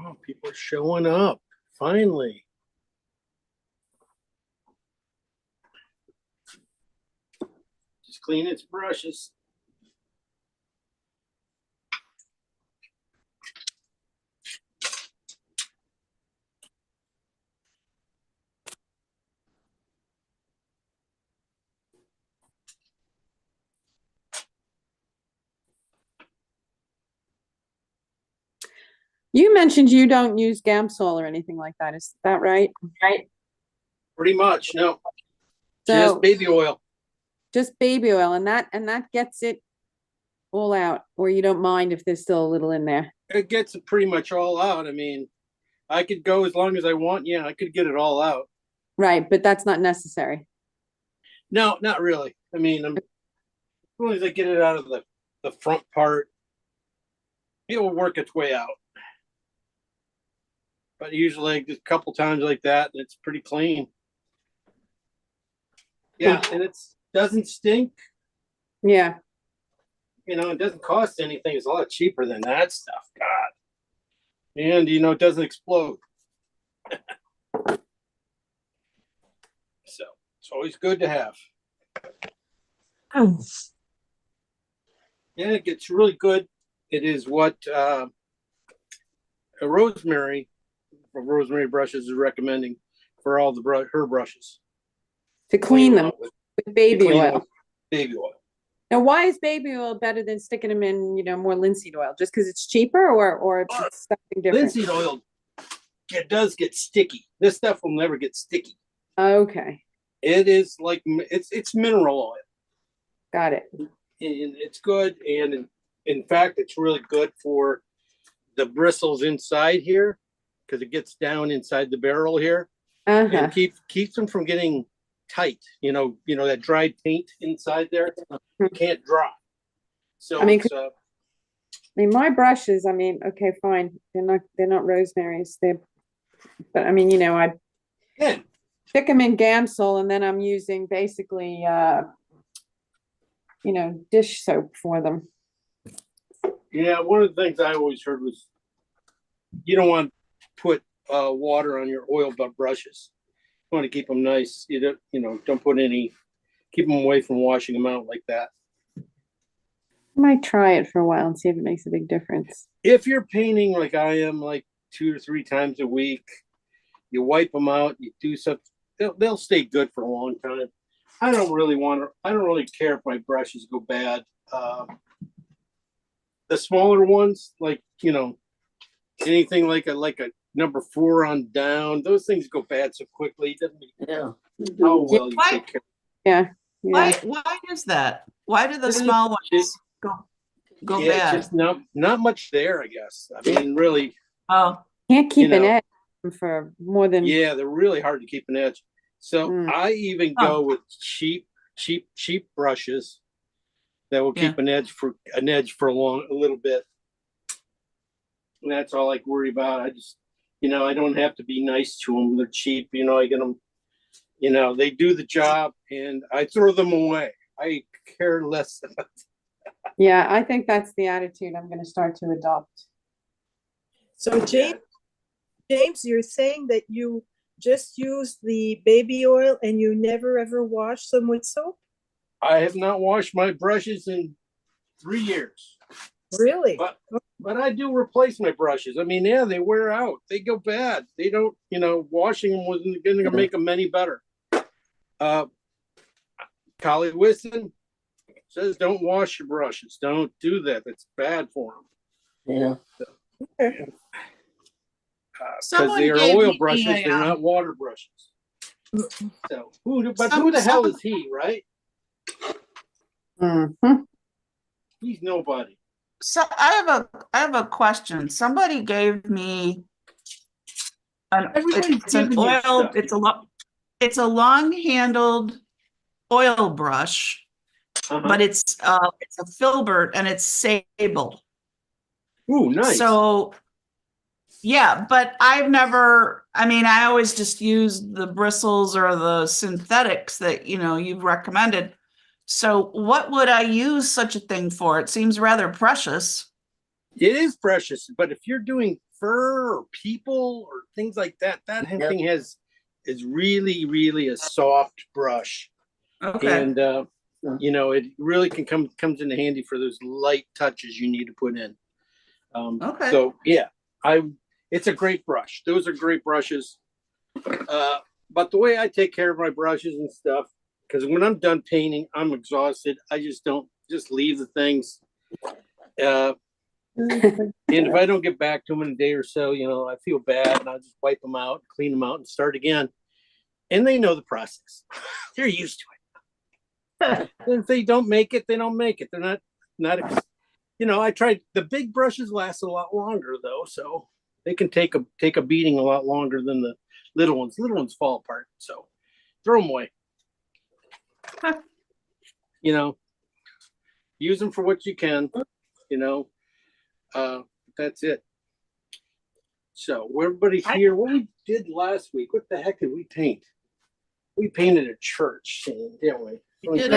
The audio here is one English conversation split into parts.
Oh, people are showing up, finally. Just clean its brushes. You mentioned you don't use Gamsol or anything like that. Is that right? Right. Pretty much, no. So Just baby oil. just baby oil, and that gets it all out, or you don't mind if there's still a little in there. It gets it pretty much all out. I mean, I could go as long as I want. Yeah, I could get it all out. Right, but that's not necessary. No, not really. I mean, as long as I get it out of the front part, it will work its way out. But usually a couple times like that, and it's pretty clean. Yeah, and it doesn't stink. Yeah. You know, it doesn't cost anything. It's a lot cheaper than that stuff. God. And, you know, it doesn't explode. So it's always good to have. Oh. Yeah, it gets really good. It is what a Rosemary brushes is recommending for all her brushes. To clean them with with baby clean oil. with baby oil. Now, why is baby oil better than sticking them in, more linseed oil? Just because it's cheaper, or it's something different? Linseed oil, it does get sticky. This stuff will never get sticky. Okay, It is like it's mineral oil, got it. and it's good. And in fact, it's really good for the bristles inside here because it gets down inside the barrel here and keeps them from getting tight. You know that dried paint inside there can't dry. So I mean, my brushes. Okay, fine. They're not Rosemary's. But I stick them in Gamsol, and then I'm using basically, dish soap for them. Yeah, one of the things I always heard was you don't want to put water on your oil brushes. You want to keep them nice. You don't put any. Keep them away from washing them out like that. I might try it for a while and see if it makes a big difference. If you're painting like I am, like 2 to 3 times a week, you wipe them out. You do something. They'll stay good for a long time. I don't really care if my brushes go bad. The smaller ones, like anything like a number 4 on down, those things go bad so quickly. It doesn't matter how well you take care. Yeah. Why is that? Why do the small ones go bad? Just not much there, I guess. I mean, really. Oh, can't keep an edge for more than. Yeah, they're really hard to keep an edge. So I even go with cheap brushes that will keep an edge for a little bit. And that's all I worry about. I just, I don't have to be nice to them. They're cheap. I get them. They do the job, and I throw them away. I care less about it. Yeah, I think that's the attitude I'm going to start to adopt. So James, you're saying that you just use the baby oil and you never ever wash them with soap? I have not washed my brushes in 3 years. Really? But I do replace my brushes. I mean, yeah, they wear out. They go bad. They don't, washing them wasn't going to make them any better. Collie Wiston says don't wash your brushes. Don't do that. That's bad for them. Yeah. Because they are oil brushes. They're not water brushes. So, who the hell is he, right? Mm-hmm. He's nobody. So I have a question. Somebody gave me it's an oil. It's a long-handled oil brush, but it's a filbert and it's sable. Ooh, nice. So yeah, but I always just use the bristles or the synthetics that you've recommended. So what would I use such a thing for? It seems rather precious. It is precious, but if you're doing fur or people or things like that, thing is really, really a soft brush. Okay. And it really comes in handy for those light touches you need to put in. Okay. So yeah, it's a great brush. Those are great brushes. But the way I take care of my brushes and stuff, because when I'm done painting, I'm exhausted. I just don't just leave the things. And if I don't get back to them in a day or so, I feel bad, and I'll just wipe them out, clean them out, and start again. And they know the process. They're used to it. If they don't make it, they don't make it. They're not. I tried. The big brushes last a lot longer though, so they can take a beating a lot longer than the little ones. Little ones fall apart, so throw them away. Use them for what you can. That's it. So everybody here, what we did last week, what the heck did we paint? We painted a church, didn't we? You did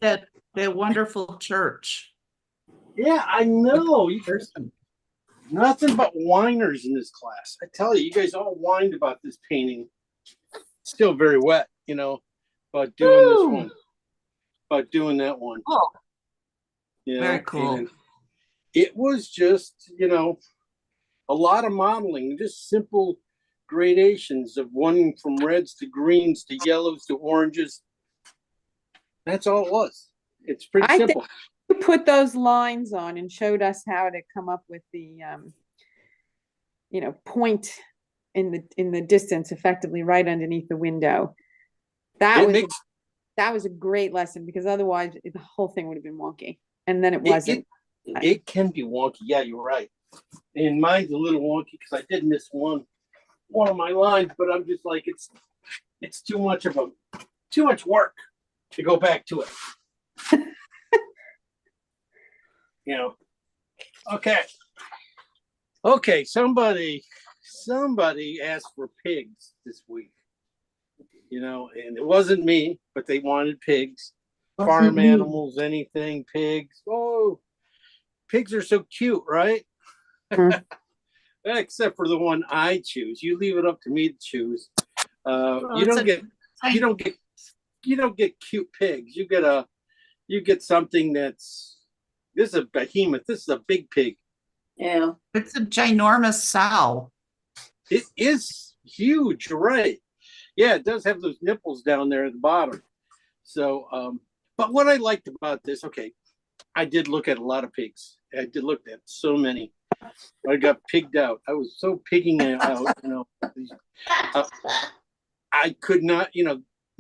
that wonderful church. Yeah, I know. Nothing but whiners in this class. I tell you, you guys all whined about this painting. Still very wet, about doing this one, about doing that one. Oh, very cool. And it was just, a lot of modeling, just simple gradations of one from reds to greens to yellows to oranges. That's all it was. It's pretty simple. You put those lines on and showed us how to come up with the point in the distance effectively right underneath the window. That was a great lesson, because otherwise the whole thing would have been wonky, and then it wasn't. It can be wonky. Yeah, you're right. And mine's a little wonky because I did miss one of my lines, but I'm just like, it's too much work to go back to it. Okay. Somebody asked for pigs this week, and it wasn't me, but they wanted pigs, farm animals, anything, pigs. Oh, pigs are so cute, right? Except for the one I choose. You leave it up to me to choose. You don't get cute pigs. You get something this is a behemoth. This is a big pig. Yeah. It's a ginormous sow. It is huge, you're right. Yeah, it does have those nipples down there at the bottom. So, but what I liked about this, I did look at a lot of pigs. I did look at so many. I got pigged out. I was so pigging it out, I could not,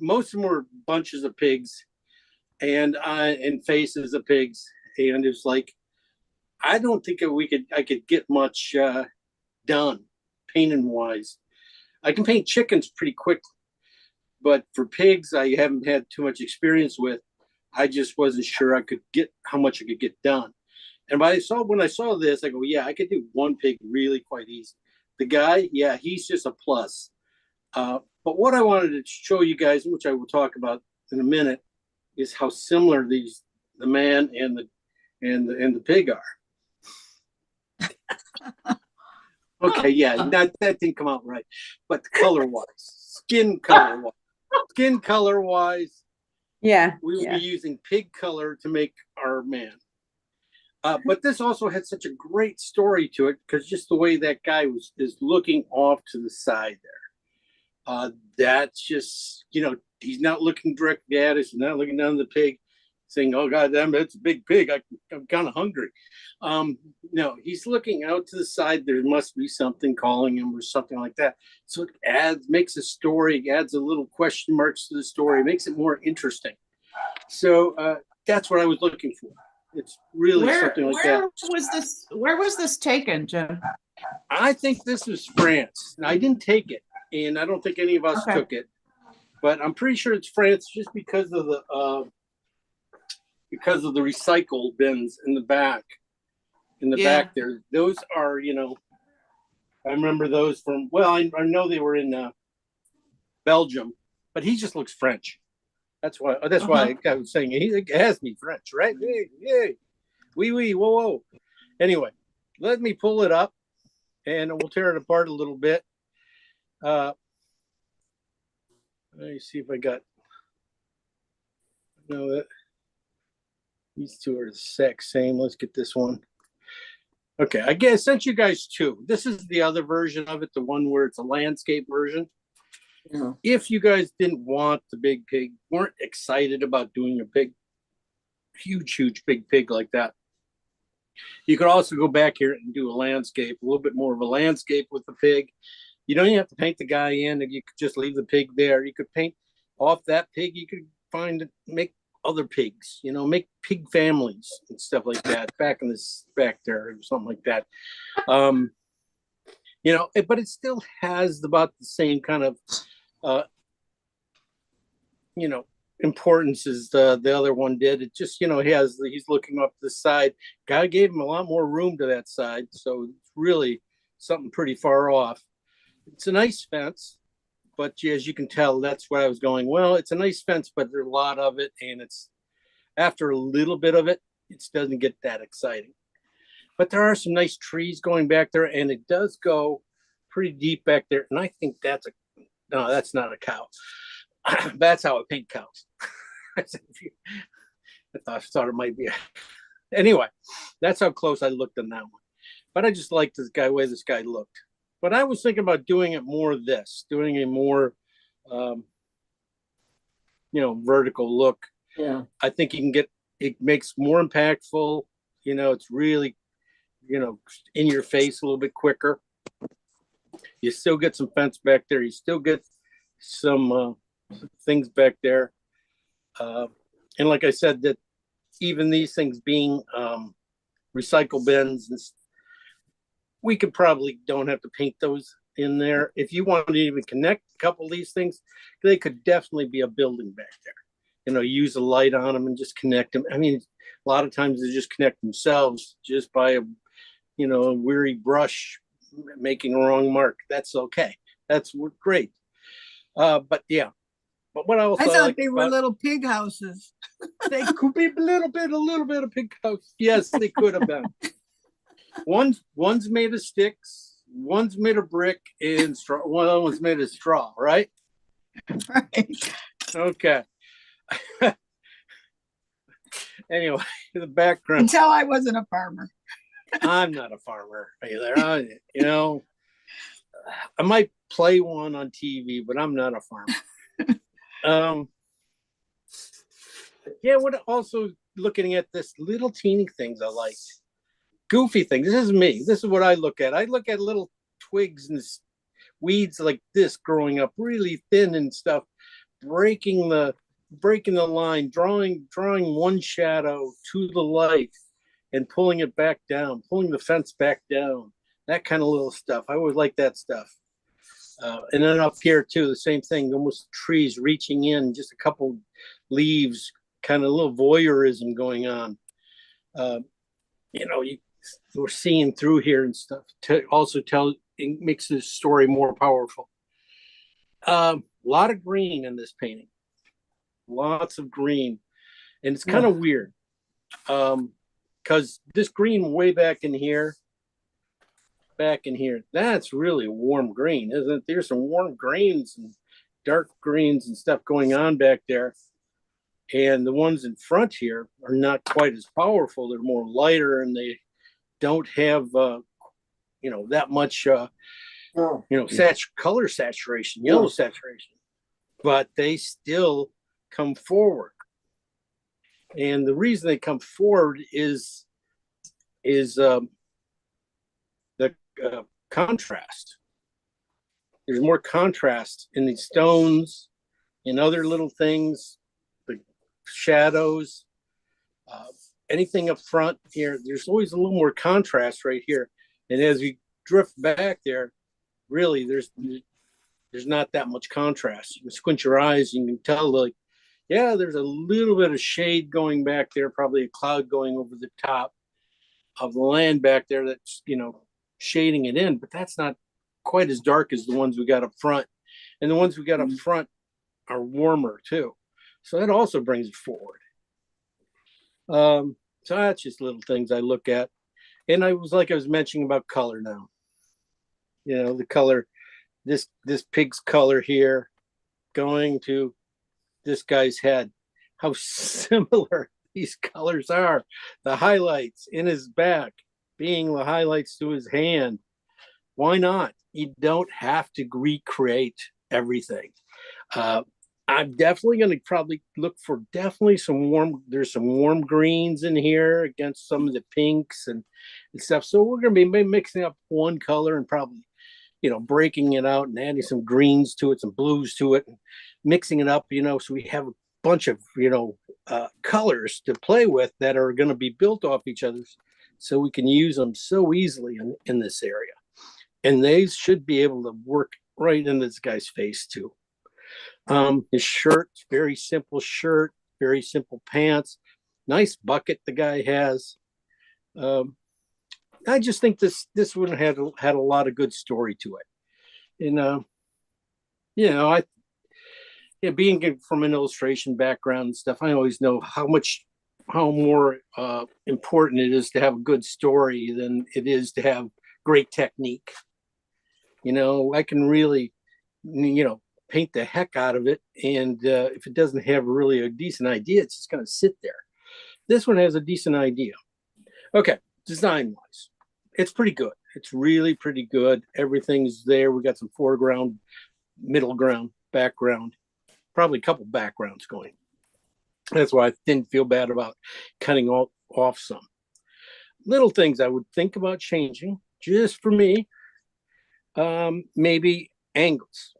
most of them were bunches of pigs and faces of pigs. And it's like, I don't think I could get much done painting wise. I can paint chickens pretty quickly, but for pigs, I haven't had too much experience with. I just wasn't sure how much I could get done. And when I saw this, I go, yeah, I could do one pig really quite easy. The guy, yeah, he's just a plus. But what I wanted to show you guys, which I will talk about in a minute, is how similar the man and the pig are. Okay, yeah, that didn't come out right, but skin color wise, yeah, we will be using pig color to make our man. But this also had such a great story to it, because just the way that guy is looking off to the side there. That's just, he's not looking directly at us, he's not looking down the pig, saying, "Oh God damn, it's a big pig. I'm kind of hungry." No, he's looking out to the side. There must be something calling him or something like that. So it makes a story, adds a little question marks to the story, makes it more interesting. So that's what I was looking for. It's really something like that. Where was this taken, Jim? I think this was France. I didn't take it, and I don't think any of us took it, but I'm pretty sure it's France, just because of the recycle bins in the back. Back there, those are, I remember those from, I know they were in Belgium, but he just looks French. That's why I was saying he has me French, right? Hey, hey, whoa, whoa. Anyway, let me pull it up and we'll tear it apart a little bit. Let me see if I got. No, that these two are the exact same. Let's get this one. Okay, I guess I sent you guys two. This is the other version of it, the one where it's a landscape version. Yeah. If you guys didn't want the big pig, weren't excited about doing a big, huge big pig like that, you could also go back here and do a landscape, a little bit more of a landscape with the pig. You don't even have to paint the guy in. You could just leave the pig there. You could paint off that pig. You could make other pigs, make pig families and stuff like that back there or something like that. But it still has about the same kind of, importance as the other one did. It just, he's looking up the side. Guy gave him a lot more room to that side. So it's really something pretty far off. It's a nice fence, but as you can tell, that's where I was going. Well, it's a nice fence, but there's a lot of it. And it's after a little bit of it, it doesn't get that exciting. But there are some nice trees going back there, and it does go pretty deep back there. And I think that's not a cow. That's how I paint cows. I thought it might be. Anyway, that's how close I looked on that one. But I just liked way this guy looked. But I was thinking about doing it more doing a more, vertical look. Yeah. I think it makes more impactful. It's really, in your face a little bit quicker. You still get some fence back there. You still get some things back there. And like I said, that even these things being recycle bins, and we could probably don't have to paint those in there. If you wanted to even connect a couple of these things, they could definitely be a building back there. Use a light on them and just connect them. I mean, a lot of times they just connect themselves just by a weary brush making a wrong mark. That's okay. That's great. But yeah. But what else I thought they were little pig houses. They could be a little bit of pig house. Yes, they could have been. One's made of sticks, one's made of brick, and straw. One was made of straw, right? Right. Okay. Anyway, the background. Until I wasn't a farmer. I'm not a farmer either. I might play one on TV, but I'm not a farmer. What also looking at this little teeny things I like. Goofy things. This is me. This is what I look at. I look at little twigs and weeds like this growing up really thin and stuff, breaking the line, drawing one shadow to the light and pulling it back down, pulling the fence back down, that kind of little stuff. I always like that stuff. And then up here too, the same thing, almost trees reaching in, just a couple leaves, kind of a little voyeurism going on. We're seeing through here and stuff to also it makes this story more powerful. A lot of green in this painting. Lots of green. And it's kind of weird. Because this green way back in here, that's really a warm green, isn't it? There's some warm greens and dark greens and stuff going on back there. And the ones in front here are not quite as powerful. They're more lighter and they don't have, that much, color saturation, yellow saturation. But they still come forward. And the reason they come forward is the contrast. There's more contrast in these stones and other little things, the shadows, anything up front here. There's always a little more contrast right here. And as you drift back there, really, there's not that much contrast. You can squint your eyes, and you can tell, there's a little bit of shade going back there, probably a cloud going over the top of the land back there that's, shading it in, but that's not quite as dark as the ones we got up front. And the ones we got up front are warmer too. So that also brings it forward. So that's just little things I look at. And I was mentioning about color now. You know, the color, this pig's color here going to this guy's head, how similar these colors are. The highlights in his back being the highlights to his hand. Why not? You don't have to recreate everything. I'm definitely going to probably look for there's some warm greens in here against some of the pinks and stuff. So we're going to be mixing up one color and probably, you know, breaking it out and adding some greens to it, some blues to it, and mixing it up, you know, so we have a bunch of, you know, colors to play with that are going to be built off each other, so we can use them so easily in this area. And they should be able to work right in this guy's face too. His shirt, very simple shirt, very simple pants, nice bucket the guy has. I just think this one had a lot of good story to it. And you know, being from an illustration background and stuff, I always know how more important it is to have a good story than it is to have great technique. You know, I can really, you know, paint the heck out of it, and if it doesn't have really a decent idea, it's just going to sit there. This one has a decent idea. Okay, design wise, it's pretty good. It's really pretty good. Everything's there. We got some foreground, middle ground, background, probably a couple backgrounds going. That's why I didn't feel bad about cutting off some little things I would think about changing just for me. Maybe angles.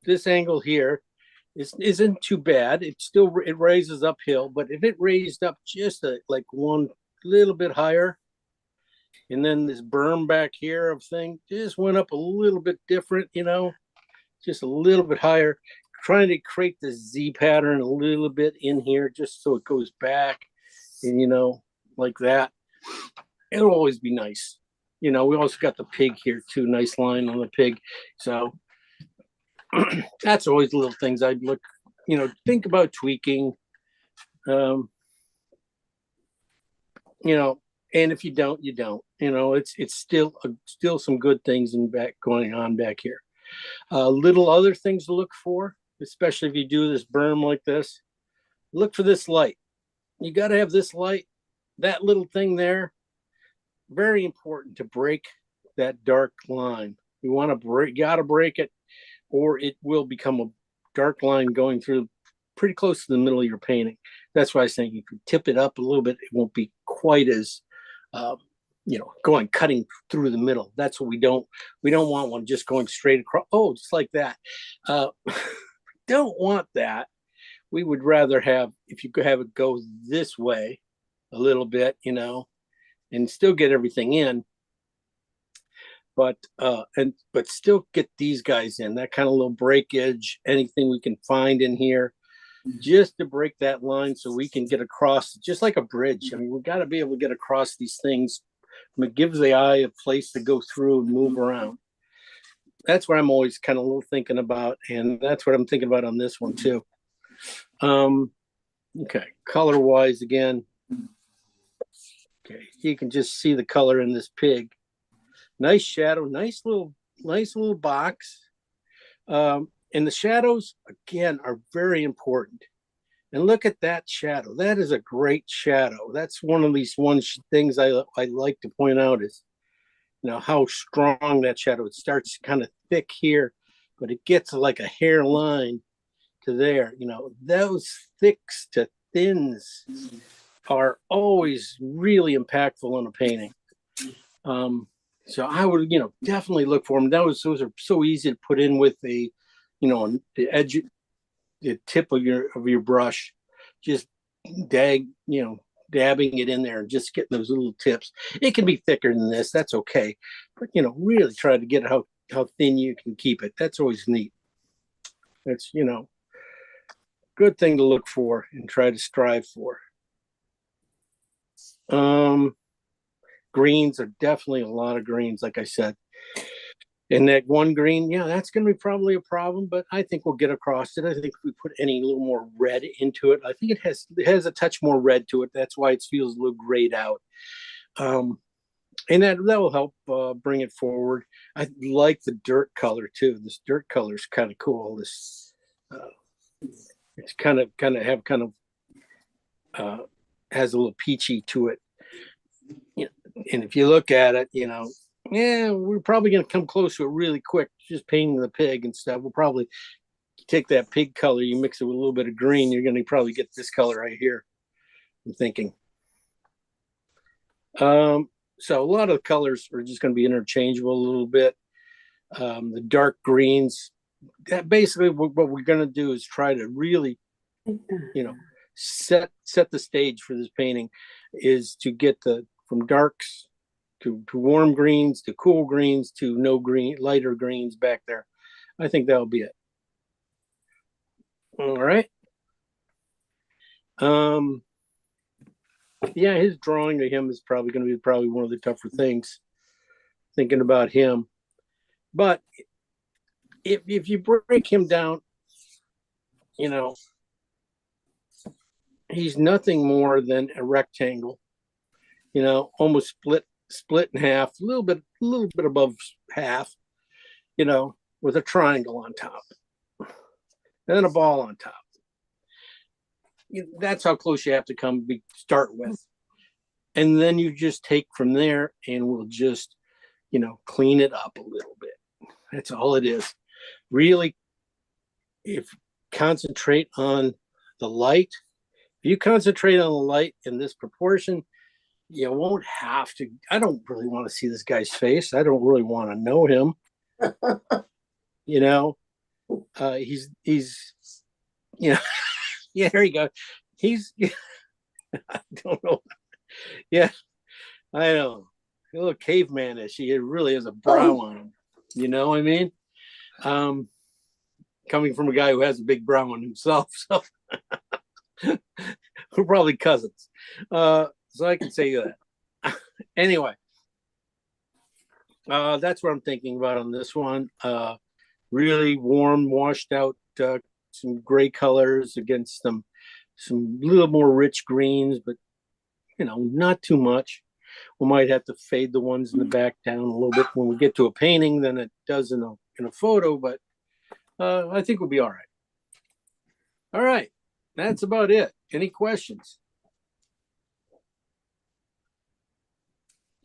This angle here isn't too bad. It raises uphill, but if it raised up just like one little bit higher, and then this berm back here of thing just went up a little bit different, you know, just a little bit higher, trying to create the Z pattern a little bit in here just so it goes back, and, you know, like that. It'll always be nice. You know, we also got the pig here too. Nice line on the pig. So that's always little things I'd look, you know, think about tweaking. You know, and if you don't, you don't. You know, it's still some good things going on back here. Little other things to look for, especially if you do this berm like this. Look for this light. You got to have this light. That little thing there, very important to break that dark line. You got to break it, or it will become a dark line going through pretty close to the middle of your painting. That's why I was saying you can tip it up a little bit. It won't be quite as, you know, cutting through the middle. That's what we don't want one just going straight across. Oh, just like that. Don't want that. We would rather have, if you could have it go this way a little bit, you know, and still get everything in, but still get these guys in, that kind of little breakage, anything we can find in here just to break that line so we can get across, just like a bridge. I mean, we got to be able to get across these things. It gives the eye a place to go through and move around. That's what I'm always kind of thinking about, and that's what I'm thinking about on this one too. Okay, color wise again. Okay, you can just see the color in this pig. Nice shadow, nice little box. And the shadows, again, are very important. And look at that shadow. That is a great shadow. That's one of these things I like to point out is, you know, how strong that shadow. It starts kind of thick here, but it gets like a hairline to there. You know, those thicks to thins are always really impactful on a painting. So I would, you know, definitely look for them. Those are so easy to put in with the, you know, the edge, the tip of your brush, just dabbing it in there and just getting those little tips. It can be thicker than this. That's okay. But, you know, really try to get how thin you can keep it. That's always neat. That's, you know, good thing to look for and try to strive for. Greens are definitely a lot of greens, like I said. And that one green, yeah, that's going to be probably a problem, but I think we'll get across it. I think if we put any little more red into it, I think it has a touch more red to it. That's why it feels a little grayed out. And that will help bring it forward. I like the dirt color too. This dirt color is kind of cool. This it's kind of has a little peachy to it. You know, and if you look at it, you know, yeah, we're probably going to come close to it really quick. Just painting the pig and stuff. We'll probably take that pig color, you mix it with a little bit of green, you're going to probably get this color right here. I'm thinking. So a lot of the colors are just going to be interchangeable a little bit. The dark greens, that basically what we're going to do is try to really, you know, set the stage for this painting, is to get from darks to warm greens to cool greens to no green, lighter greens back there. I think that'll be it. All right. Yeah, his drawing of him is probably going to be one of the tougher things, thinking about him. But if you break him down, you know, he's nothing more than a rectangle, you know, almost split in half, a little bit above half, you know, with a triangle on top and then a ball on top. That's how close you have to start with. And then you just take from there, and we'll just, you know, clean it up a little bit. That's all it is. Really, if concentrate on the light, if you concentrate on the light in this proportion, you won't have to. I don't really want to see this guy's face. I don't really want to know him. You know, he's, you know, yeah, there you go. He's, I don't know. Yeah, I know. A little caveman-ish. He really has a brow on him. You know what I mean? Coming from a guy who has a big brow on himself. So we're probably cousins. So I can say that. Anyway, that's what I'm thinking about on this one. Really warm, washed out, some gray colors against some little more rich greens, but you know, not too much. We might have to fade the ones in the back down a little bit when we get to a painting than it does in a photo, but I think we'll be all right. All right, that's about it. Any questions?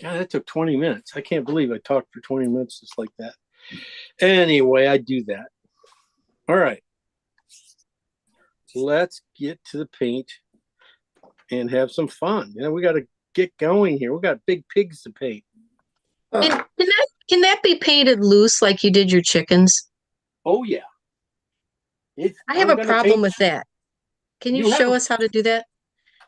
God, that took 20 minutes. I can't believe I talked for 20 minutes just like that. Anyway, I do that. All right. Let's get to the paint and have some fun. You know, we got to get going here. We got big pigs to paint. Can that be painted loose like you did your chickens? Oh yeah. I have a problem with that. Can you show us how to do that?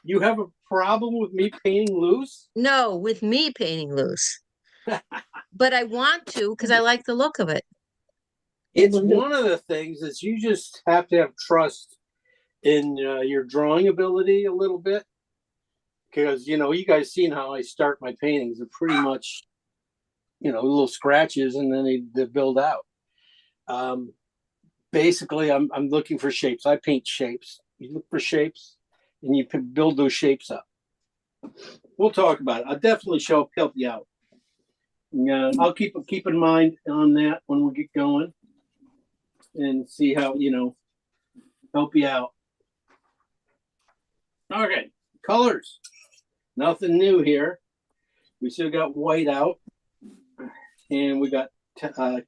You have a problem with me painting loose? No, with me painting loose. But I want to because I like the look of it. It's one of the things is you just have to have trust in your drawing ability a little bit, because you know, you guys seen how I start my paintings. They're pretty much, you know, little scratches and then they build out. Basically, I'm looking for shapes. I paint shapes. You look for shapes and you build those shapes up. We'll talk about it. I'll definitely help you out. I'll keep in mind on that when we get going and see how, you know, help you out. Okay, colors. Nothing new here. We still got white out, and we got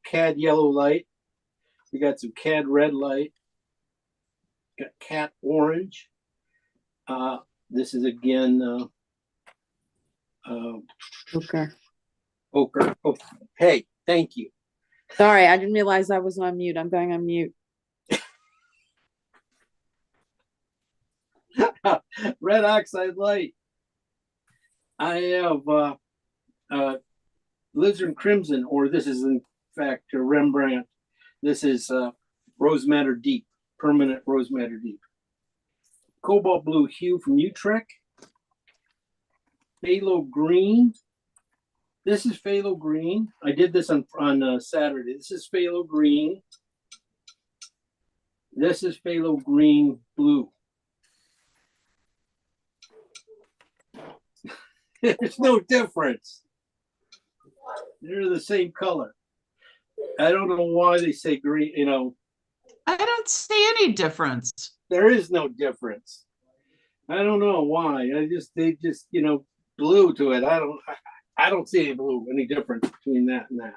cad yellow light. We got some cad red light. Got cat orange. This is again Ochre. ochre. Oh, hey, thank you. Sorry, I didn't realize I was on mute. I'm going on mute. Red oxide light. I have Lizard Crimson, or this is in fact a Rembrandt. This is Rose Madder Deep, permanent Rose Madder Deep. Cobalt Blue Hue from Utrecht. Phthalo Green. This is phthalo green. I did this on Saturday. This is phthalo green. This is phthalo green blue. There's no difference. They're the same color. I don't know why they say green, you know. I don't see any difference. There is no difference. I don't know why. They just, you know, blue to it. I don't see any difference between that and that.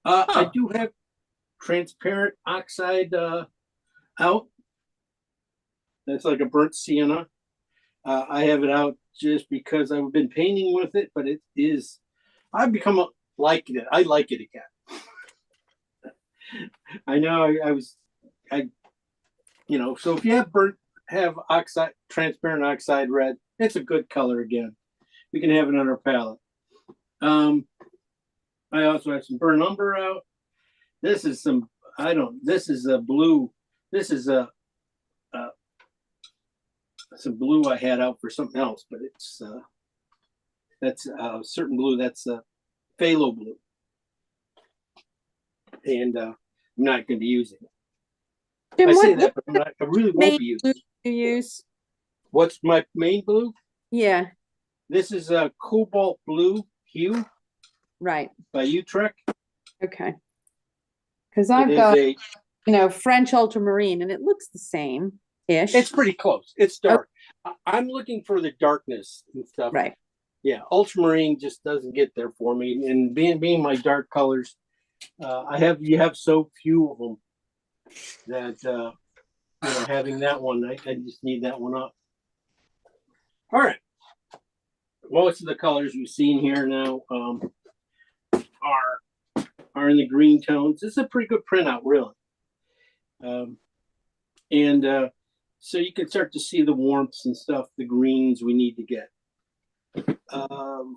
I do have transparent oxide out. That's like a burnt sienna. I have it out just because I've been painting with it, but it is, I've become liking it. I like it again. I know you know, so if you have oxide, transparent oxide red, it's a good color again. We can have it on our palette. I also have some burnt umber out. This is some, this is a blue. This is some blue I had out for something else, but it's, that's a certain blue. That's phthalo blue. And I'm not going to be using it. Jim, I say what that, but I really won't be using it. do you use? What's my main blue? Yeah, This is a cobalt blue hue right. by Utrecht. Okay. Because It I've is got, a, French ultramarine, and it looks the same-ish. it's pretty close. It's dark. I'm looking for the darkness and stuff. Right. Yeah, ultramarine just doesn't get there for me. And being my dark colors, you have so few of them that you know, having that one, I just need that one up. All right. Most of the colors you've seen here now are in the green tones. This is a pretty good printout, really. So you can start to see the warmths and stuff, the greens we need to get.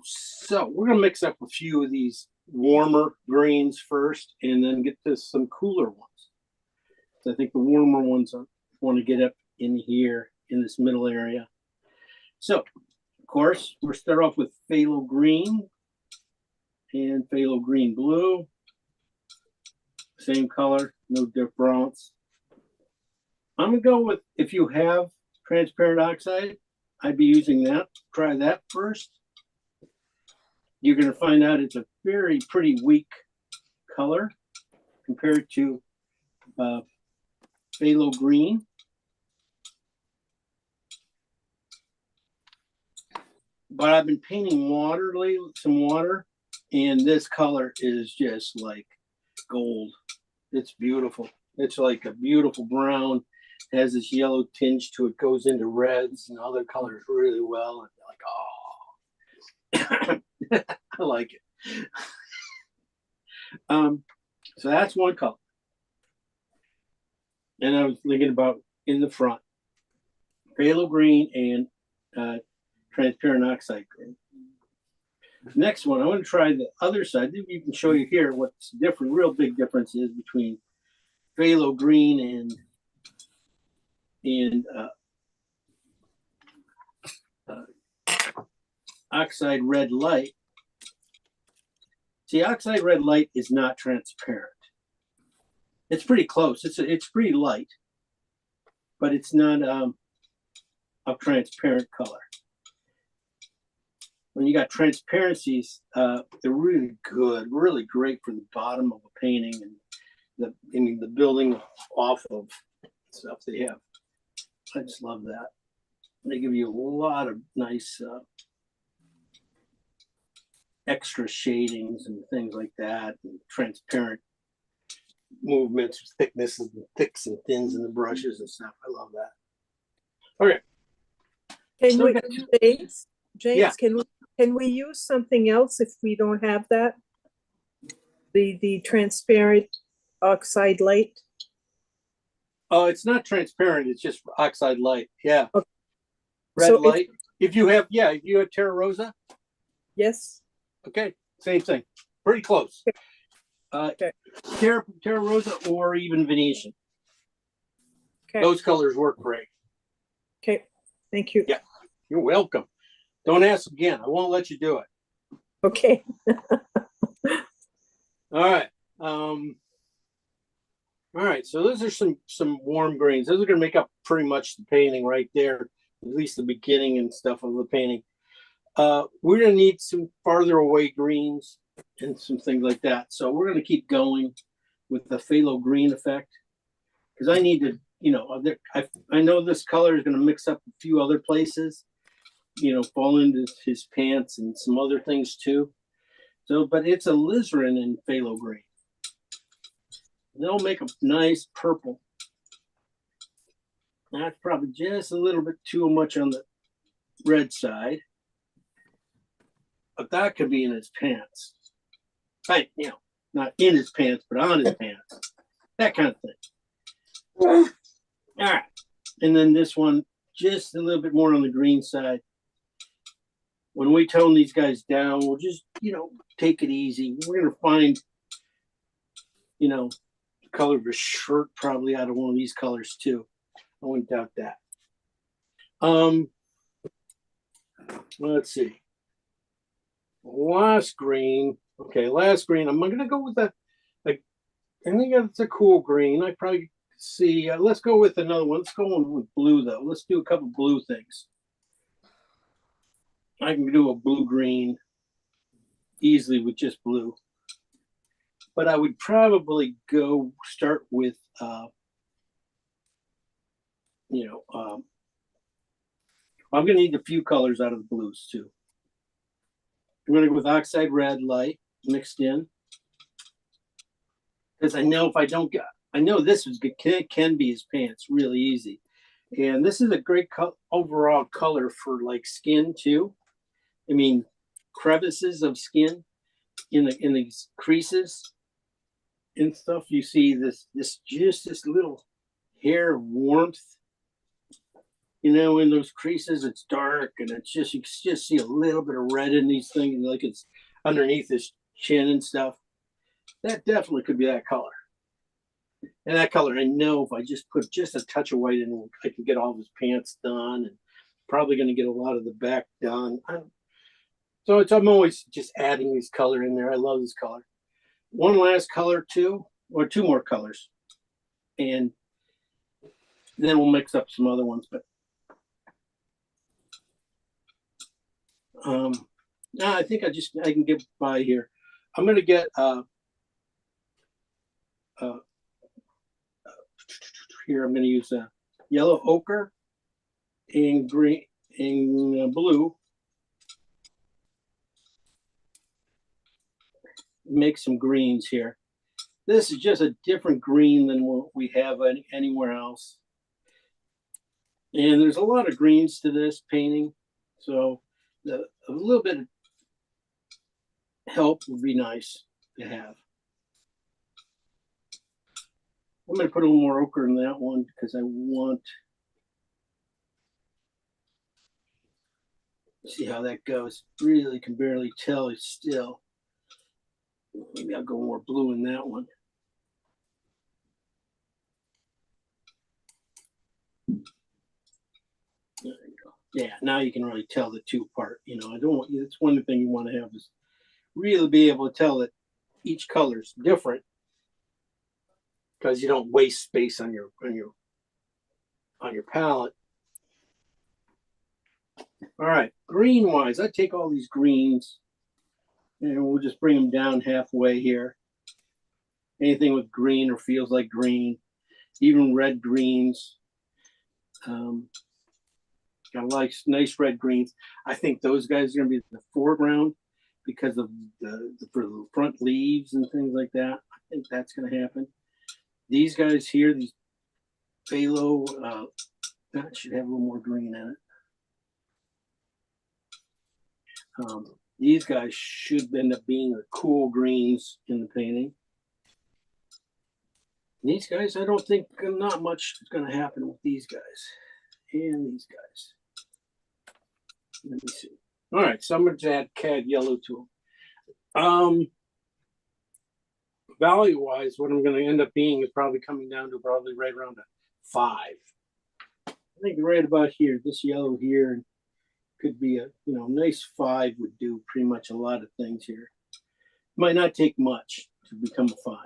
So we're gonna mix up a few of these warmer greens first, and then get to some cooler ones. So I think the warmer ones I want to get up in here in this middle area. So, of course, we'll start off with phthalo green and phthalo green blue. Same color, no difference. I'm gonna go with, if you have transparent oxide, I'd be using that. Try that first. You're gonna find out it's a pretty weak color compared to phthalo green. But I've been painting water lately, some water, and this color is just like gold. It's beautiful. It's like a beautiful brown. It has this yellow tinge to it, goes into reds and other colors really well. And like, oh, I like it. So that's one color. And I was thinking about in the front, phthalo green and transparent oxide green. Next one, I want to try the other side. You can show you here what's different, real big difference is between phthalo green and oxide red light. See, oxide red light is not transparent. It's pretty close. It's pretty light, but it's not a transparent color. When you got transparencies, they're really good, really great for the bottom of a painting and the building off of stuff they have. I just love that. They give you a lot of nice extra shadings and things like that, and transparent movements, thicknesses and thicks and thins in the brushes and stuff. I love that. Okay. Can So we, James, Yeah. can we use something else if we don't have that? The transparent oxide light? Oh, it's not transparent. It's just oxide light. Yeah. Okay. Red So light. If you have Terra Rosa, Yes. okay, same thing. Pretty close. Okay. Terra Rosa or even Venetian. Okay. Those colors work great. Okay. Thank you. Yeah. You're welcome. Don't ask again. I won't let you do it. Okay. All right. All right. So those are some warm greens. Those are going to make up pretty much the painting right there, at least the beginning and stuff of the painting. We're going to need some farther away greens and some things like that. So we're going to keep going with the phthalo green effect because I need to, you know, I know this color is going to mix up a few other places, you know, fall into his pants and some other things too. So, but it's alizarin in phthalo green. They'll make a nice purple. That's probably just a little bit too much on the red side. But that could be in his pants. Right, you know, not in his pants, but on his pants. That kind of thing. All right. And then this one, just a little bit more on the green side. When we tone these guys down, we'll just, you know, take it easy. We're going to find, you know, the color of his shirt probably out of one of these colors too. I wouldn't doubt that. Let's see. Last green. Okay, last green. I'm going to go with I think it's a cool green. I probably see. Let's go with another one. Let's go with blue though. Let's do a couple blue things. I can do a blue green easily with just blue. But I would probably start with, you know, I'm going to need a few colors out of the blues too. I'm going to go with oxide red light mixed in. Because I know if I don't get, I know this is can be his pants really easy. And this is a great overall color for like skin too. I mean, crevices of skin in these creases and stuff. You see this little hair of warmth. You know, in those creases, it's dark and it's just, you can just see a little bit of red in these things, like it's underneath his chin and stuff. That definitely could be that color. And that color, I know if I just put just a touch of white in, I can get all of his pants done and probably going to get a lot of the back done. So I'm always just adding this color in there. I love this color. One last color too, or two more colors. And then we'll mix up some other ones. But no, I think I can get by here. I'm going to get here. I'm going to use yellow ochre and green and blue. Make some greens here. This is just a different green than what we have anywhere else. And there's a lot of greens to this painting. So a little bit of help would be nice to have. I'm going to put a little more ochre in that one because I want to see how that goes. Really can barely tell it's still. Maybe I'll go more blue in that one. There you go. Yeah, now you can really tell the two apart. You know, I don't want. That's one thing you want to have is really be able to tell that each color is different, because you don't waste space on your palette. All right, green wise, I take all these greens and we'll just bring them down halfway here. Anything with green or feels like green, even red greens. Got like nice red greens. I think those guys are going to be the foreground because of the front leaves and things like that. I think that's going to happen. These guys here, these phthalo, that should have a little more green in it. These guys should end up being the cool greens in the painting. These guys, I don't think not much is going to happen with these guys and these guys. Let me see. All right, so I'm going to add cad yellow to them. Value-wise, what I'm going to end up being is probably coming down to probably right around a 5. I think right about here, this yellow here could be a, you know, nice 5 would do pretty much a lot of things here. Might not take much to become a 5.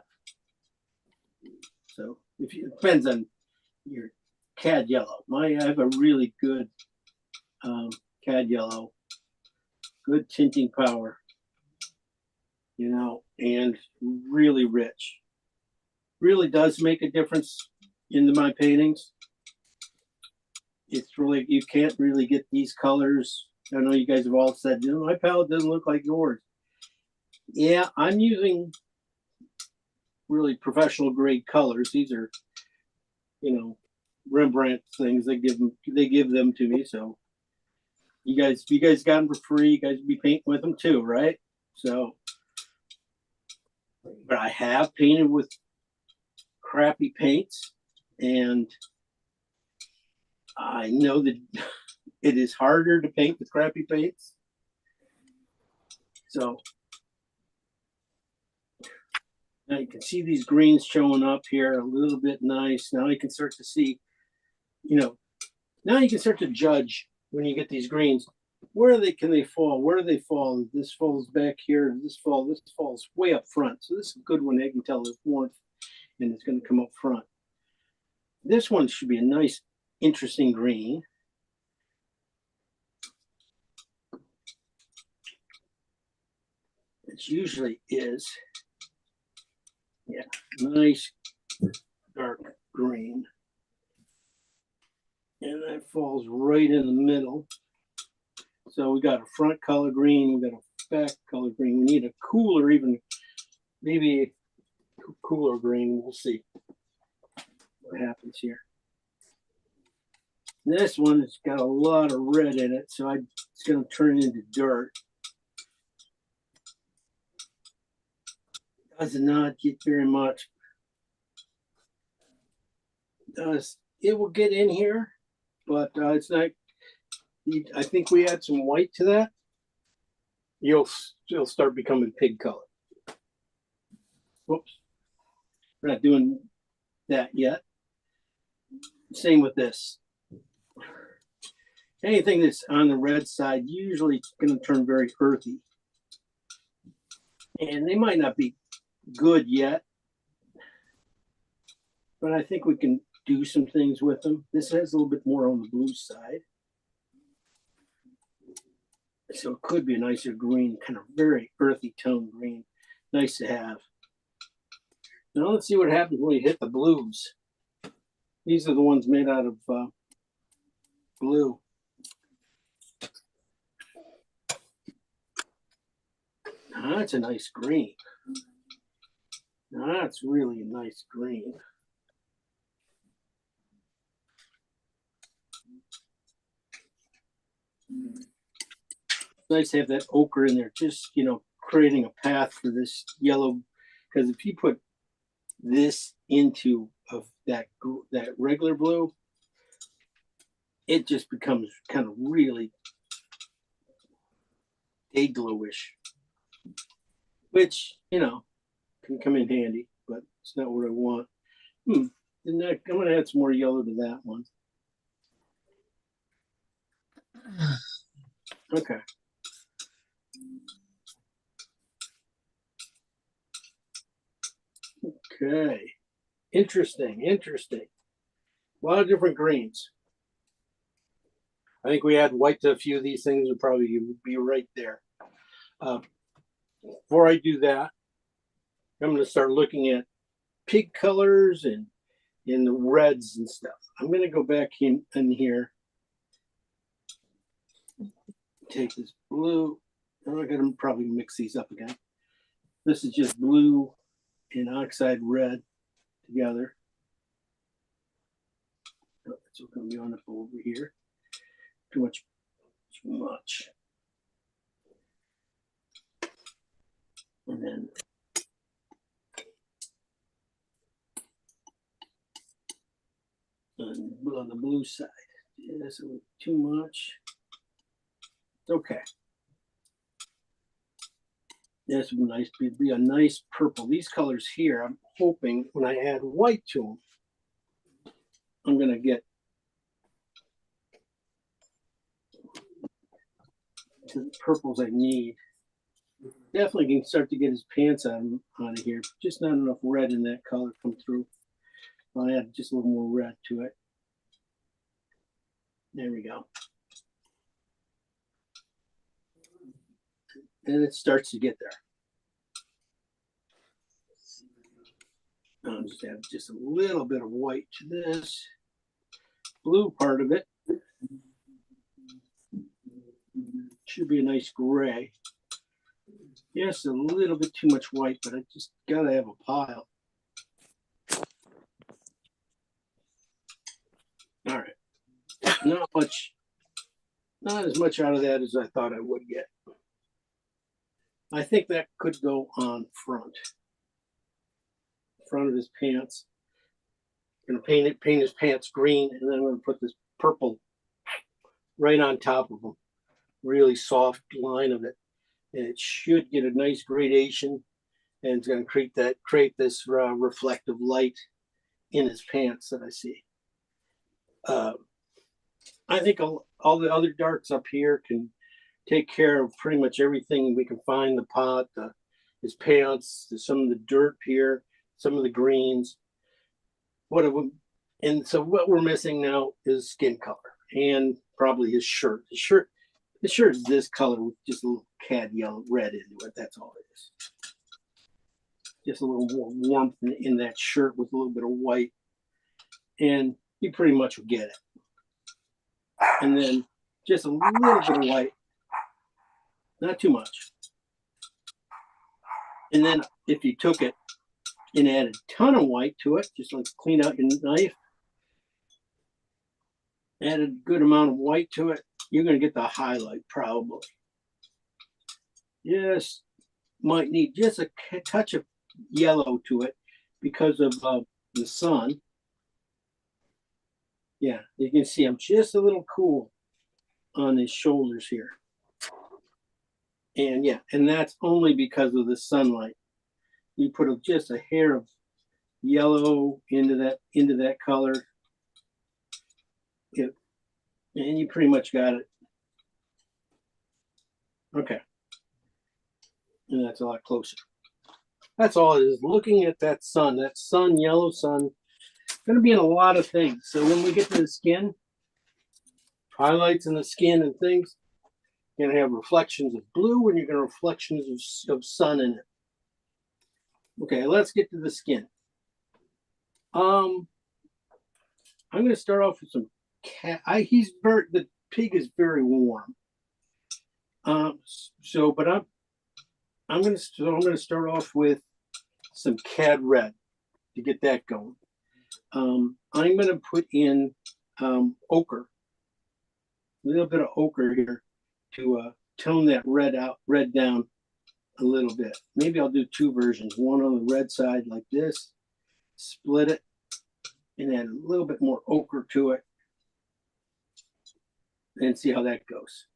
So if you, it depends on your cad yellow. I have a really good cad yellow, good tinting power, you know, and really rich. Really does make a difference in my paintings. It's really, you can't really get these colors. I know you guys have all said, you know, my palette doesn't look like yours. Yeah, I'm using really professional grade colors. These are, you know, Rembrandt things. They give them to me. So you guys got them for free. You guys be painting with them too, right? So, but I have painted with crappy paints, and I know that it is harder to paint with crappy paints. So now you can see these greens showing up here a little bit nice. Now you can start to see, you know, now you can start to judge when you get these greens. Where can they fall? Where do they fall? This falls back here. This falls way up front. So this is a good one. I can tell there's warmth and it's going to come up front. This one should be a nice, interesting green. It usually is. Yeah, nice dark green. And that falls right in the middle. So we got a front color green, we got a back color green. We need a cooler, even maybe a cooler green. We'll see what happens here. This one has got a lot of red in it, so it's going to turn into dirt. Does not get very much. It will get in here, but it's not. I think we add some white to that. It'll start becoming pig color. Whoops, we're not doing that yet. Same with this. Anything that's on the red side usually it's going to turn very earthy, and they might not be good yet, but I think we can do some things with them. This has a little bit more on the blue side, so it could be a nicer green, kind of very earthy tone green. Nice to have. Now let's see what happens when we hit the blues. These are the ones made out of blue. Now that's a nice green. Now that's really a nice green. Nice to have that ochre in there, just, you know, creating a path for this yellow. Because if you put this into that regular blue, it just becomes kind of really day glowish, which, you know, can come in handy, but it's not what I want. And I'm going to add some more yellow to that one. Okay. Okay. Interesting. A lot of different greens. I think we add white to a few of these things would probably be right there. Before I do that, I'm going to start looking at pig colors and in the reds and stuff. I'm going to go back in here. Take this blue. I'm going to probably mix these up again. This is just blue and oxide red together. Oh, that's going to be on up over here. Too much. And then on the blue side. Yeah, that's a little too much. Okay. This would be a nice purple. These colors here, I'm hoping when I add white to them, I'm going to get to the purples I need. Definitely can start to get his pants on of here. Just not enough red in that color come through. I'll add just a little more red to it. There we go. And it starts to get there. I'll just add just a little bit of white to this blue part of it. Should be a nice gray. Yes, a little bit too much white, but I just gotta have a pile. All right. Not much, not as much out of that as I thought I would get. I think that could go on front of his pants. I'm gonna paint his pants green, and then I'm gonna put this purple right on top of them. Really soft line of it, and it should get a nice gradation, and it's gonna create this reflective light in his pants that I see. I think all the other darks up here can take care of pretty much everything we can find. The pot, his pants, some of the dirt here, some of the greens. And so what we're missing now is skin color and probably his shirt. The shirt is this color with just a little cad yellow red into it. That's all it is. Just a little more warmth in that shirt with a little bit of white, and you pretty much will get it. And then just a little bit of white, not too much. And then if you took it and added a ton of white to it, just like clean out your knife, added a good amount of white to it, you're going to get the highlight probably. Yes, might need just a touch of yellow to it because of the sun. Yeah, you can see I'm just a little cool on his shoulders here. And yeah, and that's only because of the sunlight. You put just a hair of yellow into that color. Yeah, and you pretty much got it. Okay. And that's a lot closer. That's all it is. Looking at that sun, yellow sun, going to be in a lot of things. So when we get to the skin, highlights in the skin and things, you're going to have reflections of blue and you're going to have reflections of sun in it. Okay, let's get to the skin. I'm going to start off with some cat. The pig is very warm. I'm going to start off with some cad red to get that going. I'm going to put in ochre, a little bit of ochre here to tone that red down a little bit. Maybe I'll do two versions, one on the red side like this, split it, and add a little bit more ochre to it, and see how that goes.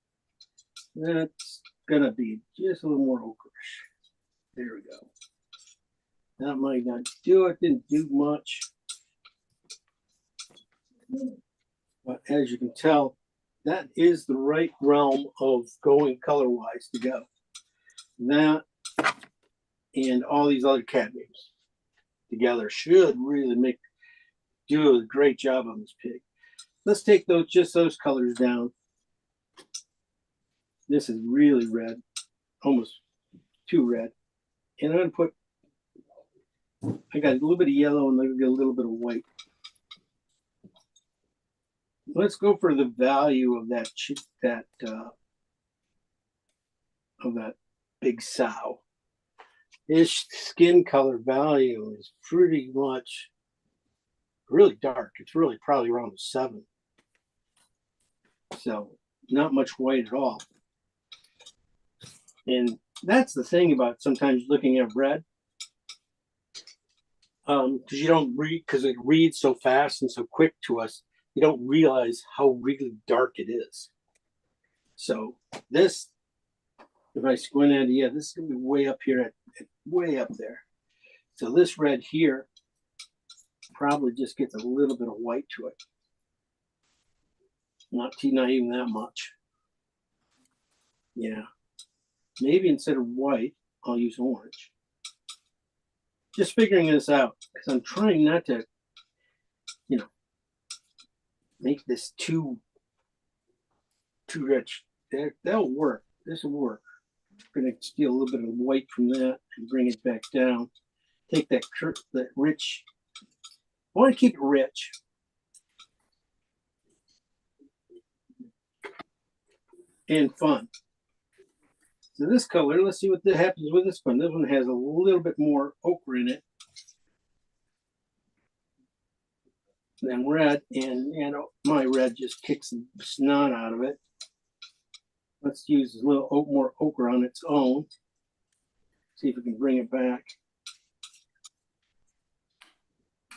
That's gonna be just a little more ochreish. There we go. That might not do it, didn't do much. But as you can tell, that is the right realm of going color-wise to go. That and all these other cadmiums together should really do a great job on this pig. Let's take those colors down. This is really red, almost too red. And I'm going to I got a little bit of yellow and then get a little bit of white. Let's go for the value of that big sow. His skin color value is pretty much really dark. It's really probably around a 7. So not much white at all. And that's the thing about sometimes looking at red. Because you don't read, because it reads so fast and so quick to us, you don't realize how really dark it is. So this, if I squint at it, this is going to be way up here, way up there. So this red here probably just gets a little bit of white to it. Not even that much. Yeah. Maybe instead of white, I'll use orange. Just figuring this out because I'm trying not to, you know, make this too rich. That'll work. This will work. I'm gonna steal a little bit of white from that and bring it back down. Take that rich. I want to keep it rich. And fun. So this color, let's see what happens with this one. This one has a little bit more ochre in it than red, and you know, my red just kicks the snot out of it. Let's use a little more ochre on its own. See if we can bring it back.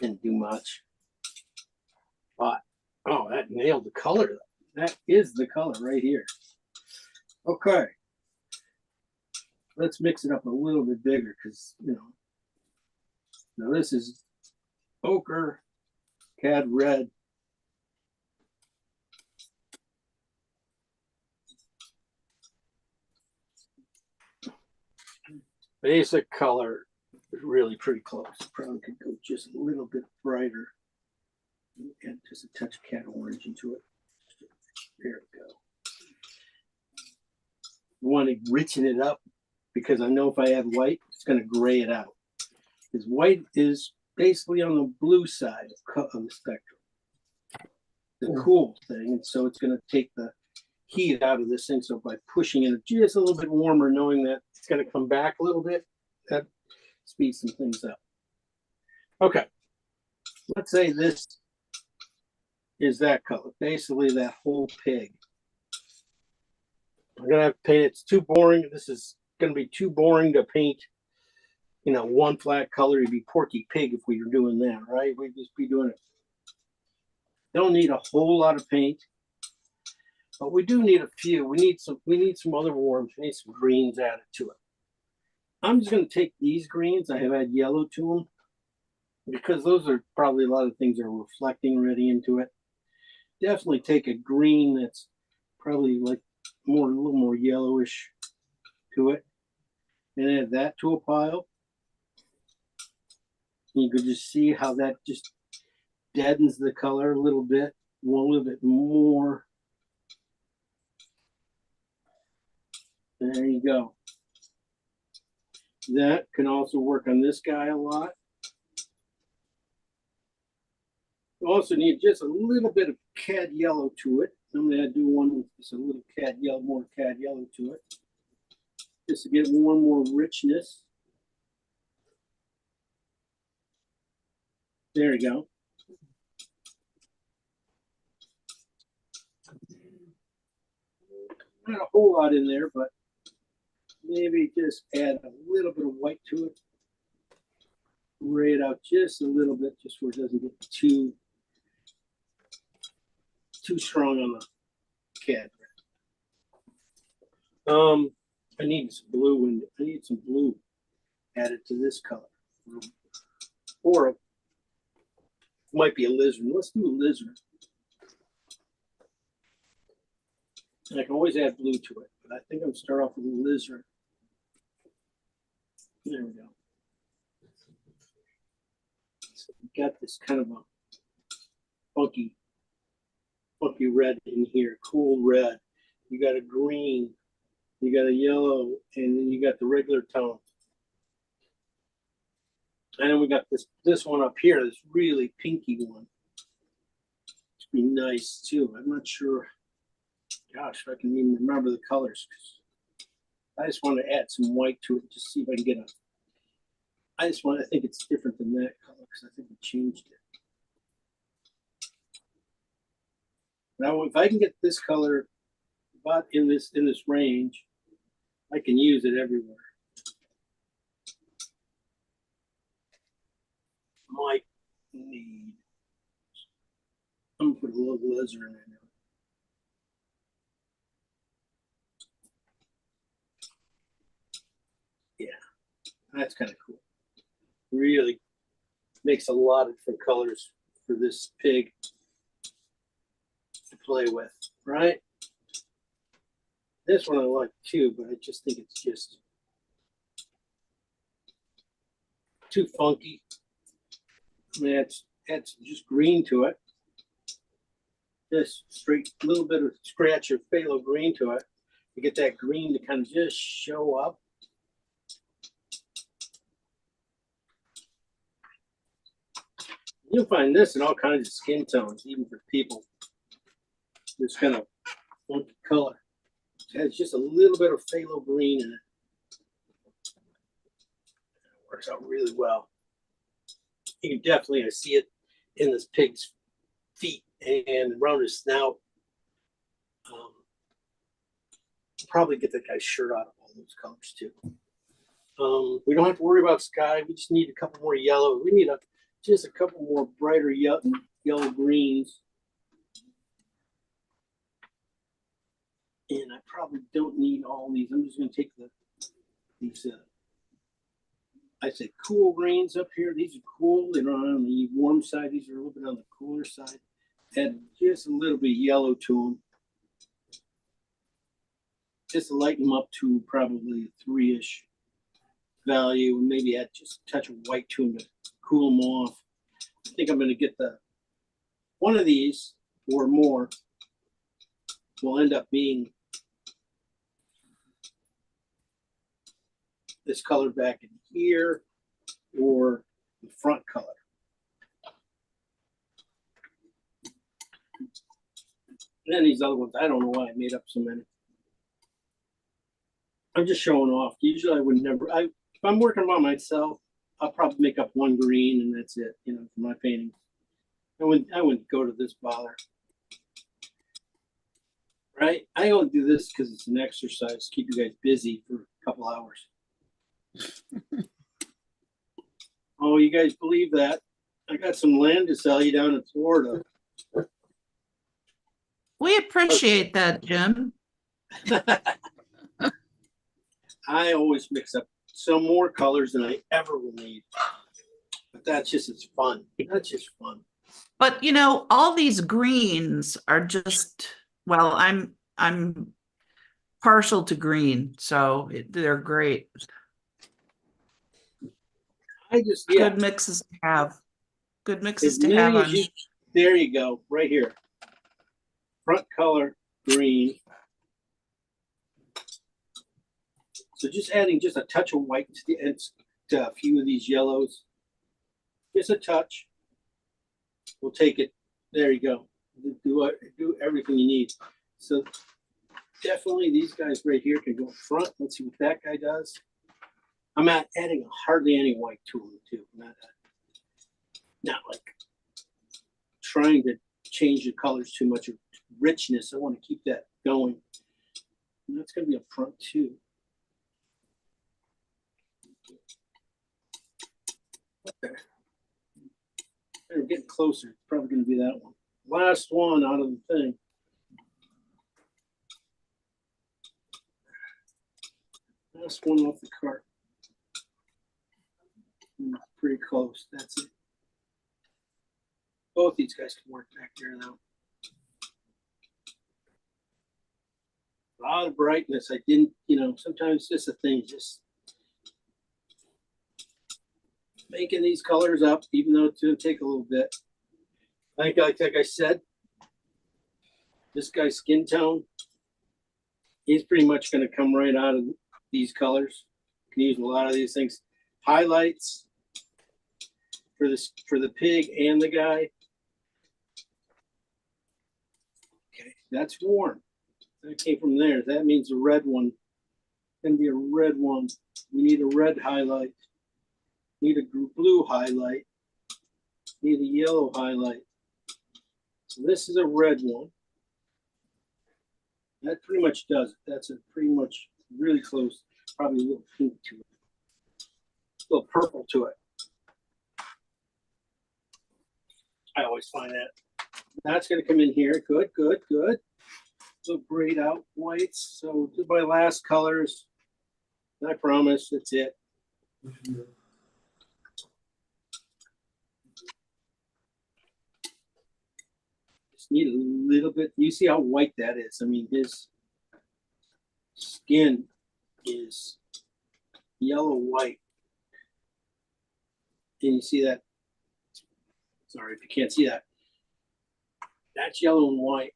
Didn't do much. But, oh, that nailed the color. That is the color right here. Okay. Let's mix it up a little bit bigger because, you know, now this is ochre, cad red. Basic color is really pretty close. Probably could go just a little bit brighter and just a touch of cad orange into it. There we go. I want to richen it up because I know if I add white, it's going to gray it out. Because white is basically on the blue side of the spectrum, the cool thing, and so it's going to take the heat out of this thing. So by pushing it just a little bit warmer, knowing that it's going to come back a little bit, that speeds some things up. Okay, let's say this is that color, basically that whole pig. I'm gonna have to paint it. It's too boring. This is gonna be too boring to paint, you know, one flat color. It'd be Porky Pig if we were doing that, right? We'd just be doing it. Don't need a whole lot of paint, but we do need a few. We need some other warms. We need some greens added to it. I'm just gonna take these greens. I have added yellow to them because those are probably a lot of things that are reflecting already into it. Definitely take a green that's probably like a little more yellowish to it, and add that to a pile. You could just see how that just deadens the color a little bit more. There you go. That can also work on this guy a lot. You also need just a little bit of cad yellow to it. I'm going to do one with just a little more cad yellow to it, just to get more richness. There you go. Not a whole lot in there, but maybe just add a little bit of white to it. Gray it out just a little bit, just where it doesn't get too strong on the cad. I need some blue added to this color, or it might be a lizard. Let's do a lizard. And I can always add blue to it, but I think I'm gonna start off with a lizard. There we go. So we got this kind of a funky red in here, cool red. You got a green, you got a yellow, and then you got the regular tone. And then we got this one up here, this really pinky one. It'd be nice too. I'm not sure. Gosh, if I can even remember the colors. I just want to add some white to it, just see if I can get a. I think it's different than that color because I think we changed it. Now, if I can get this color about in this range, I can use it everywhere. Might need. I'm gonna put a little glycerin in there. Yeah, that's kind of cool. Really makes a lot of different colors for this pig to play with, right? This one I like too, but I just think it's just too funky. I mean, it's just green to it. Just straight, little bit of scratch or phthalo green to it. You get that green to kind of just show up. You'll find this in all kinds of skin tones, even for people. This kind of funky color. It has just a little bit of phthalo green in it. It works out really well. You can definitely, I see it in this pig's feet and around his snout. Probably get that guy's shirt out of all those colors too. We don't have to worry about sky. We just need a couple more yellow. We need just a couple more brighter yellow greens. And I probably don't need all these. I'm just going to take these, I say cool greens up here. These are cool. They're on the warm side. These are a little bit on the cooler side. Add just a little bit of yellow to them. Just to lighten them up to probably a 3-ish value, and maybe add just a touch of white to them to cool them off. I think I'm going to get one of these or more will end up being this color back in here or the front color. And then these other ones, I don't know why I made up so many. I'm just showing off. Usually I would never, if I'm working by myself, I'll probably make up one green and that's it, you know, for my painting. I wouldn't go to this bother. Right? I don't do this because it's an exercise to keep you guys busy for a couple hours. Oh, you guys believe that? I got some land to sell you down in Florida. We appreciate that, Jim. I always mix up some more colors than I ever will need. But that's just, it's fun. That's just fun. But you know, all these greens are just, well, I'm partial to green, so they're great. I just, yeah. Good mixes to have. Good mixes As to have many on. as you, there you go, right here. Front color, green. So just adding just a touch of white to a few of these yellows. Just a touch. We'll take it. There you go. Do everything you need. So definitely these guys right here can go front. Let's see what that guy does. I'm not adding hardly any white to them too. Not like trying to change the colors too much of richness. I want to keep that going. And that's going to be up front too. Okay. We're getting closer. It's probably going to be that one. Last one out of the thing. Last one off the cart. Pretty close. That's it. Both these guys can work back there now. A lot of brightness. I didn't, you know, sometimes it's a thing, just making these colors up, even though it's going to take a little bit. Like I said, this guy's skin tone, he's pretty much going to come right out of these colors. You can use a lot of these things. Highlights for the pig and the guy. Okay, that's warm. That came from there. That means a red one. Gonna be a red one. We need a red highlight. Need a blue highlight. Need a yellow highlight. So this is a red one. That pretty much does it. That's a pretty much really close. Probably a little pink to it. A little purple to it. I always find that. That's going to come in here. Good, good, good. So grayed out whites. So do my last colors. I promise that's it. Just need a little bit. You see how white that is? I mean, his skin is yellow white. Can you see that? Sorry if you can't see that. That's yellow and white,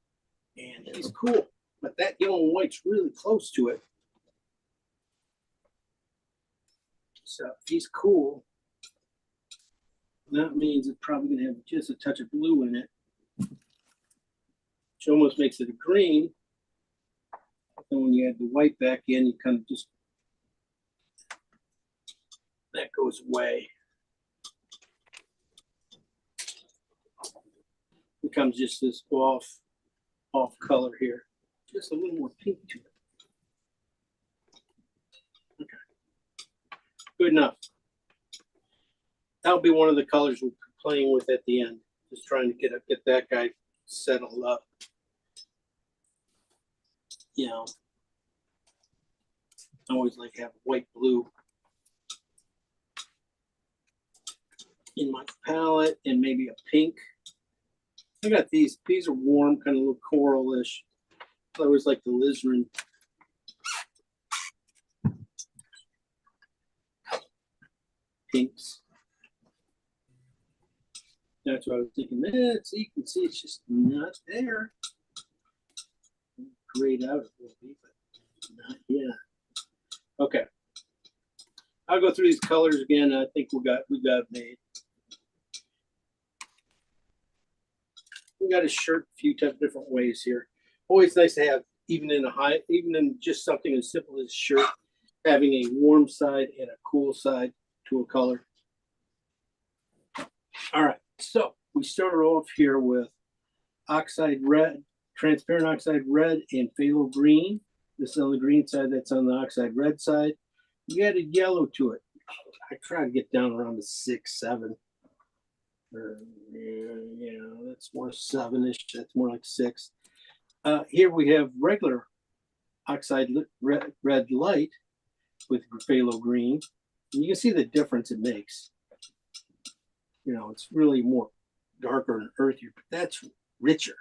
and he's cool, but that yellow and white's really close to it. So if he's cool, that means it's probably gonna have just a touch of blue in it, which almost makes it a green. And when you add the white back in, you kind of just, that goes away. Becomes just this off color here. Just a little more pink to it. Okay. Good enough. That'll be one of the colors we'll be playing with at the end. Just trying to get that guy settled up. You know, I always like to have white blue in my palette and maybe a pink. I got these are warm, kind of a little coralish. I always like the alizarin. Pinks. That's what I was thinking. So you can see it's just not there. Grayed out a little bit, but not yet. Okay. I'll go through these colors again. I think we got it made. We got a shirt a few different ways here. Always nice to have, even in just something as simple as a shirt, having a warm side and a cool side to a color. All right, so we started off here with oxide red, transparent oxide red, and phthalo green. This is on the green side, that's on the oxide red side. We added yellow to it. I try to get down around the 6, 7. Or, yeah, that's more 7-ish. That's more like 6. Here we have regular oxide red light with phthalo green. And you can see the difference it makes. You know, it's really more darker and earthier, but that's richer.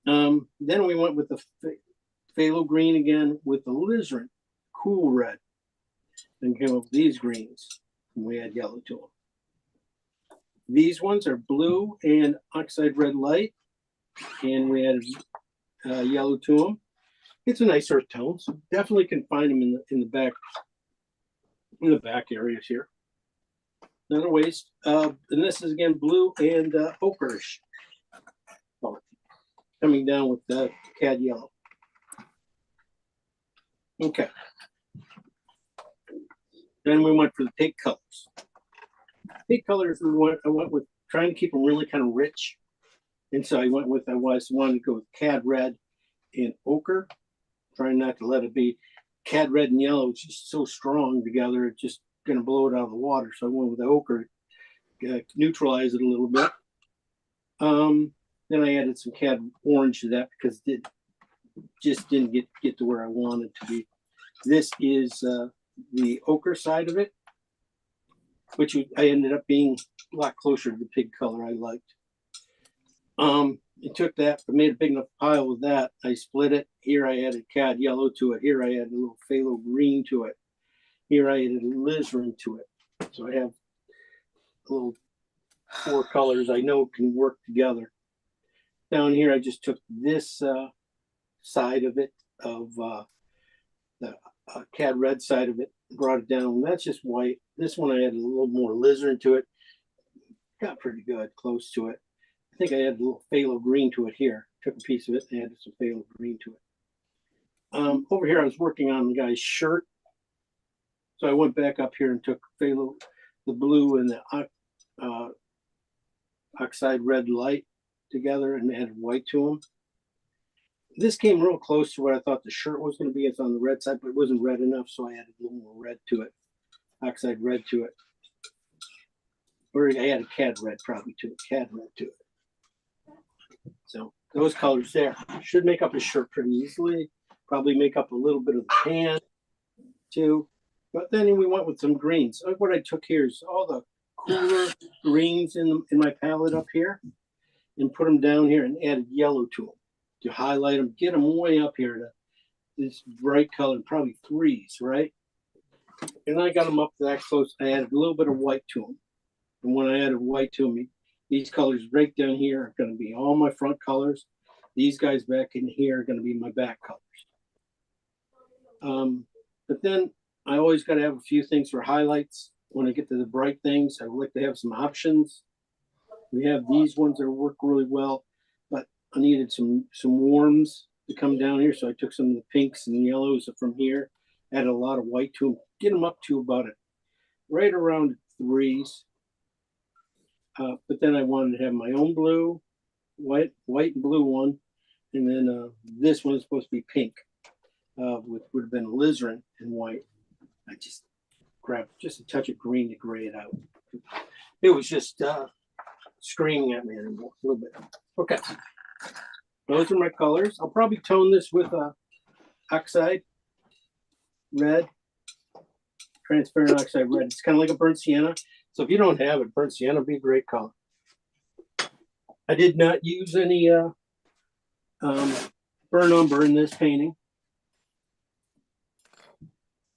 Then we went with the phthalo green again with the alizarin, cool red, and came up with these greens. And we add yellow to them. These ones are blue and oxide red light, and we added yellow to them. It's a nice earth tone, so definitely can find them in the back areas here. Another ways, and this is again blue and ochreish, coming down with the cad yellow. Okay. Then we went for the pig colors. Pig colors, I went with trying to keep them really kind of rich. And so I wanted to go with cad red and ochre, trying not to let it be cad red and yellow. It's just so strong together, it's just going to blow it out of the water. So I went with the ochre, neutralize it a little bit. Then I added some cad orange to that because it just didn't get to where I wanted to be. This is the ochre side of it, which I ended up being a lot closer to the pig color I liked. I took that, I made a big enough pile with that. I split it. Here I added cad yellow to it. Here I added a little phthalo green to it. Here I added alizarin to it. So I have a little 4 colors I know can work together. Down here, I just took this side of it, of the cad red side of it, brought it down. That's just white. This one I added a little more alizarin to it. Got pretty good, close to it. I think I added a little phthalo green to it here. Took a piece of it and added some phthalo green to it. Over here, I was working on the guy's shirt. So I went back up here and took phthalo, the blue and the oxide red light together and added white to them. This came real close to what I thought the shirt was going to be. It's on the red side, but it wasn't red enough, so I added a little more red to it, oxide red to it. Or I added cad red probably to it, cad red to it. So those colors there should make up a shirt pretty easily. Probably make up a little bit of the pant too. But then we went with some greens. What I took here is all the cooler greens in my palette up here, and put them down here and added yellow to them to highlight them, get them way up here this bright color, probably threes, right? And I got them up that close. I added a little bit of white to them. And when I added white to them, these colors right down here are going to be all my front colors. These guys back in here are going to be my back colors. But then I always got to have a few things for highlights. When I get to the bright things, I like to have some options. We have these ones that work really well, but I needed some warms to come down here. So I took some of the pinks and yellows from here, added a lot of white to them, get them up to about right around threes. But then I wanted to have my own blue, white and blue one. And then this one is supposed to be pink, which would have been alizarin and white. I just grabbed just a touch of green to gray it out. It was just screaming at me a little bit. Okay. Those are my colors. I'll probably tone this with oxide red, transparent oxide red. It's kind of like a burnt sienna. So if you don't have it, burnt sienna would be a great color. I did not use any burnt umber in this painting.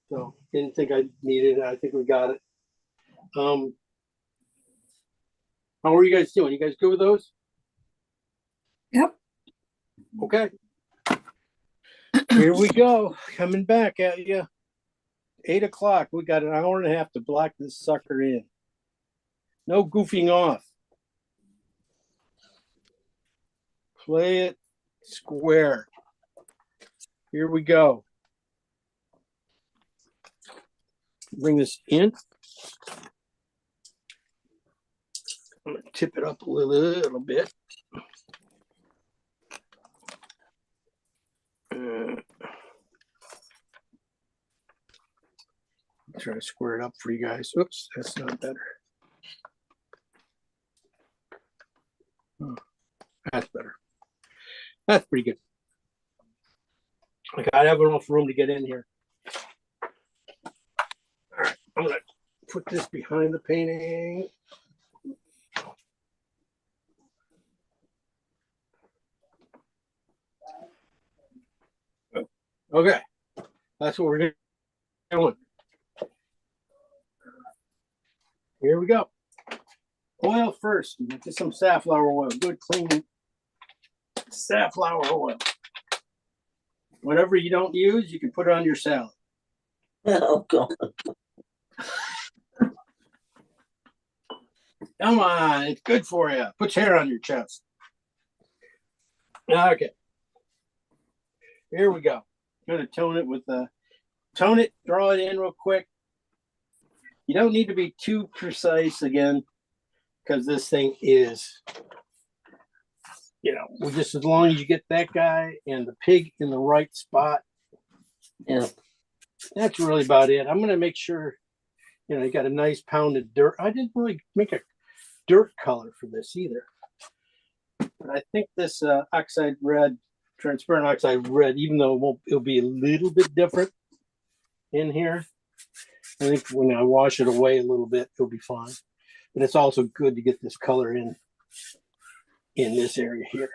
So didn't think I needed it. I think we got it. How are you guys doing? You guys good with those? Yep. Okay. Here we go. Coming back at you. 8 o'clock. We got an hour and a half to block this sucker in. No goofing off. Play it square. Here we go. Bring this in. I'm going to tip it up a little bit. Try to square it up for you guys. Oops, that's not better. Oh, that's better. That's pretty good. I got have enough room to get in here. All right, I'm gonna put this behind the painting. Okay, that's what we're doing. Here we go. Oil first. Get some safflower oil. Good clean safflower oil. Whatever you don't use, you can put it on your salad. Oh, God. Come on, it's good for you. Puts hair on your chest. Okay. Here we go. I'm going to tone it with tone it, draw it in real quick. You don't need to be too precise again, because this thing is, just as long as you get that guy and the pig in the right spot. Yeah. That's really about it. I'm going to make sure, you got a nice pounded dirt. I didn't really make a dirt color for this either. But I think this oxide red, transparent oxide red, even though it'll be a little bit different in here. I think when I wash it away a little bit, it'll be fine. But it's also good to get this color in this area here.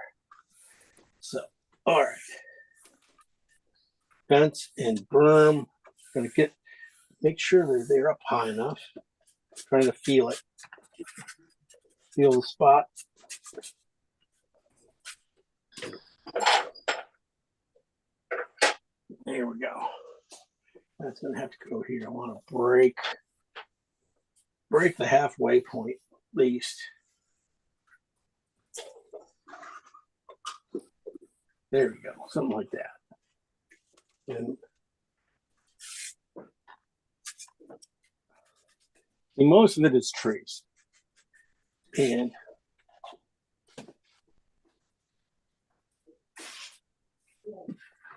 So, all right. Fence and berm. Gonna make sure they're up high enough. Trying to feel it. Feel the spot. There we go. That's gonna have to go here. I want to break the halfway point at least. There we go, something like that. And most of it is trees. And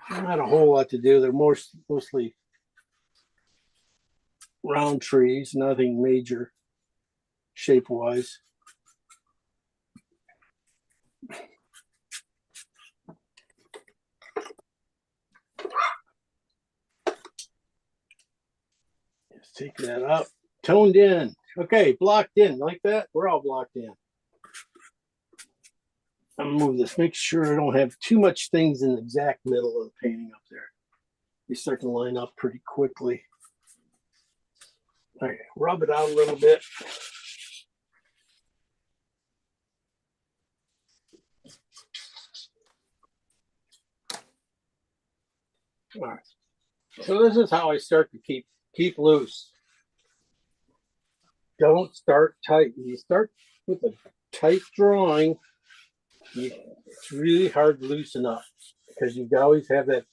not a whole lot to do. They're mostly round trees, nothing major shape-wise. Let's take that up. Toned in. Okay, blocked in. Like that? We're all blocked in. I'm gonna move this. Make sure I don't have too much things in the exact middle of the painting up there. they start to line up pretty quickly. All right, rub it out a little bit. All right. So this is how I start to keep loose. Don't start tight. When you start with a tight drawing, it's really hard to loosen up because you always have that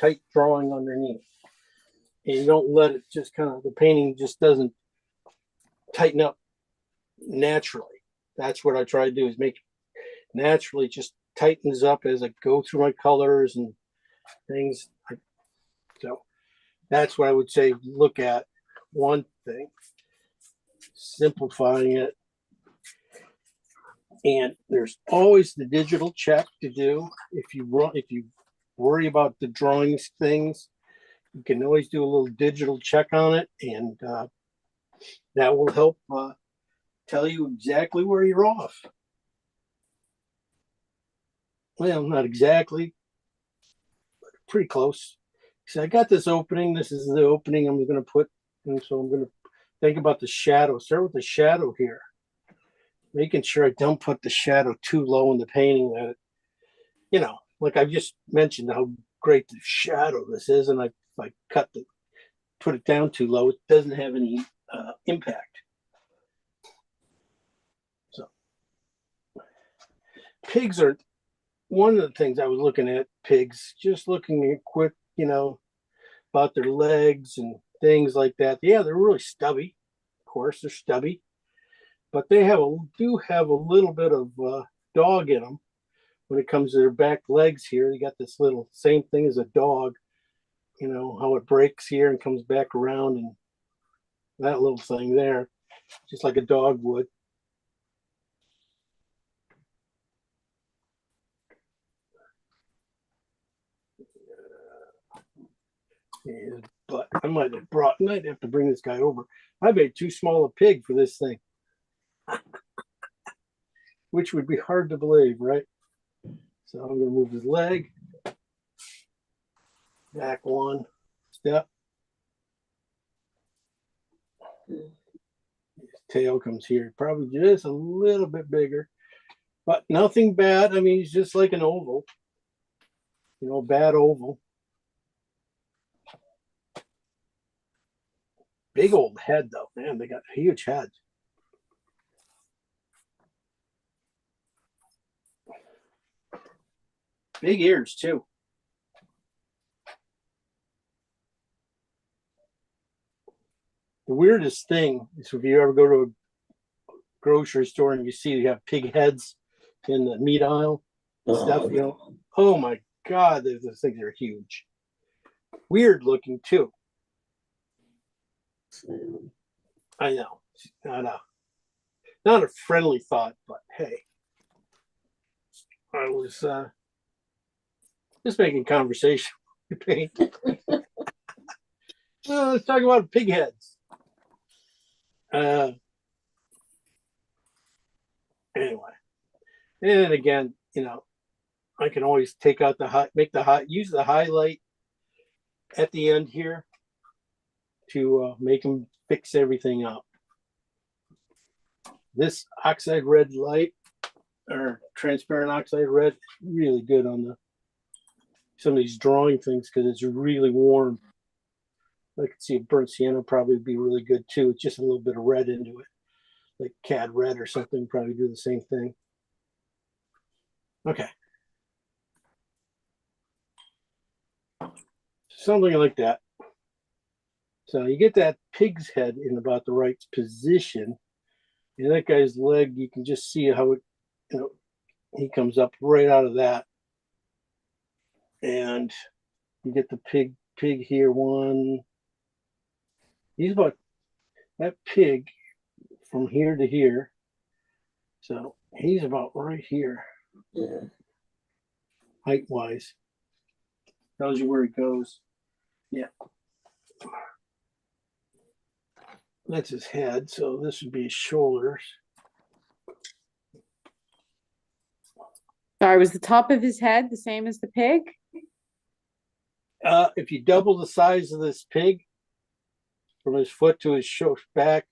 tight drawing underneath. And you don't let it just kind of, the painting just doesn't tighten up naturally. That's what I try to do, is make it naturally just tightens up as I go through my colors and things. So that's what I would say. Look at one thing, simplifying it. And there's always the digital check to do. If you worry about the drawings things, you can always do a little digital check on it, and that will help tell you exactly where you're off. Well, not exactly, but pretty close. So I got this opening. This is the opening I'm going to put, and so I'm going to think about the shadow. Start with the shadow here, making sure I don't put the shadow too low in the painting. That, you know, like I've just mentioned how great the shadow this is, and if I put it down too low, it doesn't have any impact. So pigs are one of the things I was looking at. Pigs, just looking at quick, you know, about their legs and things like that. Yeah, they're really stubby. Of course, they're stubby, but they do have a little bit of dog in them when it comes to their back legs here. They got this little same thing as a dog, you know, how it breaks here and comes back around, and that little thing there, just like a dog would. But I might have to bring this guy over. I made too small a pig for this thing, which would be hard to believe, right? So I'm going to move his leg back one step. His tail comes here, probably just a little bit bigger, but nothing bad. I mean, he's just like an oval, you know, bad oval. Big old head though, man, they got huge heads. Big ears too. The weirdest thing is if you ever go to a grocery store and you see you have pig heads in the meat aisle and stuff, you know, oh my God, those things are huge. Weird looking too. I know. Not a friendly thought, but hey, I was just making conversation. Let's talk about pig heads. Anyway, and again, you know, I can always take out use the highlight at the end here to make them fix everything up. This oxide red light, or transparent oxide red, is really good on some of these drawing things because it's really warm. I could see a burnt sienna probably be really good too. It's just a little bit of red into it, like cad red or something. Probably do the same thing. Okay, something like that. So you get that pig's head in about the right position, and that guy's leg, you can just see how it, you know, he comes up right out of that, and you get the pig here. He's about that pig from here to here, so he's about right here, height wise. Tells you where he goes. Yeah. That's his head, so this would be his shoulders. Sorry, was the top of his head the same as the pig? If you double the size of this pig from his foot to his back,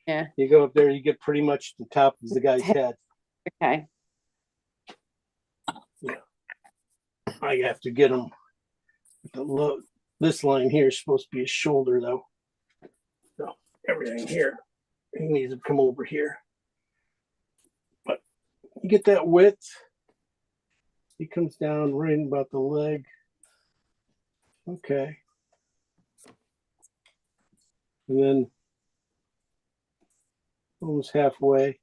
Yeah. you go up there, you get pretty much the top of the guy's head. Okay. I have to get him. This line here is supposed to be his shoulder, though. So everything here, he needs to come over here. But you get that width. He comes down right about the leg. Okay. And then almost halfway.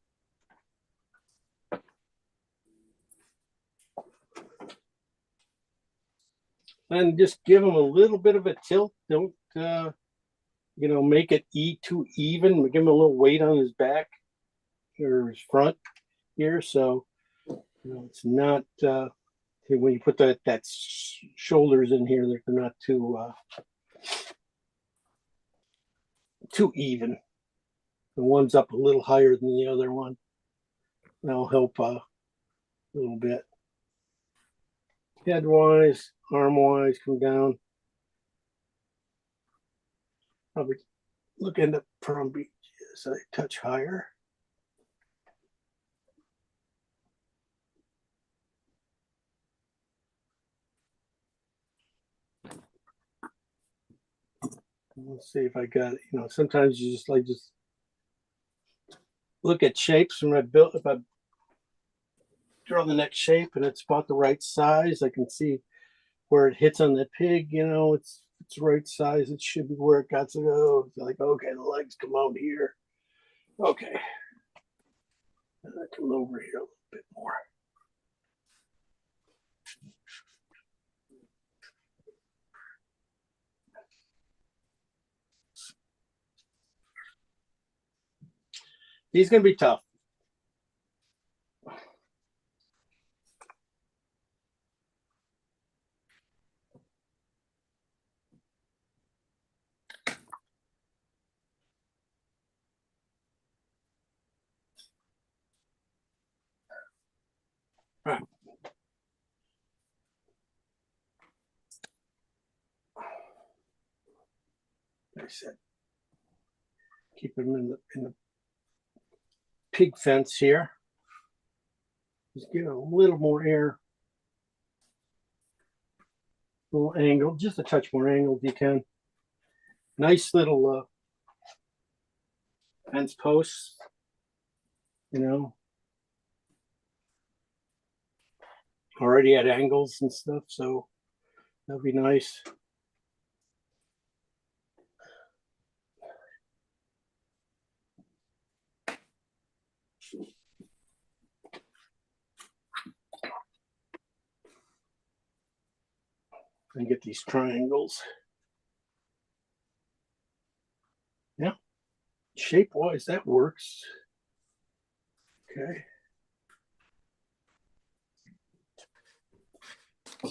And just give him a little bit of a tilt. Don't, make it too even. Give him a little weight on his back or his front here. So, it's not, when you put that shoulders in here, they're not too even. The one's up a little higher than the other one. That'll help a little bit. Head wise, arm wise, come down. Probably look into Palm Beach as I touch higher. Let's see if I got it. Sometimes you just look at shapes and if I draw the next shape and it's about the right size, I can see where it hits on the pig, it's right size. It should be where it got to go. It's like, okay, the legs come out here. Okay. And I come over here a little bit more. He's going to be tough. Right. I said, keep him in the pig fence here. Just give it a little more air. A little angle, just a touch more angle if you can. Nice little fence posts, already at angles and stuff, so that'd be nice. And get these triangles. Yeah, shape wise, that works. Okay.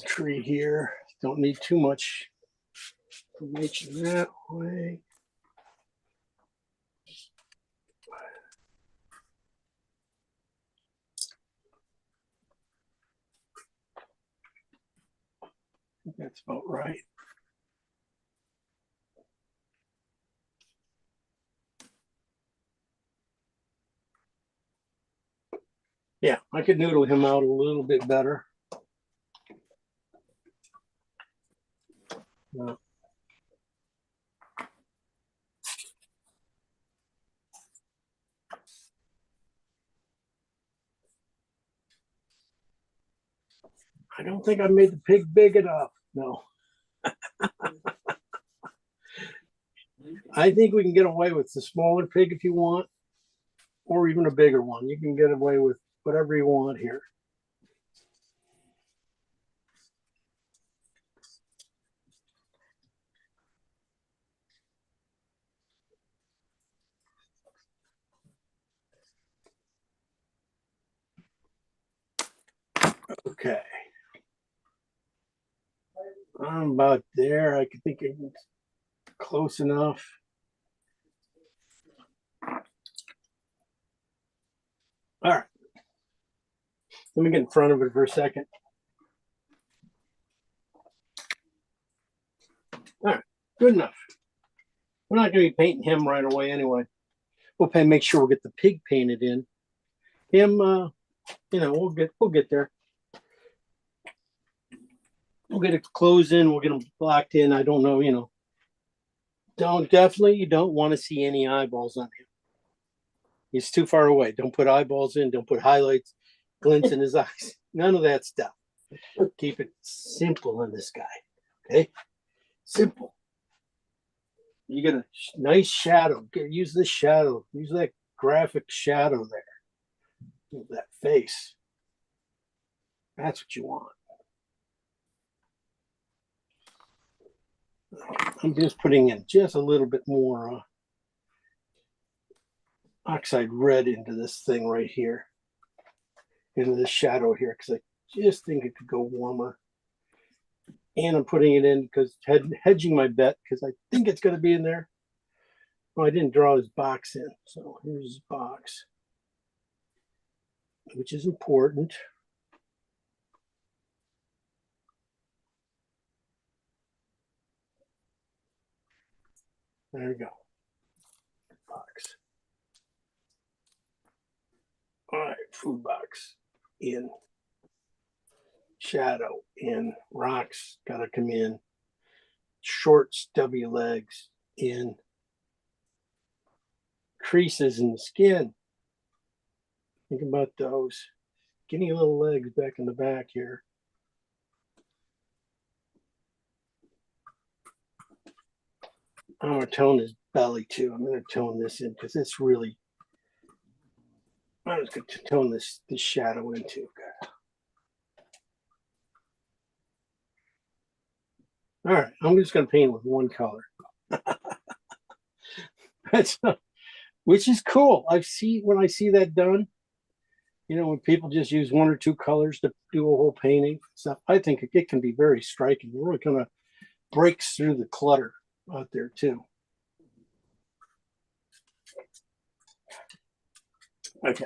Tree here, don't need too much information that way. I think that's about right. Yeah, I could noodle him out a little bit better. I don't think I made the pig big enough. No. I think we can get away with the smaller pig if you want, or even a bigger one. You can get away with whatever you want here. Okay. I'm about there. I think it's close enough. All right. Let me get in front of it for a second. Good enough. We're not gonna be painting him right away anyway. We'll make sure we'll get the pig painted in. Him, you know, we'll get there. We'll get it closed in, we'll get them blocked in. I don't know, you know. You don't want to see any eyeballs on him. He's too far away. Don't put eyeballs in, don't put highlights, glints in his eyes. None of that stuff. Keep it simple on this guy. Okay? Simple. You get a nice shadow. Use this shadow. Use that graphic shadow there. That face. That's what you want. I'm just putting in just a little bit more oxide red into this thing right here, into this shadow here, because I just think it could go warmer. And I'm putting it in because hedging my bet, because I think it's going to be in there. Well, I didn't draw his box in, so here's his box, which is important. There we go. Box. All right, food box in. Shadow in. Rocks gotta come in. Short, stubby legs in. Creases in the skin. Think about those. Skinny little legs back in the back here. I'm going to tone his belly too. I'm going to tone this in because it's really, I'm just going to tone this shadow in too. All right, I'm just going to paint with one color. That's which is cool. When I see that done, you know, when people just use one or two colors to do a whole painting stuff, I think it can be very striking. It really kind of breaks through the clutter out there too. Okay.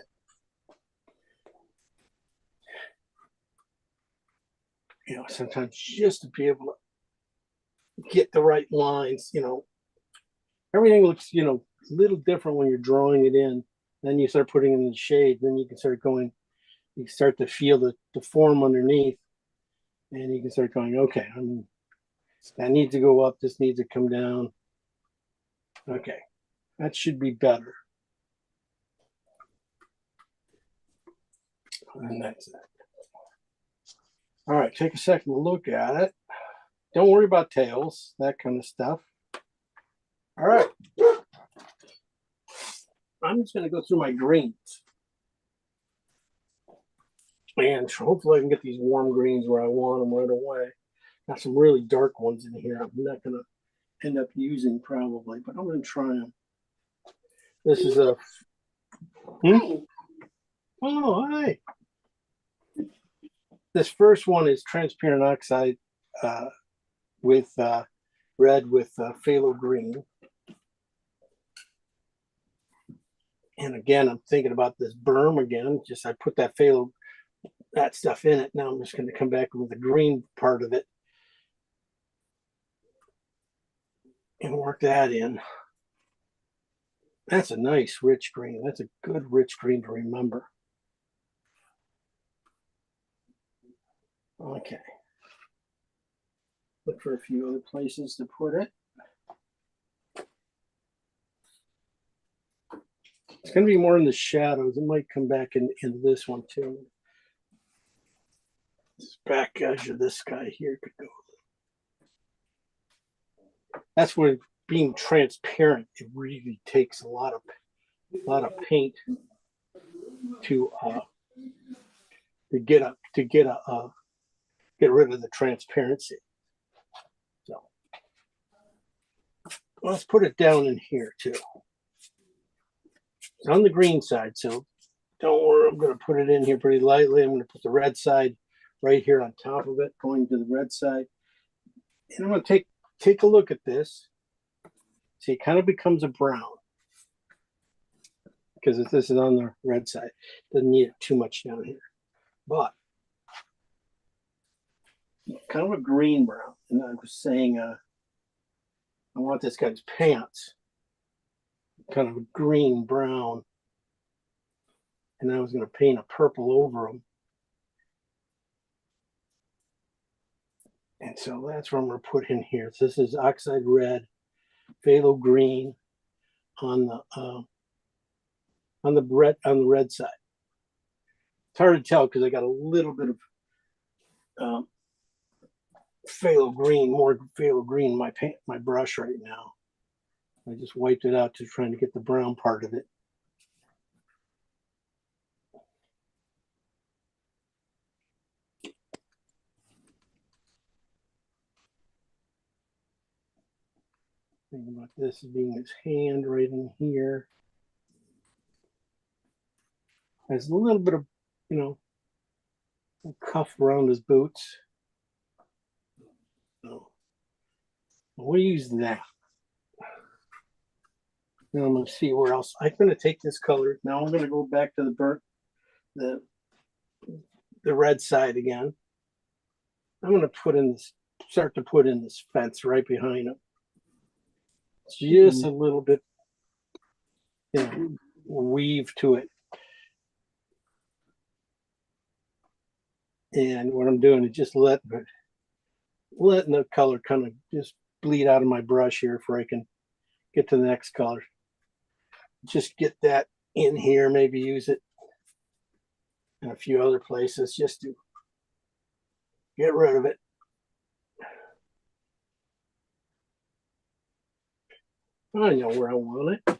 You know, sometimes just to be able to get the right lines, you know, everything looks, you know, a little different when you're drawing it in. Then you start putting in the shade, then you can start going, you start to feel the form underneath, and you can start going, okay, that needs to go up, this needs to come down. Okay, that should be better. And that's it. All right, take a second to look at it. Don't worry about tails, that kind of stuff. All right. I'm just going to go through my greens. And hopefully I can get these warm greens where I want them right away. Got some really dark ones in here. I'm not going to end up using probably, but I'm going to try them. This is a... Oh, hi. This first one is transparent oxide with red with phthalo green. And again, I'm thinking about this berm again. Just I put that phthalo, that stuff in it. Now I'm just going to come back with the green part of it and work that in. That's a nice rich green. That's a good rich green to remember. Okay. Look for a few other places to put it. It's going to be more in the shadows. It might come back into this one too. This back edge of this guy here could go. That's where being transparent, it really takes a lot of paint to get rid of the transparency. So let's put it down in here too. It's on the green side, so don't worry, I'm going to put it in here pretty lightly. I'm going to put the red side right here on top of it, going to the red side. And I'm going to take a look at this. See, it kind of becomes a brown because this is on the red side. Doesn't need it too much down here, but kind of a green brown. And I was saying, I want this guy's pants kind of green brown, and I was going to paint a purple over them. And so that's what I'm going to put in here. So this is oxide red, phthalo green on the red side. It's hard to tell because I got a little bit of phthalo green, more phthalo green in my brush right now. I just wiped it out to trying to get the brown part of it. Think about this as being his hand right in here. There's a little bit of, a cuff around his boots. So we'll use that. Now I'm going to see where else. I'm going to take this color. Now I'm going to go back to the red side again. I'm going to start to put in this fence right behind him. Just a little bit, weave to it. And what I'm doing is just letting the color kind of just bleed out of my brush here before I can get to the next color. Just get that in here, maybe use it in a few other places just to get rid of it. I know where I want it. Let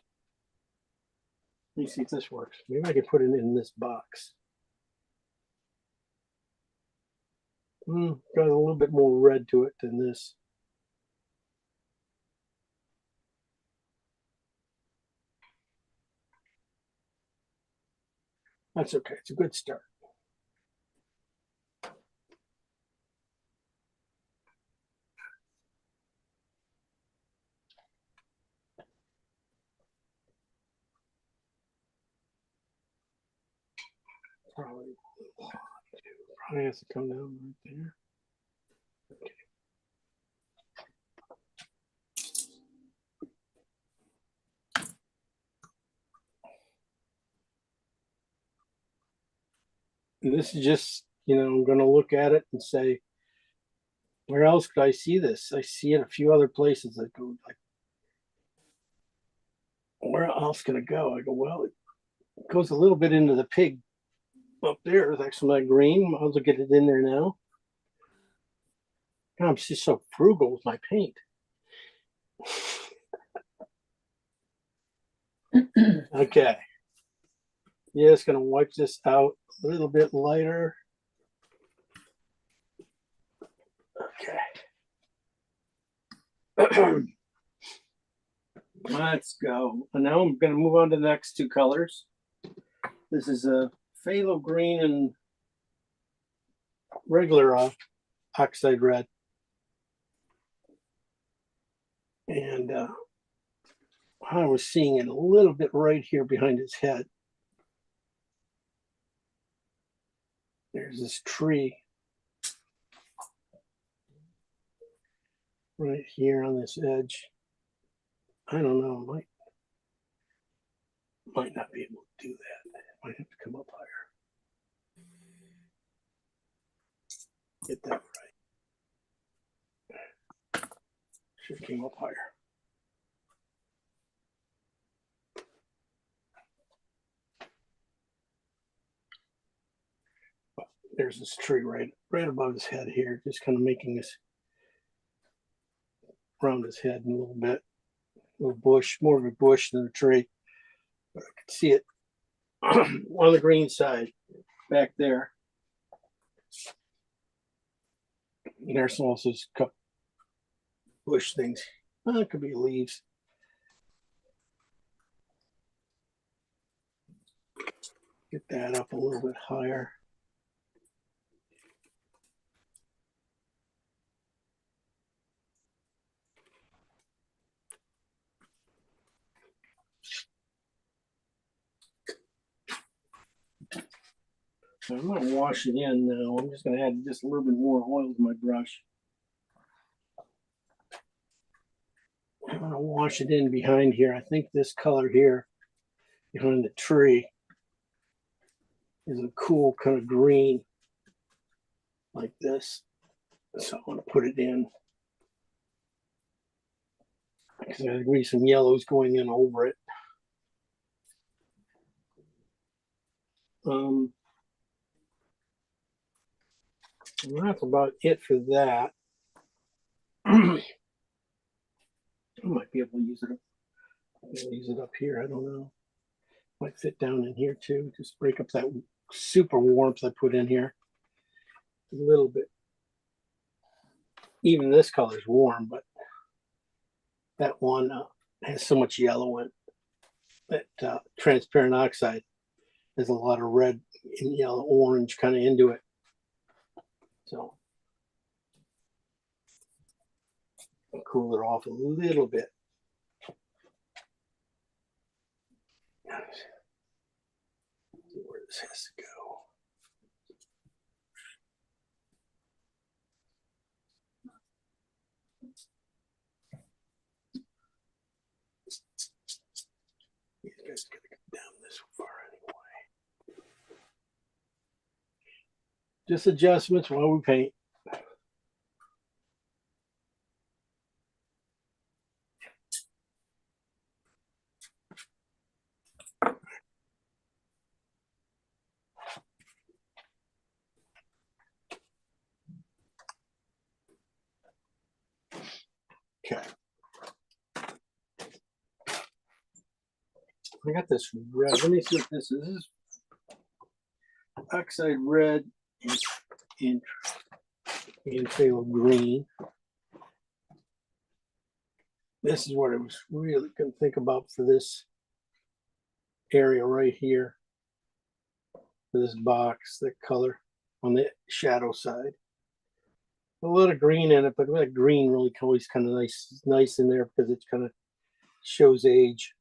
me see if this works. Maybe I can put it in this box. Got a little bit more red to it than this. That's okay. It's a good start. Probably has to come down right there. Okay. And this is just, I'm going to look at it and say, where else could I see this? I see it a few other places that go like, where else can it go? I go, well, it goes a little bit into the pig up there. There's actually my green. I'll get it in there now. God, I'm just so frugal with my paint. Okay. Yeah, it's going to wipe this out a little bit lighter. Okay. Let's go. And now I'm going to move on to the next two colors. This is a phthalo green and regular oxide red. And I was seeing it a little bit right here behind his head. There's this tree right here on this edge. I don't know, might not be able to do that. Might have to come up higher. Get that right. Should have came up higher. But there's this tree right above his head here, just kind of making this around his head a little bit. A little bush, more of a bush than a tree. But I can see it on the green side back there. And there's also a couple bush things. Well, it could be leaves. Get that up a little bit higher. So I'm going to wash it in now. I'm just going to add just a little bit more oil to my brush. I'm gonna wash it in behind here. I think this color here behind the tree is a cool kind of green like this. So I want to put it in because there's gonna be some yellows going in over it. And that's about it for that. I might be able to use it. Use it up here. I don't know. Might fit down in here too. Just break up that super warmth I put in here a little bit. Even this color is warm, but that one has so much yellow in it. That transparent oxide has a lot of red and yellow, orange kind of into it. So I'll cool it off a little bit. See where this has to go. These guys gotta come down this far anyway. Just adjustments while we paint. Okay. I got this red. Let me see what this is. This is oxide red and phthalo green. This is what I was really going to think about for this area right here. For this box, that color on the shadow side. A lot of green in it, but that green really always kind of nice in there because it kind of shows age.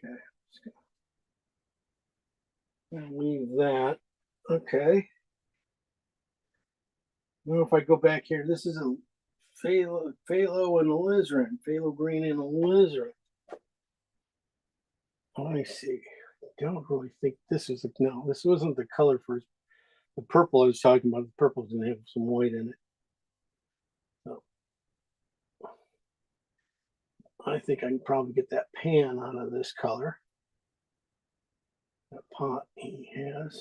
Okay, gonna leave that. Okay. Now if I go back here, this is a phthalo and alizarin, phthalo green and alizarin. Let me see. I don't really think this is no. This wasn't the color for the purple I was talking about. The purple's gonna have some white in it. So I think I can probably get that pan out of this color. That pot he has.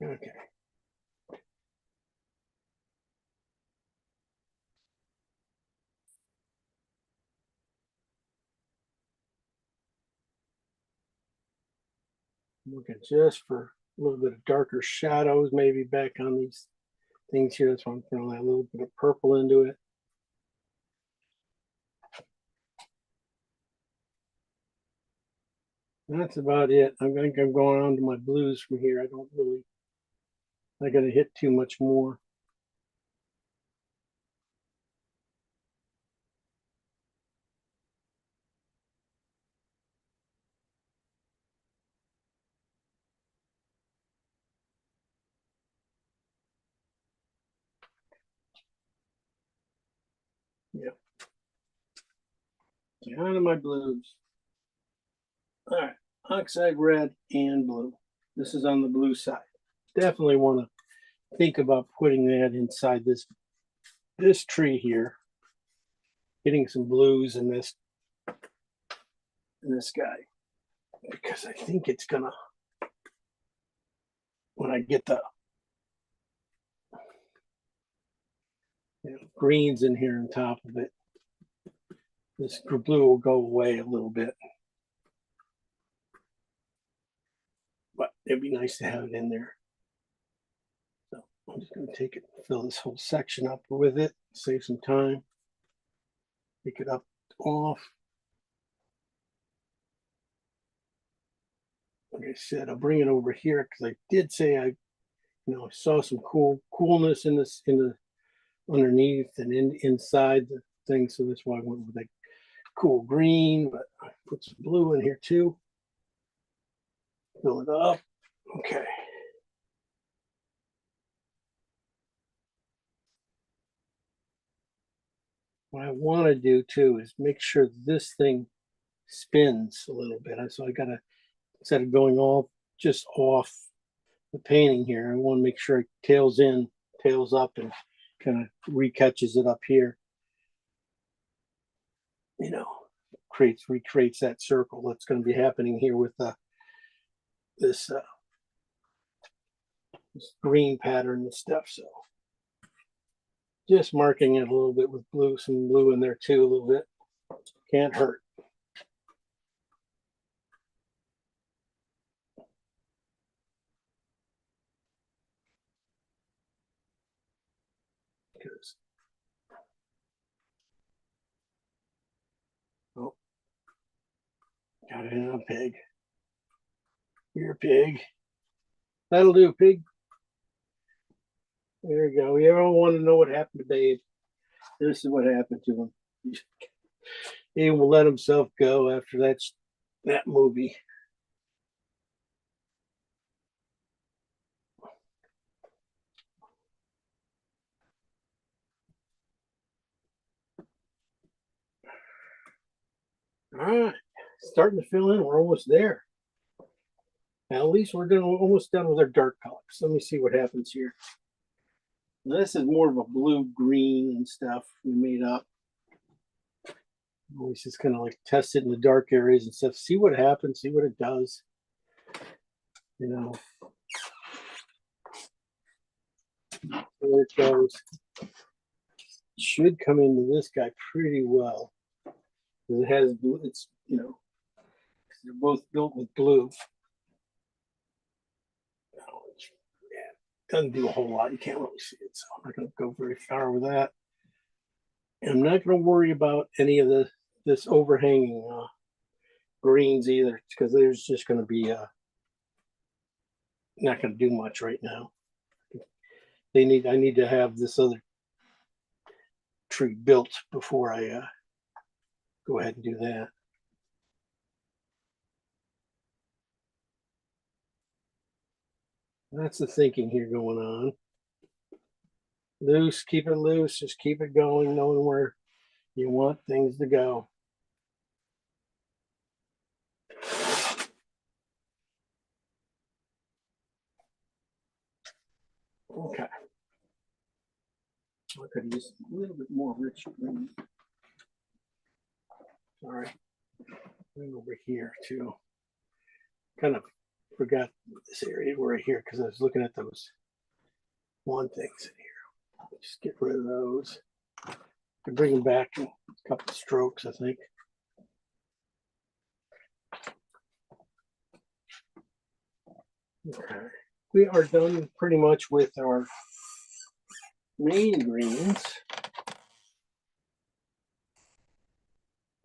Okay. Looking just for a little bit of darker shadows, maybe back on these things here. That's why I'm throwing that little bit of purple into it. That's about it. I think I'm going on to my blues from here. I gotta hit too much more. Yeah. On to my blues. All right, oxide red and blue. This is on the blue side. Definitely want to think about putting that inside this tree here. Getting some blues in this guy, because I think it's gonna, when I get the greens in here on top of it, this blue will go away a little bit. But it'd be nice to have it in there. So I'm just going to take it and fill this whole section up with it, save some time. Pick it up off. Okay, I said, I'll bring it over here because I did say I saw some coolness in the underneath and inside the thing. So that's why I went with a cool green, but I put some blue in here too. Fill it up. Okay. What I want to do too is make sure this thing spins a little bit. So I gotta, instead of going just off the painting here, I want to make sure it tails in, tails up, and kind of recatches it up here. Recreates that circle that's going to be happening here with this green pattern and stuff. So just marking it a little bit with blue, some blue in there too, a little bit. Can't hurt. Because got it in a pig. You're a pig. That'll do, pig. There you go. You ever want to know what happened to Babe? This is what happened to him. He will let himself go after that movie. All right, starting to fill in. We're almost there. Now, at least we're almost done with our dark colors. Let me see what happens here. This is more of a blue-green and stuff we made up. Always just kind of like test it in the dark areas and stuff. See what happens. See what it does. There it goes. Should come into this guy pretty well. It has blue. It's they're both built with blue. Doesn't do a whole lot. You can't really see it, so I'm not going to go very far with that. And I'm not going to worry about any of this overhanging greens either, because there's just going to be not going to do much right now. I need to have this other tree built before I go ahead and do that. That's the thinking here going on. Loose, keep it loose, just keep it going, knowing where you want things to go. Okay. I could use a little bit more rich green. Sorry. Bring over here too. Kind of forgot this area right here because I was looking at those one things in here. Just get rid of those. I bring them back in a couple of strokes, I think. Okay. We are done pretty much with our main greens.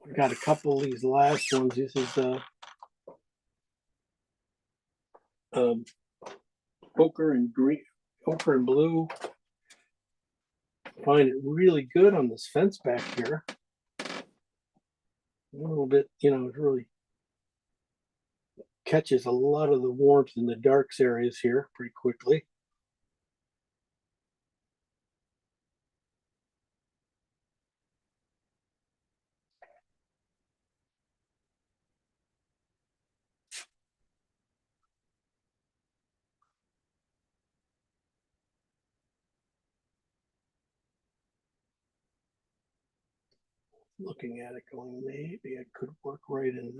We got a couple of these last ones. This is ochre and green, ochre and blue. Find it really good on this fence back here. A little bit, it really catches a lot of the warmth in the darks areas here pretty quickly. Looking at it going, maybe I could work right in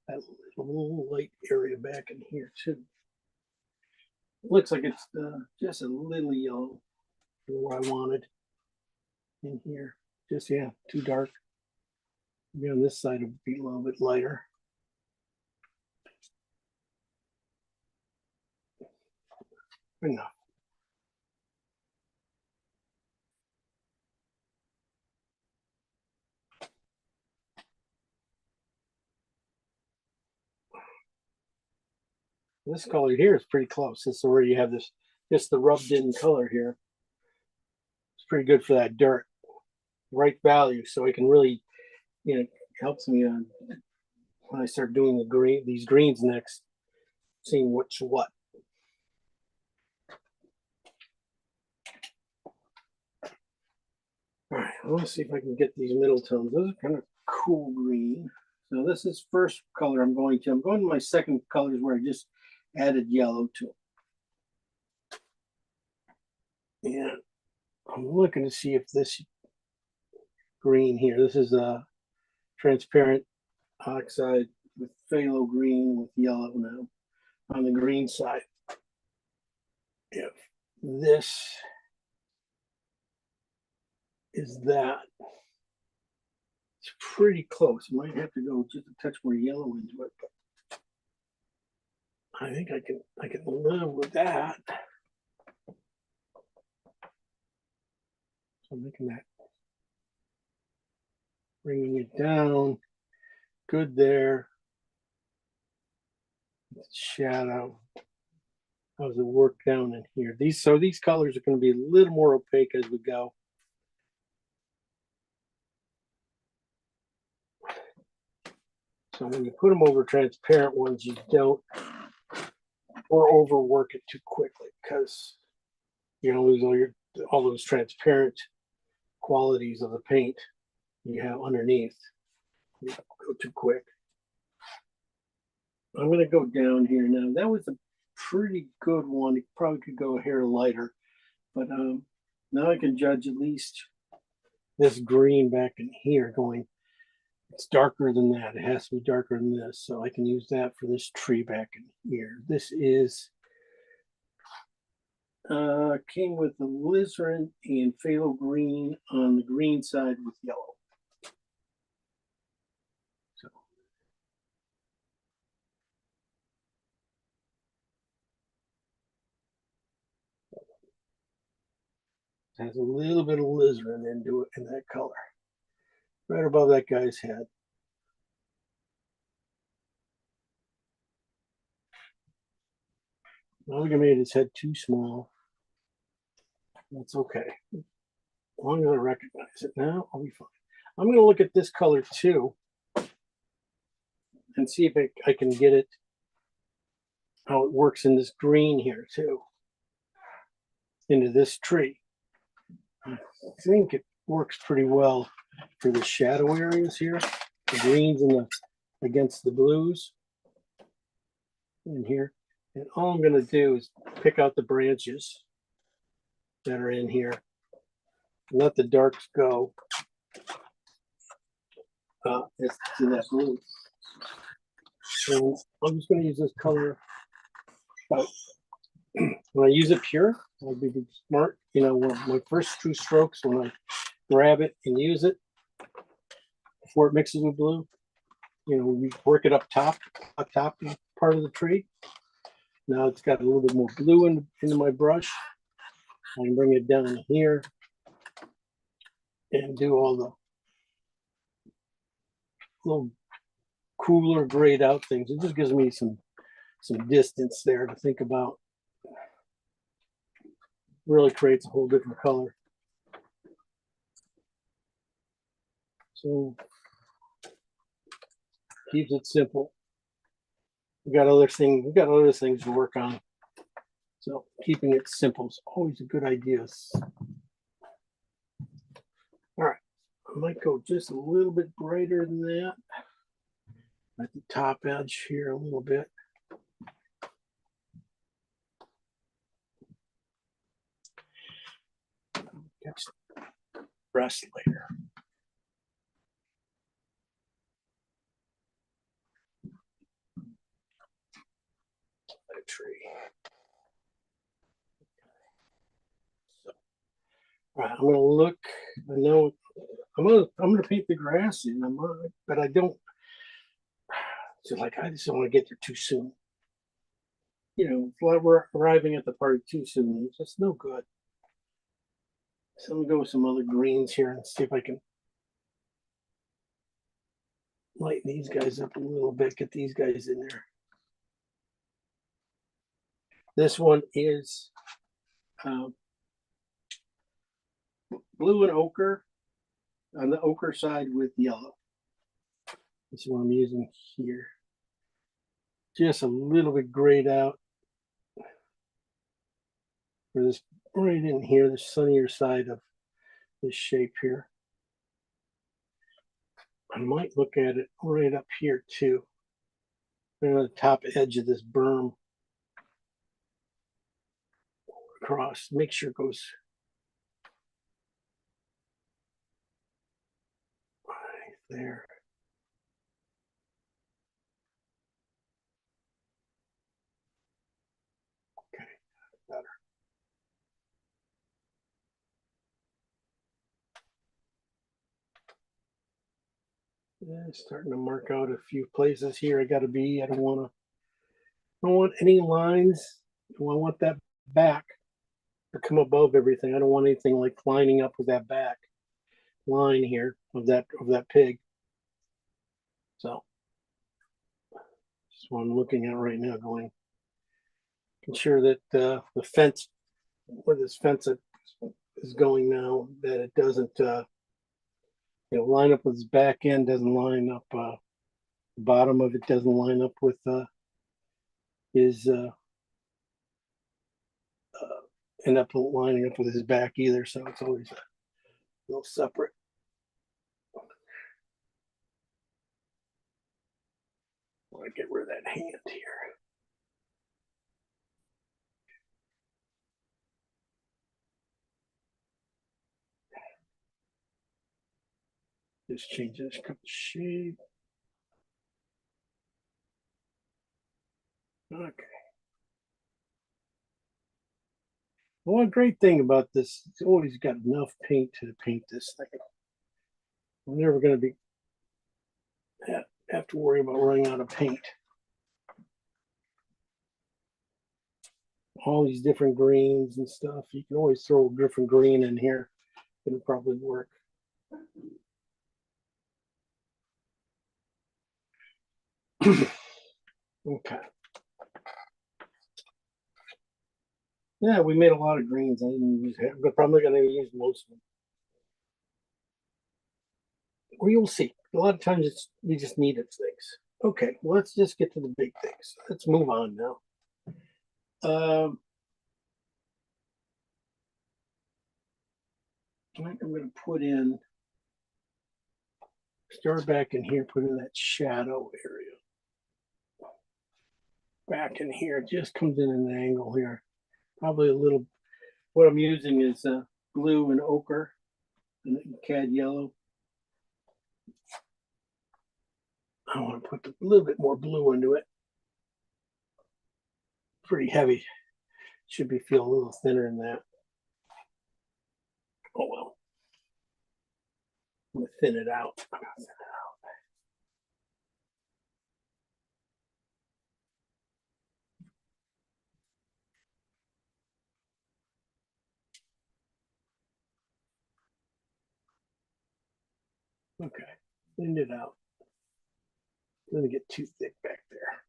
that little light area back in here too. It looks like it's just a little yellow where I wanted in here. Just, yeah, too dark. Maybe on this side it would be a little bit lighter. Enough. This color here is pretty close. This is where you have this, just the rubbed in color here. It's pretty good for that dirt. Right value, so it can really, you know, helps me on when I start doing these greens next, seeing what's what. All right, I want to see if I can get these middle tones. Those are kind of cool green. So this is first color I'm going to my second colors where I just added yellow to it. And I'm looking to see if this green here, this is a transparent oxide with phthalo green with yellow now on the green side. If this is that, it's pretty close. Might have to go just a touch more yellow into it, but I think I can live with that. So I'm making that, bringing it down, good there. Shadow. How does it work down in here? These colors are going to be a little more opaque as we go. So when you put them over transparent ones, you don't or overwork it too quickly, because you're going to lose all those transparent qualities of the paint you have underneath. You go too quick. I'm going to go down here now. That was a pretty good one. It probably could go a hair lighter, but now I can judge at least this green back in here going, it's darker than that. It has to be darker than this. So I can use that for this tree back in here. This is came with the alizarin and phthalo green on the green side with yellow. So it has a little bit of alizarin into it in that color, right above that guy's head. Now we made his head too small. That's okay. As long as I recognize it now, I'll be fine. I'm going to look at this color too and see if I can get it, how it works in this green here too, into this tree. I think it works pretty well for the shadow areas here, the greens and against the blues in here. And all I'm going to do is pick out the branches that are in here, let the darks go to that blue. So I'm just going to use this color. When I use it pure, I'll be smart. You know, my first two strokes, when I grab it and use it before it mixes with blue, you know, we work it up top part of the tree. Now it's got a little bit more blue into my brush. I can bring it down here and do all the little cooler grayed out things. It just gives me some distance there to think about. Really creates a whole different color. So keeps it simple. We got other things to work on. So keeping it simple is always a good idea. All right, I might go just a little bit brighter than that at the top edge here a little bit. Catch the rest later. A tree. So, all right, I'm gonna look. I know I'm gonna paint the grass in, but I don't. So like I just don't want to get there too soon. You know, we're arriving at the party too soon. It's just no good. So I'm gonna go with some other greens here and see if I can lighten these guys up a little bit, get these guys in there. This one is blue and ochre on the ochre side with yellow. This is what I'm using here. Just a little bit grayed out for this right in here, the sunnier side of this shape here. I might look at it right up here too. Right on the top edge of this berm. Across, make sure it goes right there. Okay, better. Yeah, starting to mark out a few places here. I got to be. I don't want any lines. I want that back to come above everything. I don't want anything like lining up with that back line here of that pig. So that's what I'm looking at right now, going ensure that the fence, where this fence is going now, that it doesn't line up with his back end, doesn't line up the bottom of it doesn't line up with his end up lining up with his back either. So it's always a little separate. I want to get rid of that hand here. Just change this shape. Okay. One great thing about this, it's always got enough paint to paint this thing. I'm never going to be have to worry about running out of paint. All these different greens and stuff. You can always throw a different green in here. It'll probably work. Okay. Yeah, we made a lot of greens. I didn't use it, but probably going to use most of them. Well, you'll see. A lot of times you just need it things. Okay, well, let's just get to the big things. Let's move on now. I'm going to put in, start back in here, put in that shadow area. Back in here, it just comes in an angle here. Probably a little, what I'm using is blue and ochre and cad yellow. I want to put a little bit more blue into it. Pretty heavy. Should be feel a little thinner than that. Oh well. I'm gonna thin it out. Okay, thinned it out. Let me get too thick back there.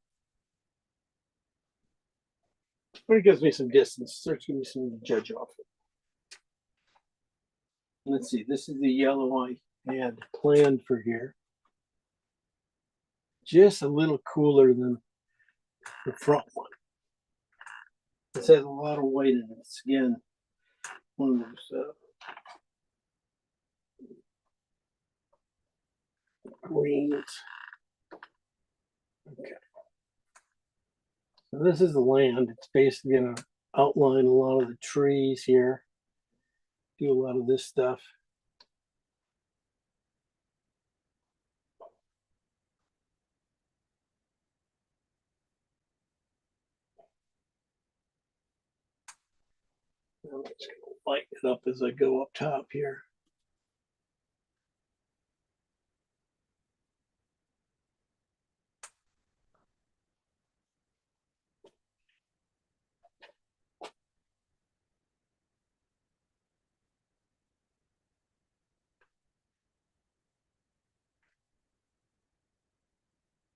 But it gives me some distance. Starts giving me some to judge off of. Let's see, this is the yellow I had planned for here. Just a little cooler than the front one. This has a lot of white in it. It's again one of those greens. Okay. So this is the land. It's basically going to outline a lot of the trees here. Do a lot of this stuff. I'm just going to lighten it up as I go up top here.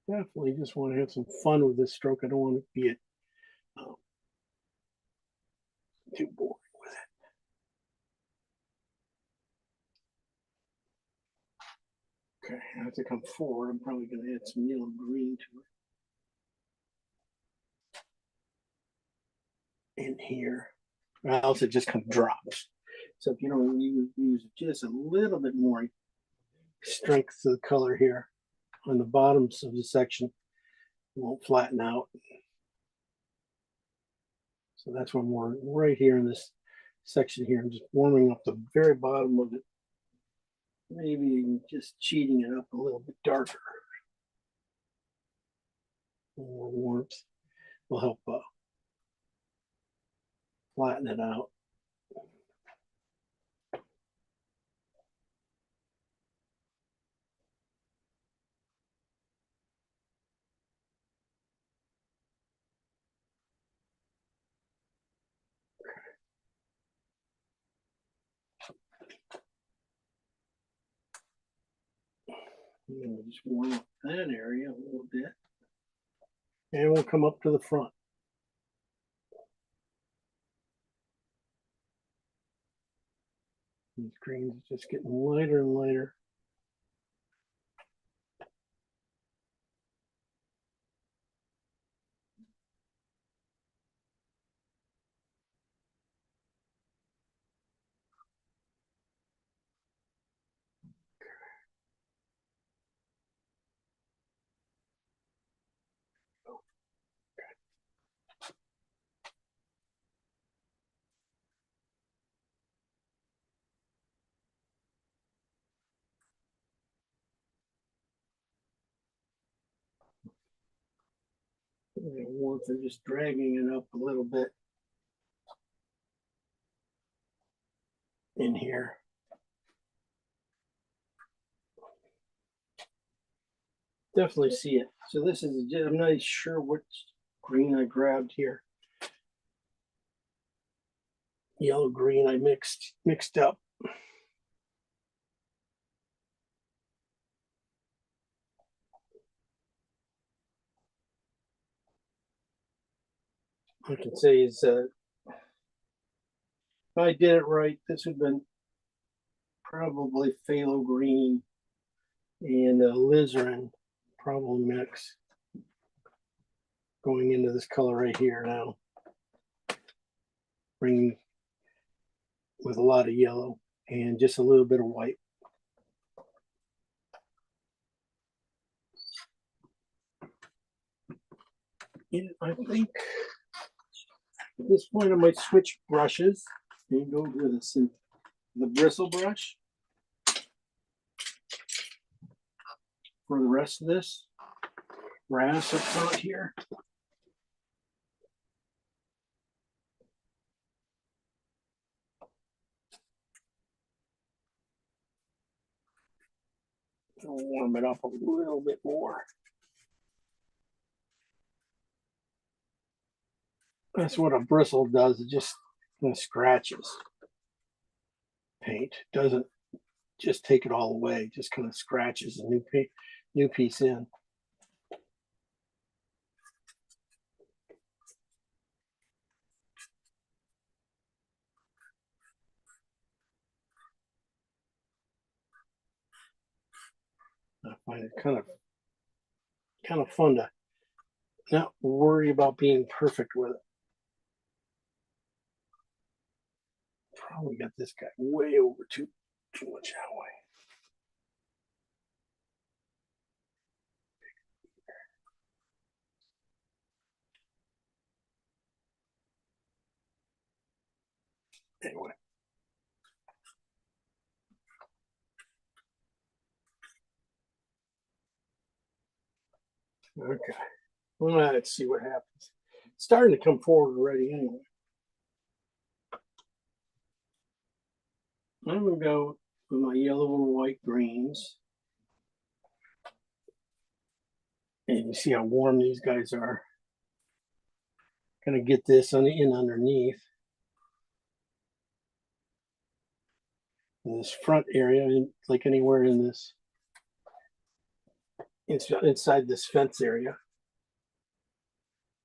Definitely just want to have some fun with this stroke. I don't want to be too boring with it. Okay, I have to come forward. I'm probably going to add some yellow green to it. In here, or else it just kind of drops. So if you don't use just a little bit more strength to the color here on the bottoms of the section, it won't flatten out. So that's what we're right here in this section here. I'm just warming up the very bottom of it. Maybe just cheating it up a little bit darker. More warmth will help flatten it out. We'll just warm up that area a little bit. And we'll come up to the front. These greens are just getting lighter and lighter. Warmth, they're just dragging it up a little bit in here. Definitely see it. So this is, I'm not sure what green I grabbed here. Yellow green I mixed up. I can say is if I did it right, this would have been probably phthalo green and alizarin probably mix going into this color right here now. Bringing with a lot of yellow and just a little bit of white. And I think at this point I might switch brushes and go with the bristle brush for the rest of this grass up front here. I'll warm it up a little bit more. That's what a bristle does. It just kind of scratches paint. Doesn't just take it all away. It just kind of scratches a new piece in. I find it kind of fun to not worry about being perfect with it. Probably got this guy way over too much that way. Anyway. Okay. Well, let's see what happens. It's starting to come forward already anyway. I'm going to go with my yellow and white greens. And you see how warm these guys are. Going to get this in underneath. In this front area, like anywhere in this, inside this fence area.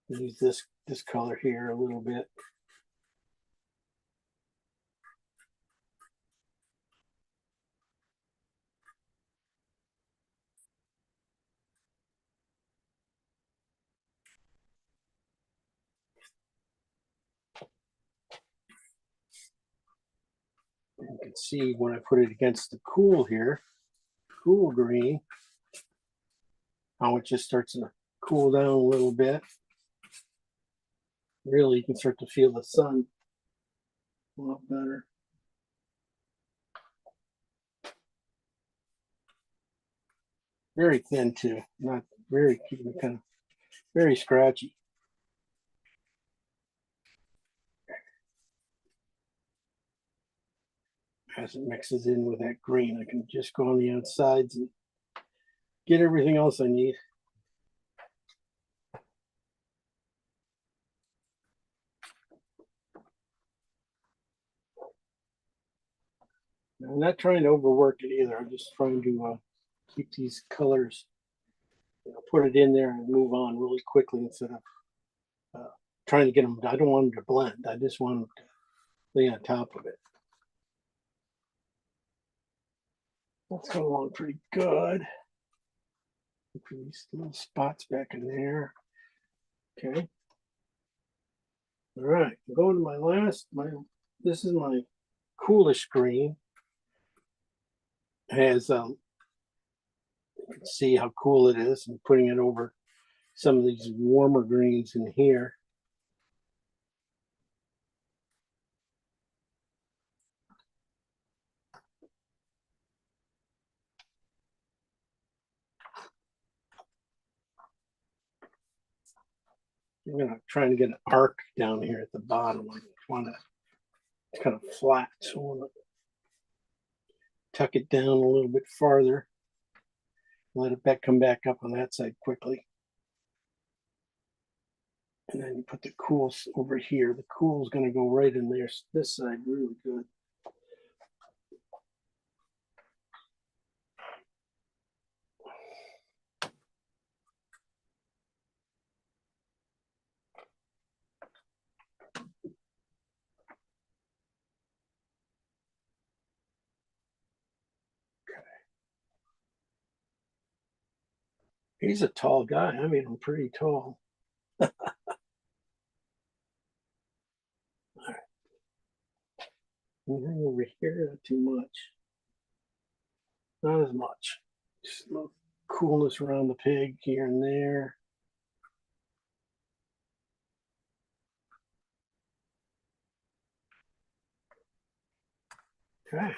Use this color here a little bit. can see when I put it against the cool here, cool green, how it just starts to cool down a little bit. Really, you can start to feel the sun a lot better. Very thin too, not very, kind of very scratchy. As it mixes in with that green, I can just go on the outsides and get everything else I need. I'm not trying to overwork it either. I'm just trying to keep these colors, put it in there and move on really quickly instead of trying to get them. I don't want them to blend. I just want them to lay on top of it. That's going along pretty good. These little spots back in there. Okay. All right. I'm going to my last. This is my coolest green. It has you can see how cool it is, and putting it over some of these warmer greens in here. I'm trying to get an arc down here at the bottom. I want to kind of flat, so I want to tuck it down a little bit farther. Let it come back up on that side quickly. And then you put the cools over here. The cool is going to go right in there, this side, really good. He's a tall guy. I mean, I'm pretty tall. All right. Anything over here? Not too much. Not as much. Just a little coolness around the pig here and there. Okay.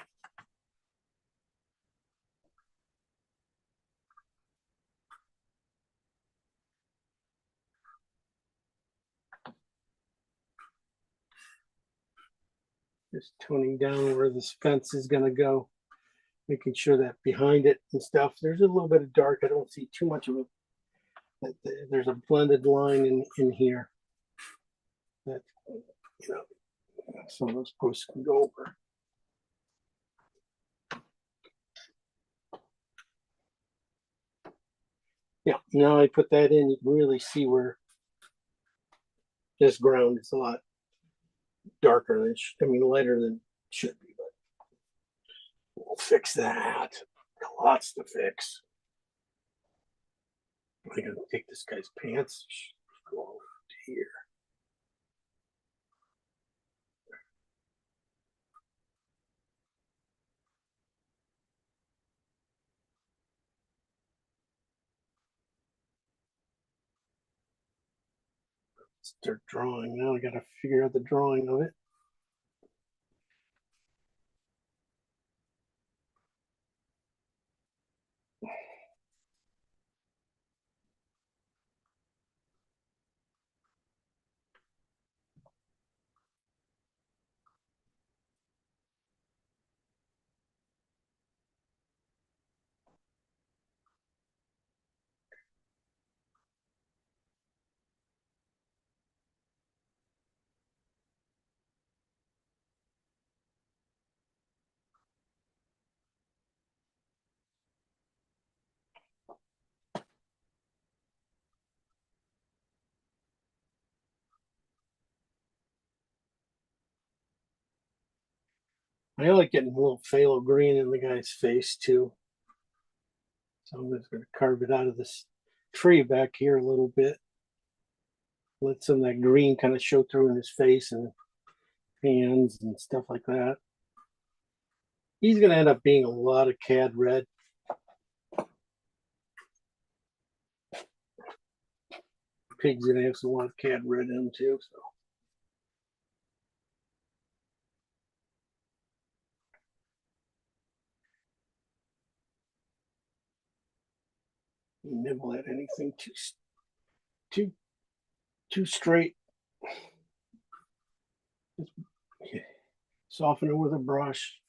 Just toning down where this fence is going to go, making sure that behind it and stuff, there's a little bit of dark. I don't see too much of it. There's a blended line in here that, some of those posts can go over. Yeah, now I put that in, you can really see where this ground is a lot darker than, lighter than it should be, but we'll fix that. Got lots to fix. I'm gonna take this guy's pants, go over to here. Start drawing. Now I gotta figure out the drawing of it. I like getting a little phthalo green in the guy's face too. So I'm just going to carve it out of this tree back here a little bit. Let some of that green kind of show through in his face and hands and stuff like that. He's going to end up being a lot of cad red. Pig's going to have some lot of cad red in him too. So. Nibble at anything too straight. Soften it with a brush.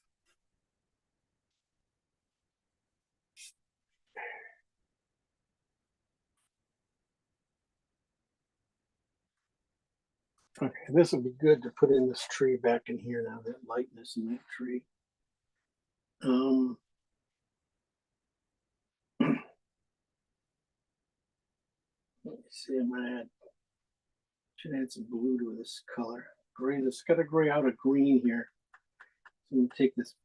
Okay, this will be good to put in this tree back in here now, that lightness in that tree. Let me see, should add some blue to this color. Gray, it's got a gray out of green here. So I'm gonna take this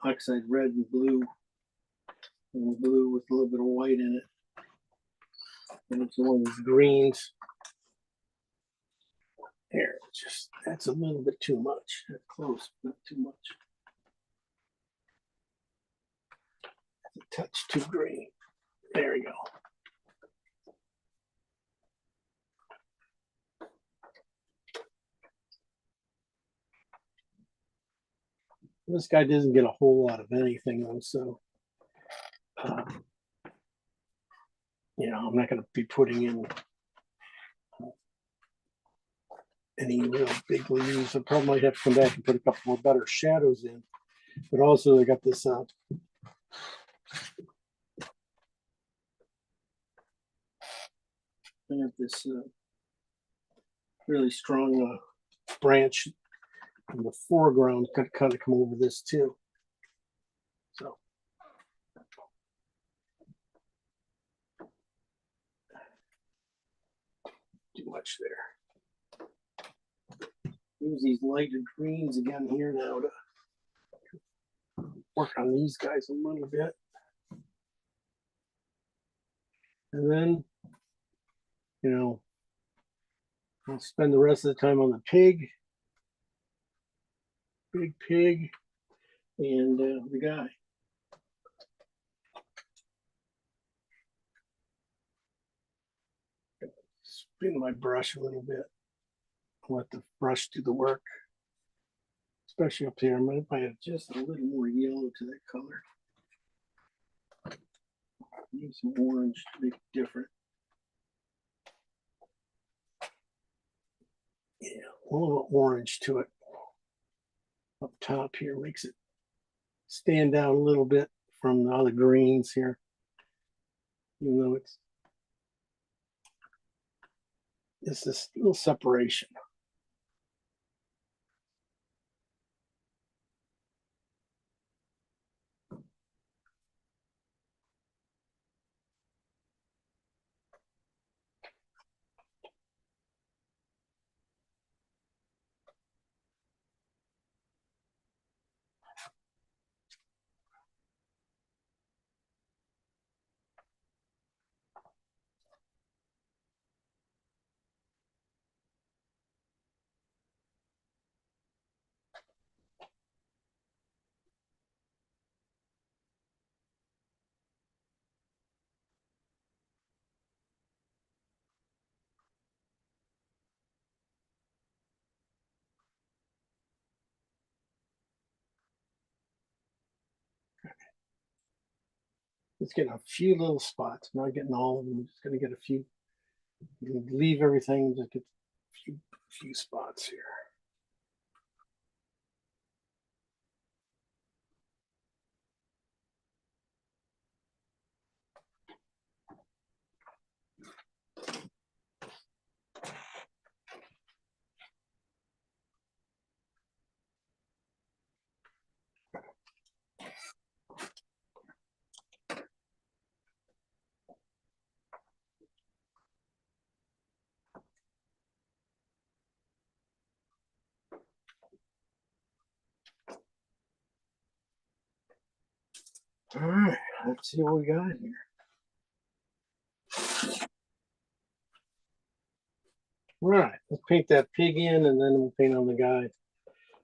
oxide red and blue with a little bit of white in it. And it's one of these greens. Here, that's a little bit too much. That's close, not too much. That's a touch too green. There we go. This guy doesn't get a whole lot of anything though, so you know, I'm not going to be putting in any real big leaves. I probably might have to come back and put a couple more better shadows in. But also, I got this I have this really strong branch in the foreground, kind of come over this too. So. Too much there. Use these lighter greens again here now to work on these guys a little bit. And then, you know, I'll spend the rest of the time on the pig. Big pig and the guy. Spin my brush a little bit. Let the brush do the work. Especially up here, I might add just a little more yellow to that color. Need some orange to make it different. Yeah, a little orange to it. Up top here makes it stand out a little bit from the other greens here. Even though it's this little separation. It's getting a few little spots. I'm not getting all of them. I'm just going to get a few. Leave everything and just get a few spots here. All right, let's see what we got here. All right, let's paint that pig in and then we'll paint on the guy.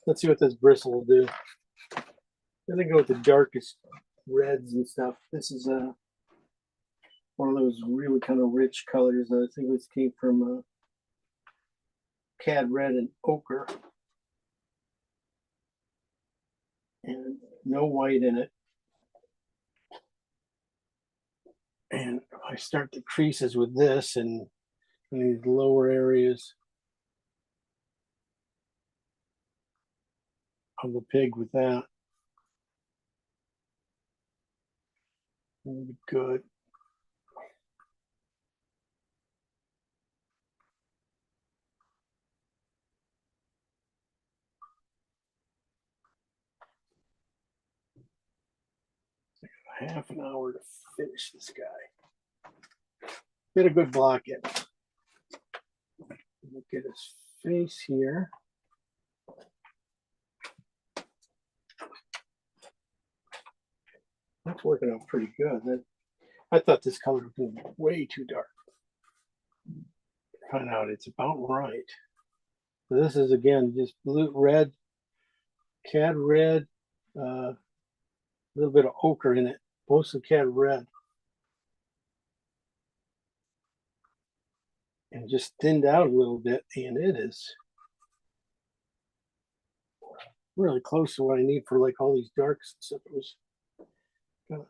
Let's see what this bristle will do. Then I go with the darkest reds and stuff. This is one of those really kind of rich colors. I think this came from Cad Red and Ochre. And no white in it. And I start the creases with this and these lower areas of the pig with that. That'll be good. Half an hour to finish this guy. Get a good block in. Look at his face here. That's working out pretty good. I thought this color was going to be way too dark. Find out it's about right. So this is again just blue, red, Cad Red, a little bit of ochre in it. Mostly Cad Red. And just thinned out a little bit, and it is really close to what I need for like all these darks and stuff. I was kind of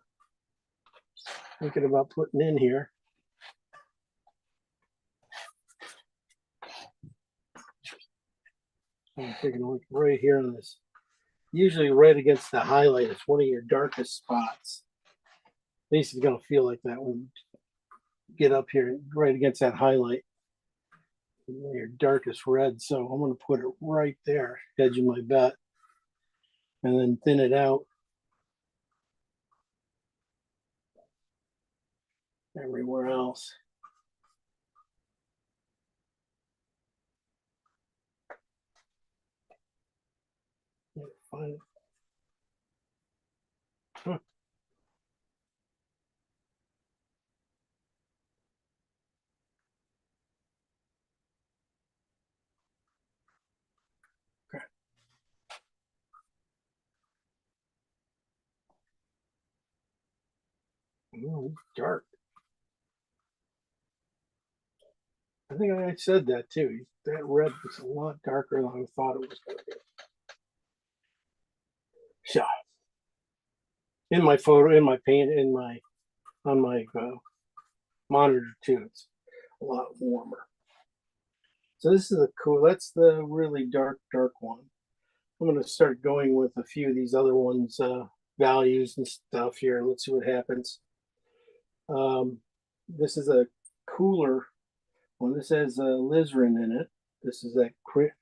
thinking about putting in here. I'm taking a look right here on this. Usually right against the highlight, it's one of your darkest spots. At least it's gonna feel like that when you get up here right against that highlight. Your darkest red. So I'm gonna put it right there, edge of my bet, and then thin it out everywhere else. Find it. Huh. Okay. Ooh, dark. I think I said that too. That red was a lot darker than I thought it was going to be. So, in my photo, in my paint, on my monitor too, it's a lot warmer. So this is the cool. That's the really dark one. I'm going to start going with a few of these other ones, values and stuff here. Let's see what happens. This is a cooler one. This has alizarin in it. This is that crit.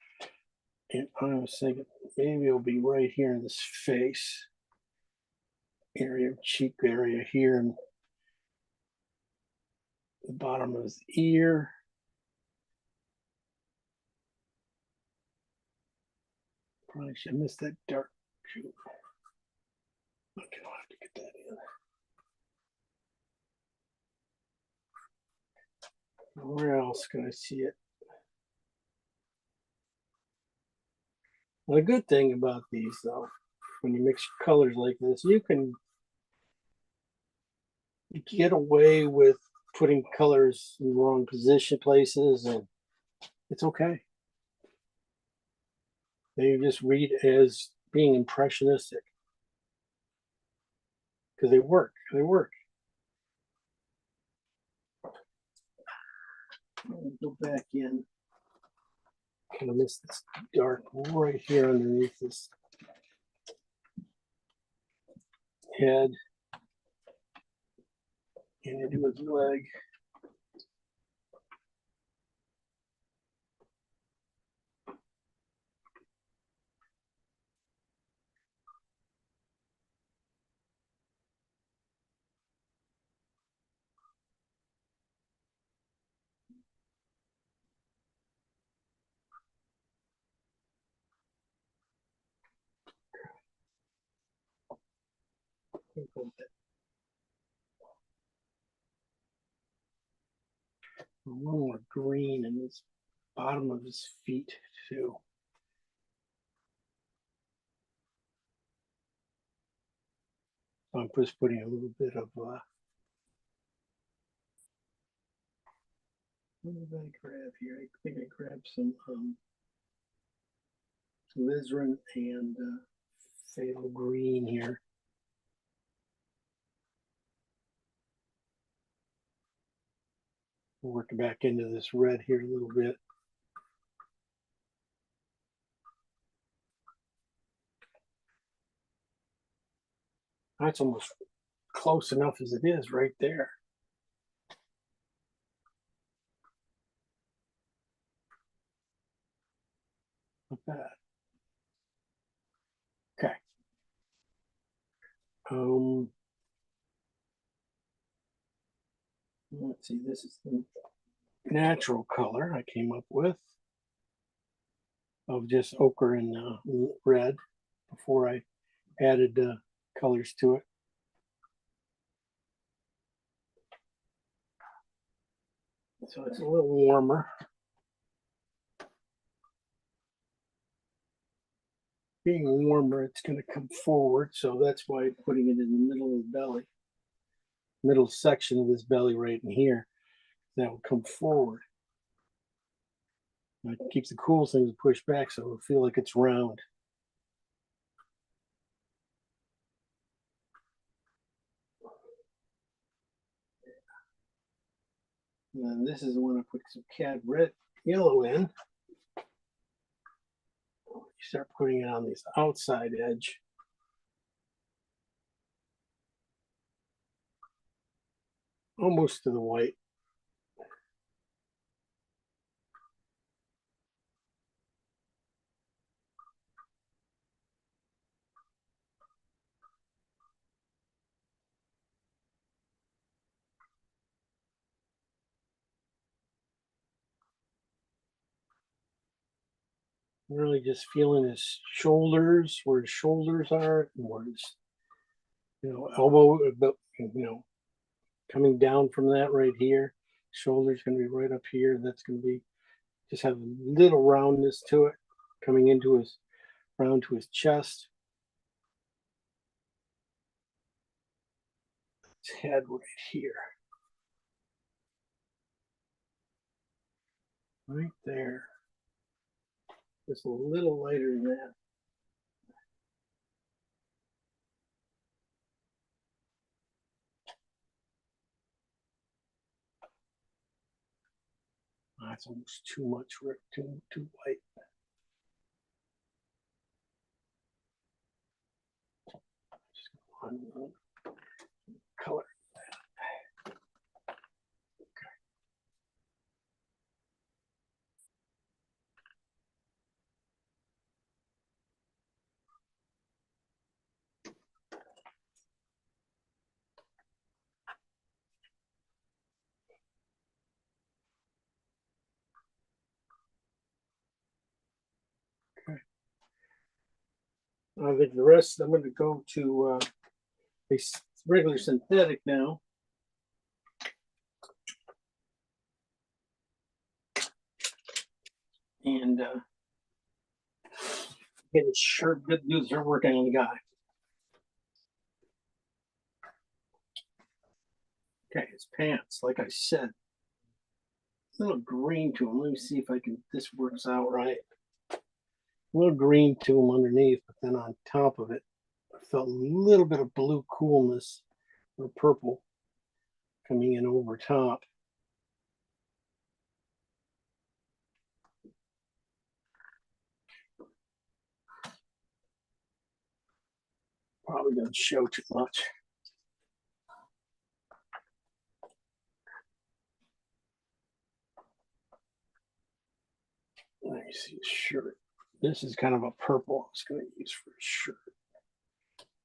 And I was thinking maybe it'll be right here in this face area, cheek area here, and the bottom of his ear. Probably should miss that dark. Shoot. Okay, I'll have to get that in. Where else can I see it? Well, the good thing about these, though, when you mix colors like this, you can get away with putting colors in the wrong position places, and it's okay. They just read as being impressionistic because they work. They work. Go back in. I'm gonna miss this dark right here underneath this head and into his leg. A little more green in his bottom of his feet too. I'm just putting a little bit of, what did I grab here? I think I grabbed some alizarin and phthalo green here. Work back into this red here a little bit. That's almost close enough as it is right there. Not bad. Okay. Let's see, this is the natural color I came up with of just ochre and red before I added colors to it. So it's a little warmer. Being warmer, it's going to come forward, so that's why I'm putting it in the middle of the belly. Middle section of this belly right in here. That will come forward. It keeps the cool things pushed back so it'll feel like it's round. And then this is the one I put some cad red yellow in. You start putting it on this outside edge. Almost to the white. Really just feeling his shoulders, where his shoulders are, and where his, elbow, coming down from that right here. Shoulder's going to be right up here. That's going to be just have a little roundness to it, coming into his round to his chest. His head right here. Right there. Just a little lighter than that. That's almost too much, Rick. Too white. Just one color. I think the rest, I'm going to go to a regular synthetic now. And it sure good news they're working on the guy. Okay, his pants, like I said, a little green to him. Let me see if I can, this works out right. A little green to him underneath, but then on top of it, I felt a little bit of blue coolness or purple coming in over top. Probably doesn't show too much. Let me see his shirt. This is kind of a purple I was going to use for his shirt.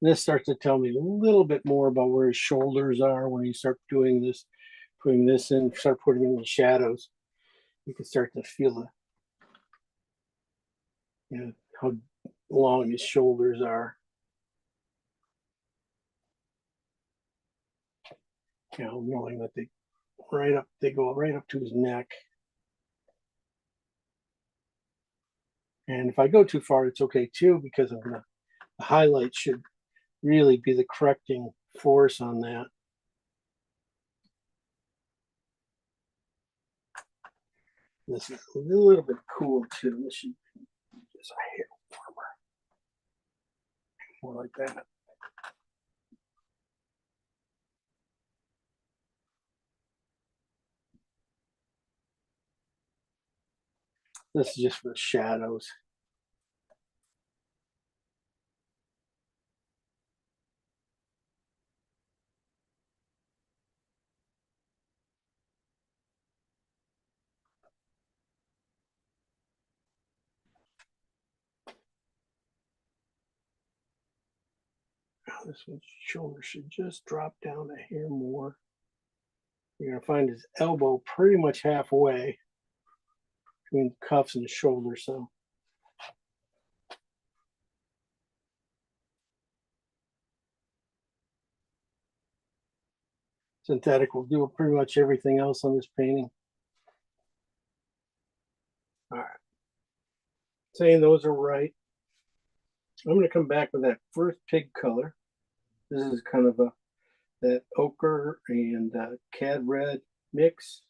This starts to tell me a little bit more about where his shoulders are when you start doing this, putting this in, start putting in the shadows. You can start to feel how long his shoulders are. Knowing that they go right up to his neck. And if I go too far, it's okay too, because of the highlight should really be the correcting force on that. This is a little bit cool too. This should be just a hair warmer. More like that. This is just for the shadows. This one's shoulder should just drop down a hair more. You're gonna find his elbow pretty much halfway between the cuffs and the shoulder. So synthetic will do pretty much everything else on this painting. All right, saying those are right. I'm gonna come back with that first pig color. This is kind of that ochre and cad red mix.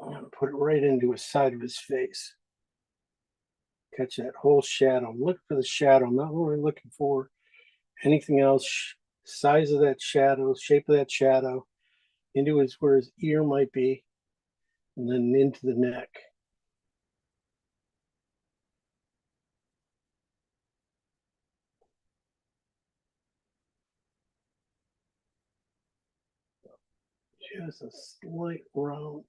I'm gonna put it right into the side of his face. Catch that whole shadow. Look for the shadow. I'm not really looking for anything else. Size of that shadow, shape of that shadow, into his where his ear might be, and then into the neck. Just a slight round.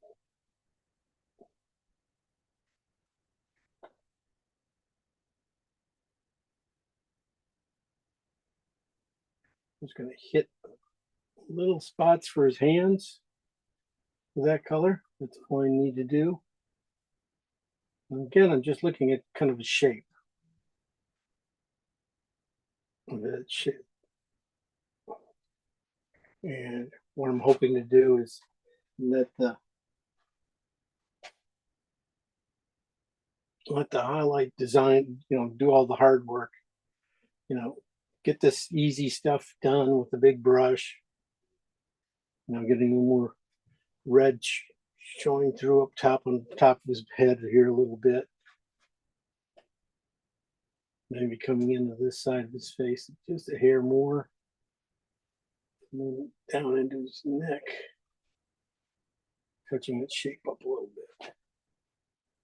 Just going to hit little spots for his hands with that color. That's all I need to do. And again, I'm just looking at kind of a shape of that shape. And what I'm hoping to do is let the highlight design, do all the hard work, get this easy stuff done with the big brush. Getting a little more red showing through up top on top of his head here a little bit. Maybe coming into this side of his face just a hair more. And then down into his neck. Touching its shape up a little bit.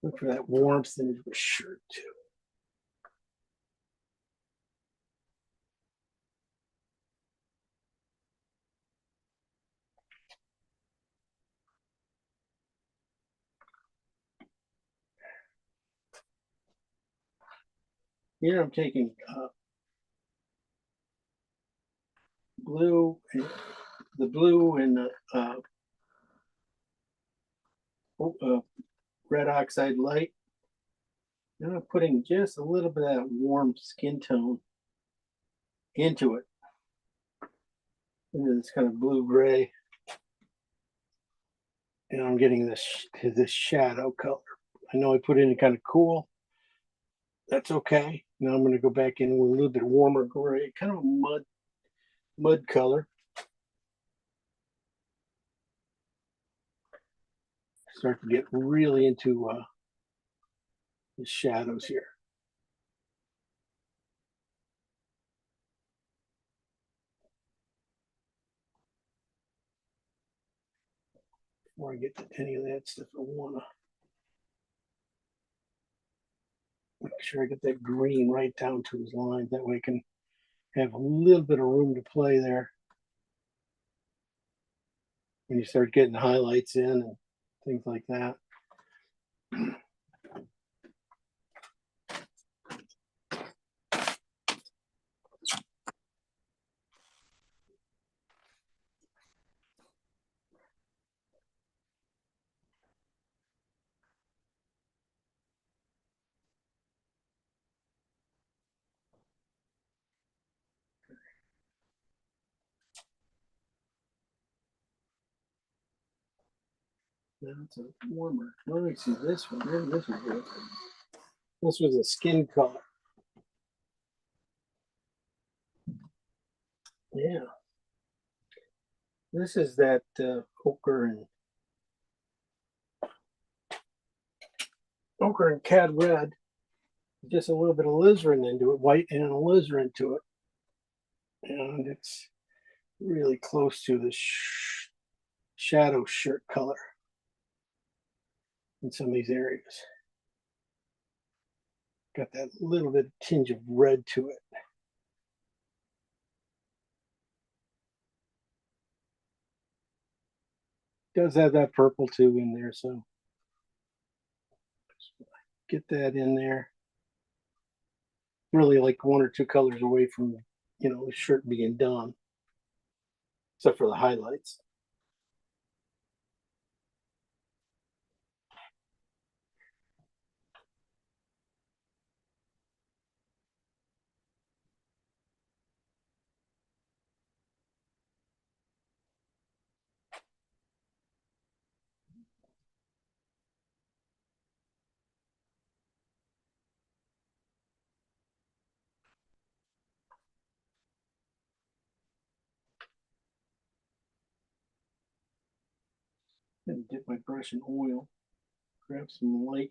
Look for that warmth in his shirt too. Here I'm taking the blue and the red oxide light. Then I'm putting just a little bit of that warm skin tone into it. Into this kind of blue gray. And I'm getting this shadow color. I know I put in kind of cool. That's okay. Now I'm going to go back in with a little bit warmer gray, kind of a mud color. Start to get really into the shadows here. Before I get to any of that stuff, I want to make sure I get that green right down to his line. That way I can have a little bit of room to play there. When you start getting highlights in and things like that. Now it's a warmer. Let me see this one. Maybe this was good. This was a skin color. Yeah. This is that ochre and cad red. Just a little bit of alizarin into it, white and alizarin to it. And it's really close to the shadow shirt color in some of these areas. Got that little bit tinge of red to it. Does have that purple too in there, so get that in there. Really like one or two colors away from, the shirt being done, except for the highlights. And dip my brush in oil, grab some light.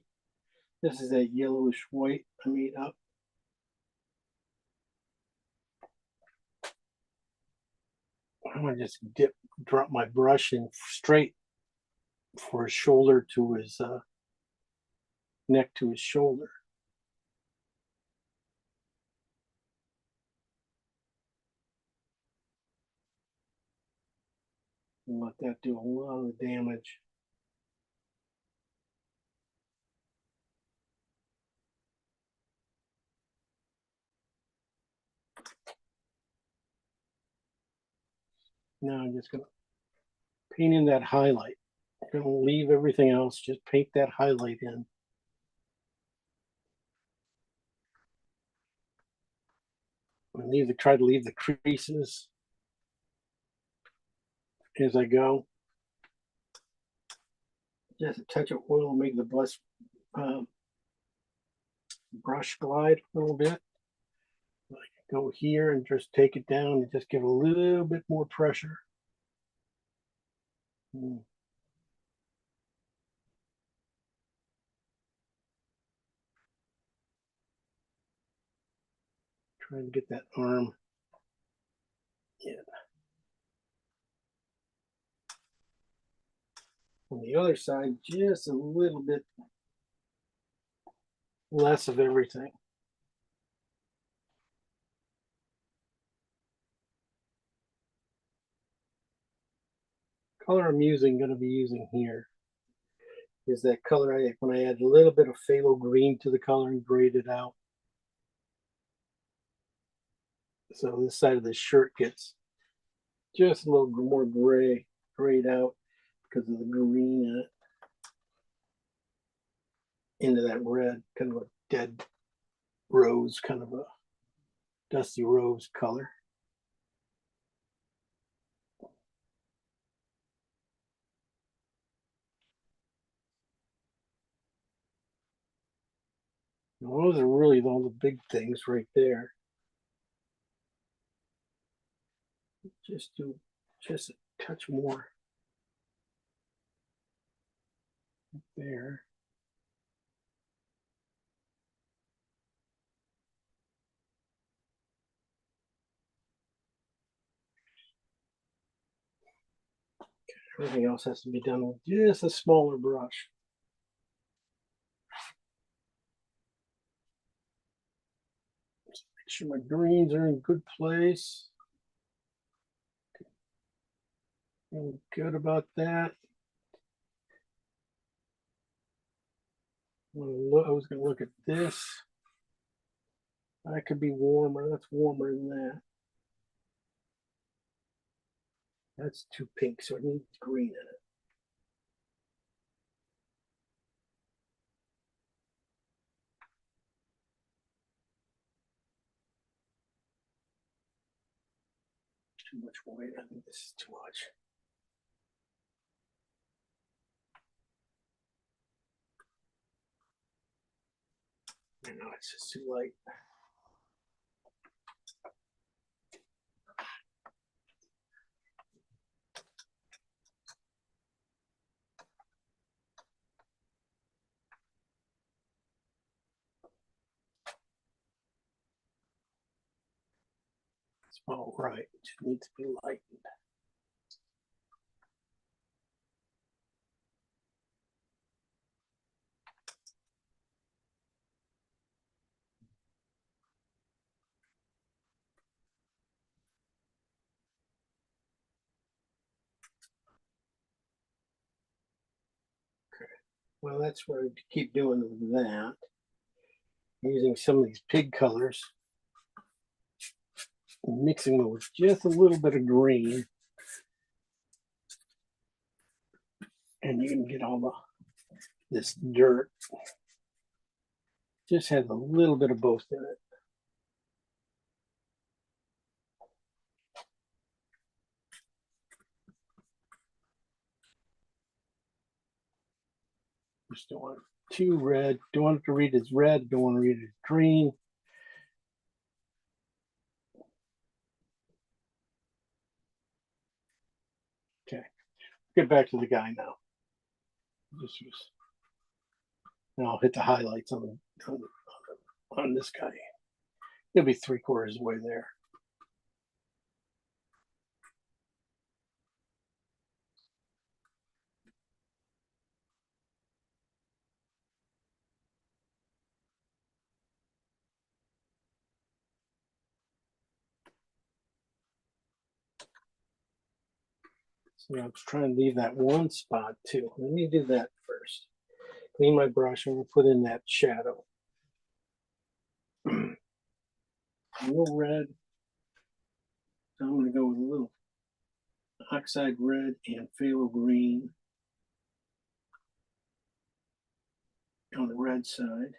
This is that yellowish white I made up. I'm gonna just drop my brush in straight for his shoulder to his neck to his shoulder. And let that do a lot of the damage. Now I'm just gonna paint in that highlight. I'm gonna leave everything else, just paint that highlight in. Try to leave the creases as I go. Just a touch of oil will make the brush glide a little bit. I can go here and just take it down and just give a little bit more pressure. Trying to get that arm in. On the other side, just a little bit less of everything. Color I'm going to be using here is that color when I add a little bit of phthalo green to the color and grade it out. So this side of the shirt gets just a little more grayed out because of the green in it. Into that red, kind of a dead rose, kind of a dusty rose color. And those are really all the big things right there. Just do just a touch more there. Everything else has to be done with just a smaller brush. Just make sure my greens are in good place. Feeling good about that. I was going to look at this. That could be warmer. That's warmer than that. That's too pink, so it needs green in it. Too much white. I think this is too much. I know it's just too light. It's all right. It just needs to be lightened. Well, that's what I keep doing with that. Using some of these pig colors, mixing them with just a little bit of green, and you can get all this dirt. Just has a little bit of both in it. Just don't want it too red. Don't want it to read as red. Don't want to read it as green. Okay, get back to the guy now. And I'll hit the highlights on this guy. He'll be 3/4 of the way there. So I was trying to leave that one spot too. Let me do that first. Clean my brush and we'll put in that shadow. A little red. So I'm going to go with a little oxide red and phthalo green on the red side.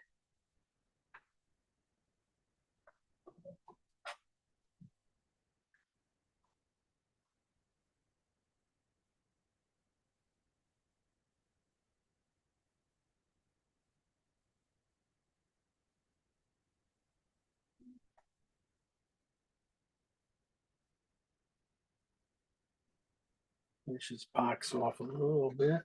Push this box off a little bit.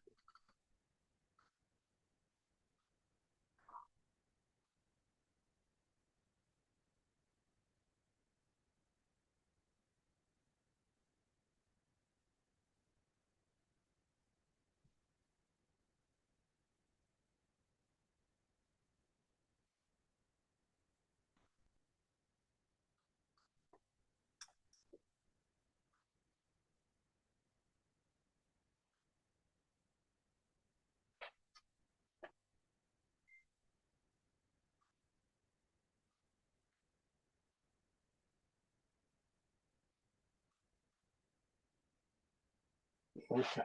Okay.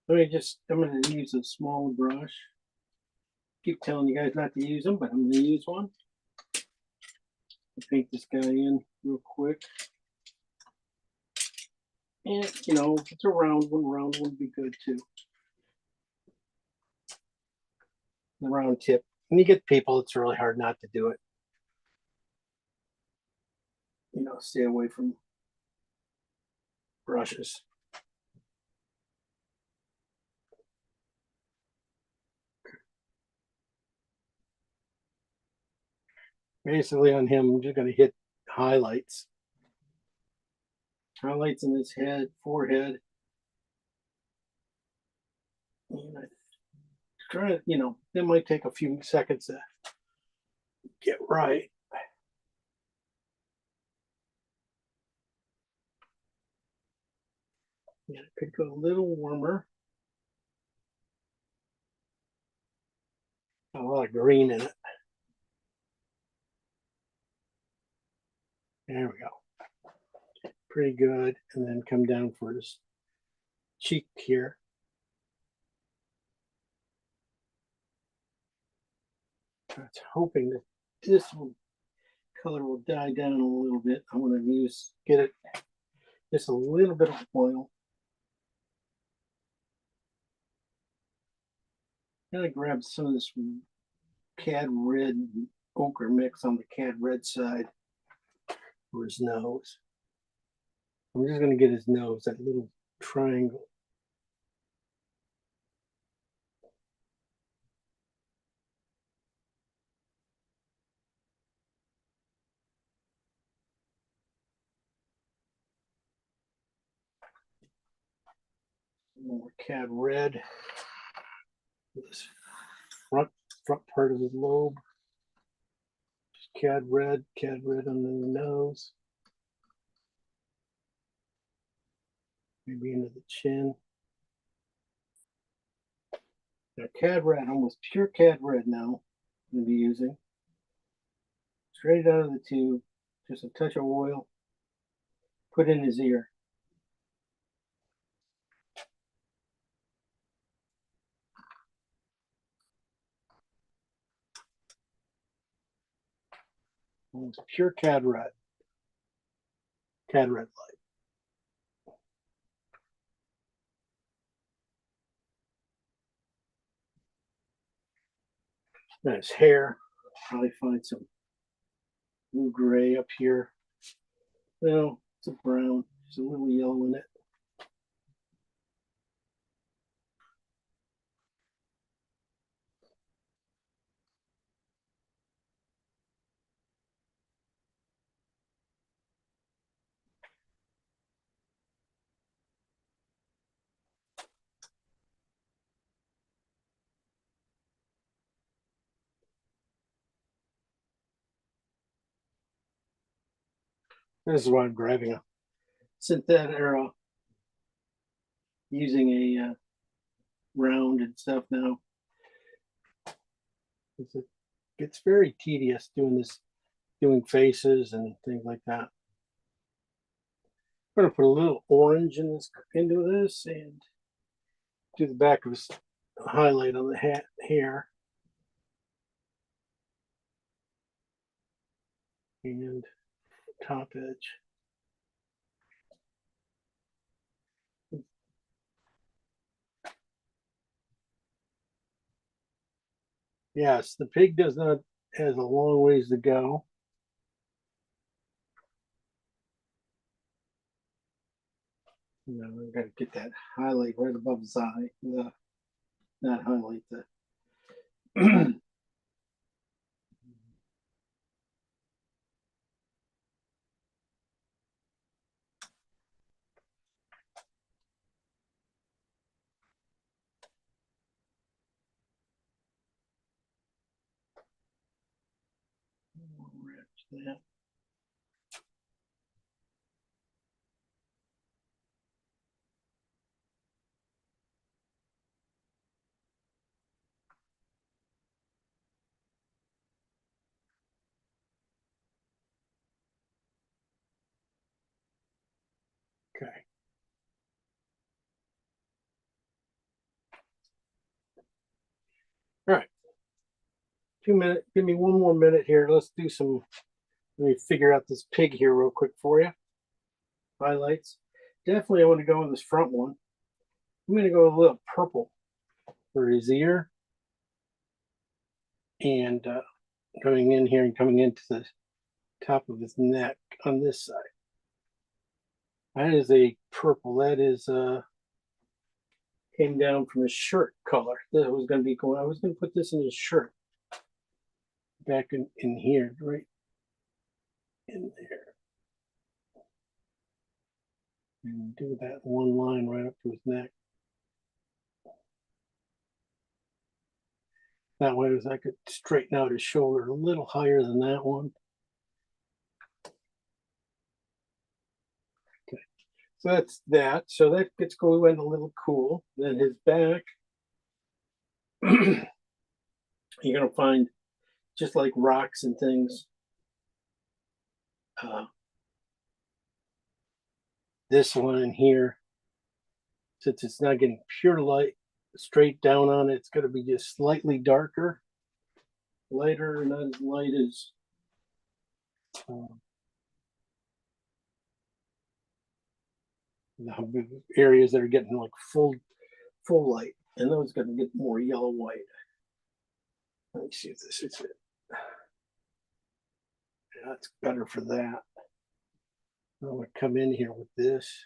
I'm going to use a small brush. Keep telling you guys not to use them, but I'm going to use one. Paint this guy in real quick. And, you know, if it's a round one would be good too. The round tip. When you get people, it's really hard not to do it. You know, stay away from brushes. Basically on him, I'm just going to hit highlights. Highlights in his head, forehead. And I try to, you know, it might take a few seconds to get right. Yeah, it could go a little warmer. A lot of green in it. There we go. Pretty good. And then come down for his cheek here. I was hoping that this one color will die down a little bit. I'm going to get it just a little bit of oil. I'm going to grab some of this cad red ochre mix on the cad red side for his nose. I'm just going to get his nose, that little triangle. More cad red. This front part of his lobe. Just cad red under the nose. Maybe into the chin. Now cad red, almost pure cad red now. I'm going to be using. Straight out of the tube, just a touch of oil. Put in his ear. Almost pure cad red. Cad red light. And his hair, probably find some blue gray up here. No, it's a brown. There's a little yellow in it. This is why I'm grabbing a synthetic arrow, using a round and stuff now. It's very tedious doing faces and things like that. I'm going to put a little orange into this and do the back of his highlight on the hair. And top edge. Yes, the pig has a long ways to go. You know, I've got to get that highlight right above his eye. Not highlight the that. Okay. All right. 2 minutes. Give me 1 more minute here. Let's do some. Let me figure out this pig here real quick for you. Highlights. Definitely, I want to go in this front one. I'm going to go a little purple for his ear, and coming in here and coming into the top of his neck on this side. That is a purple. That is came down from his shirt color. That was going to be going. I was going to put this in his shirt. Back in here, right in there. And do that one line right up to his neck. That way I could straighten out his shoulder a little higher than that one. Okay, so that's that. So that gets going a little cool. Then his back, you're gonna find just like rocks and things. This one in here, since it's not getting pure light straight down on it, it's going to be just slightly darker, lighter, not as light as the areas that are getting like full light, and those going to get more yellow white. Let me see if this is it. That's better for that. I'm going to come in here with this.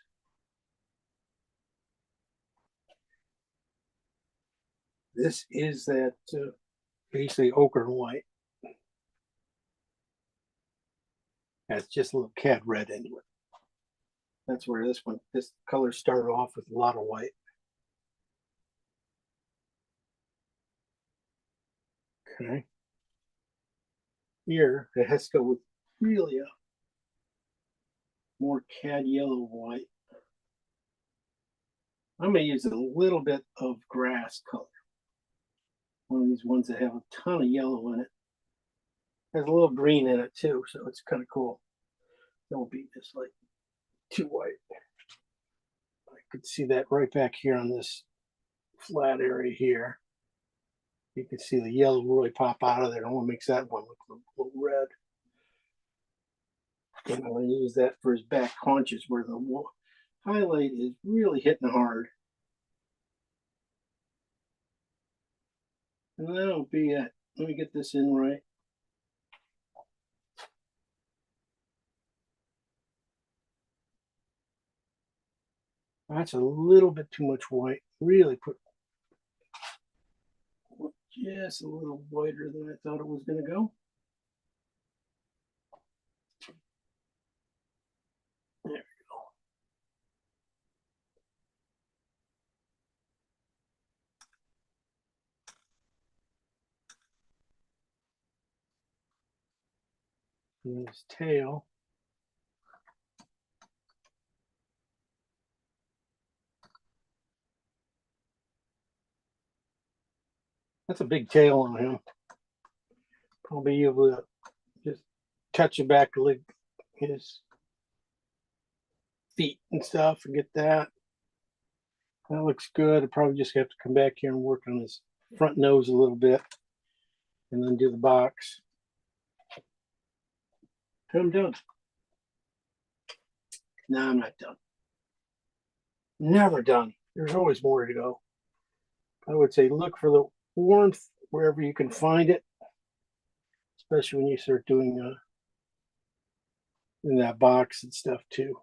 This is that basically ochre and white. That's just a little cad red into it. That's where this color started off with a lot of white. Okay. Here, it has to go with really a more cad yellow white. I'm going to use a little bit of grass color. One of these ones that have a ton of yellow in it. Has a little green in it too, so it's kind of cool. Don't be just like too white. I could see that right back here on this flat area here. You can see the yellow really pop out of there. And what makes that one look a little red. And I'm going to use that for his back haunches where the highlight is really hitting hard. And that'll be it. Let me get this in right. That's a little bit too much white. Really put just a little whiter than I thought it was going to go. There we go. And his tail. That's a big tail on him. Probably able to just touch it back like his feet and stuff and get that. That looks good. I probably just have to come back here and work on his front nose a little bit and then do the box. I'm done. No, I'm not done. Never done. There's always more to go. I would say look for the warmth wherever you can find it, especially when you start doing in that box and stuff too.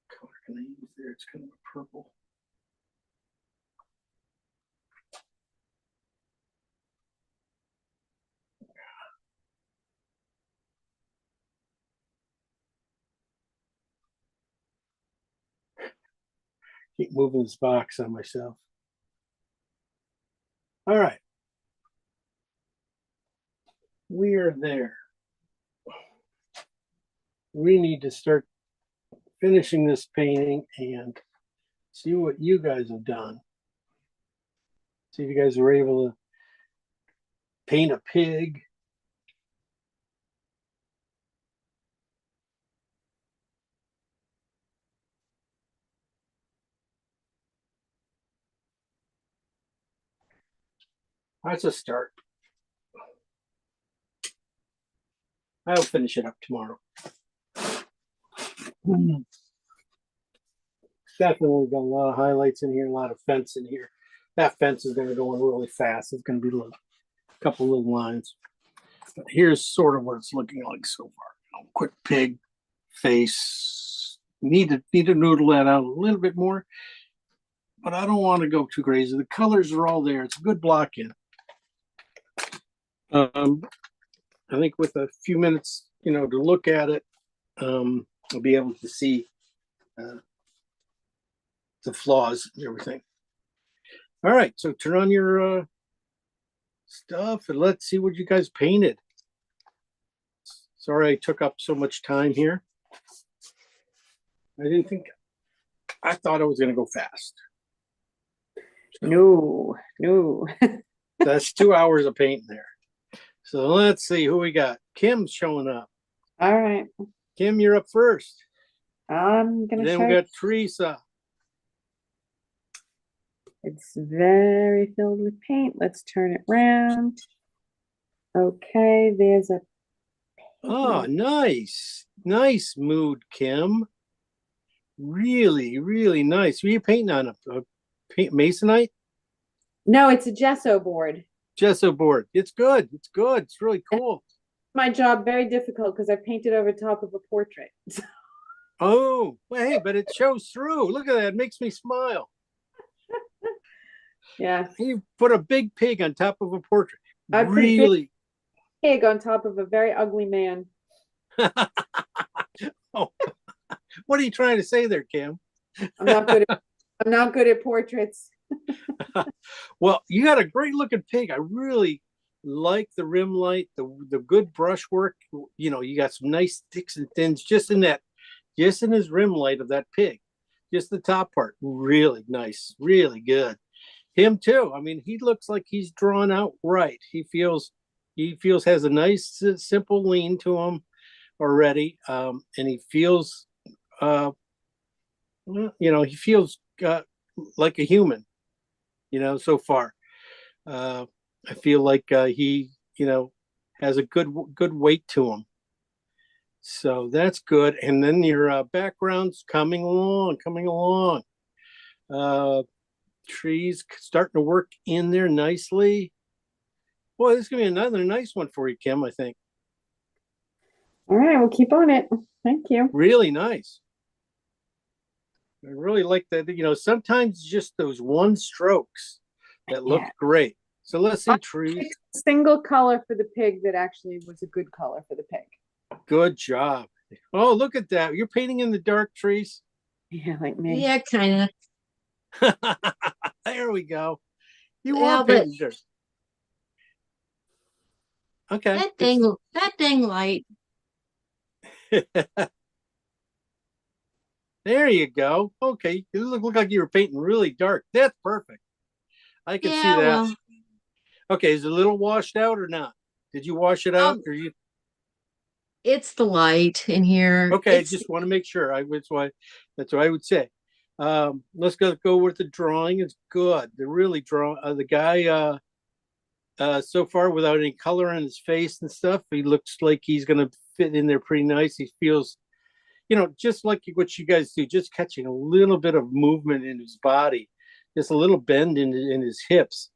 What color can I use there? It's kind of a purple. Keep moving this box on myself. All right. We are there. We need to start finishing this painting and see what you guys have done. See if you guys were able to paint a pig. That's a start. I'll finish it up tomorrow. Definitely got a lot of highlights in here, a lot of fence in here. That fence is going to go in really fast. It's going to be a couple little lines. But here's sort of what it's looking like so far. Quick pig face. Need to noodle that out a little bit more, but I don't want to go too crazy. The colors are all there. It's a good block in. I think with a few minutes, to look at it, I'll be able to see the flaws and everything. All right, so turn on your stuff and let's see what you guys painted. Sorry I took up so much time here. I thought I was going to go fast. No. That's 2 hours of painting there. So let's see who we got. Kim's showing up. All right. Kim, you're up first. I'm gonna Then show we you. got Teresa. It's very filled with paint. Let's turn it round. Okay, there's a Oh, nice. Nice mood, Kim. Really, really nice. What are you painting on? A masonite? no, it's a gesso board. Gesso board. It's good. It's good. It's really cool. My job very difficult because I painted over top of a portrait. Oh, well, hey, but it shows through. Look at that. It makes me smile. Yeah, You put a big pig on top of a portrait. I put a big- Really? pig on top of a very ugly man. Oh, what are you trying to say there, Kim? I'm not good at portraits. Well, you got a great looking pig. I really like the rim light, the good brushwork. You know, you got some nice sticks and thins just in his rim light of that pig. Just the top part, really nice, really good. Him too. I mean, he looks like he's drawn out right. He feels has a nice simple lean to him already, and he feels, he feels like a human. So far, I feel like he, has a good weight to him. So that's good. And then your background's coming along. Trees starting to work in there nicely. Boy, this is gonna be another nice one for you, Kim, I think. All right, we'll keep on it. Thank you. Really nice. I really like that. Sometimes just those one strokes that look Yeah. great. So let's see, trees. Single color for the pig that actually was a good color for the pig. Good job. Oh, look at that. You're painting in the dark trees. Yeah, like me. Yeah, kind of. There we go. You Yeah, are but- painting dirt. Okay. That dang light. There you go. Okay. You look like you were painting really dark. That's perfect. I can see Yeah, that. well, Okay. Is it a little washed out or not? Did you wash it out? Or you it's the light in here. okay? It's- Just want to make sure. That's what I would say. Let's go with the drawing. It's good. The really the guy so far without any color in his face and stuff, he looks like he's gonna fit in there pretty nice. He feels, just like what you guys do, just catching a little bit of movement in his body, just a little bend in his hips.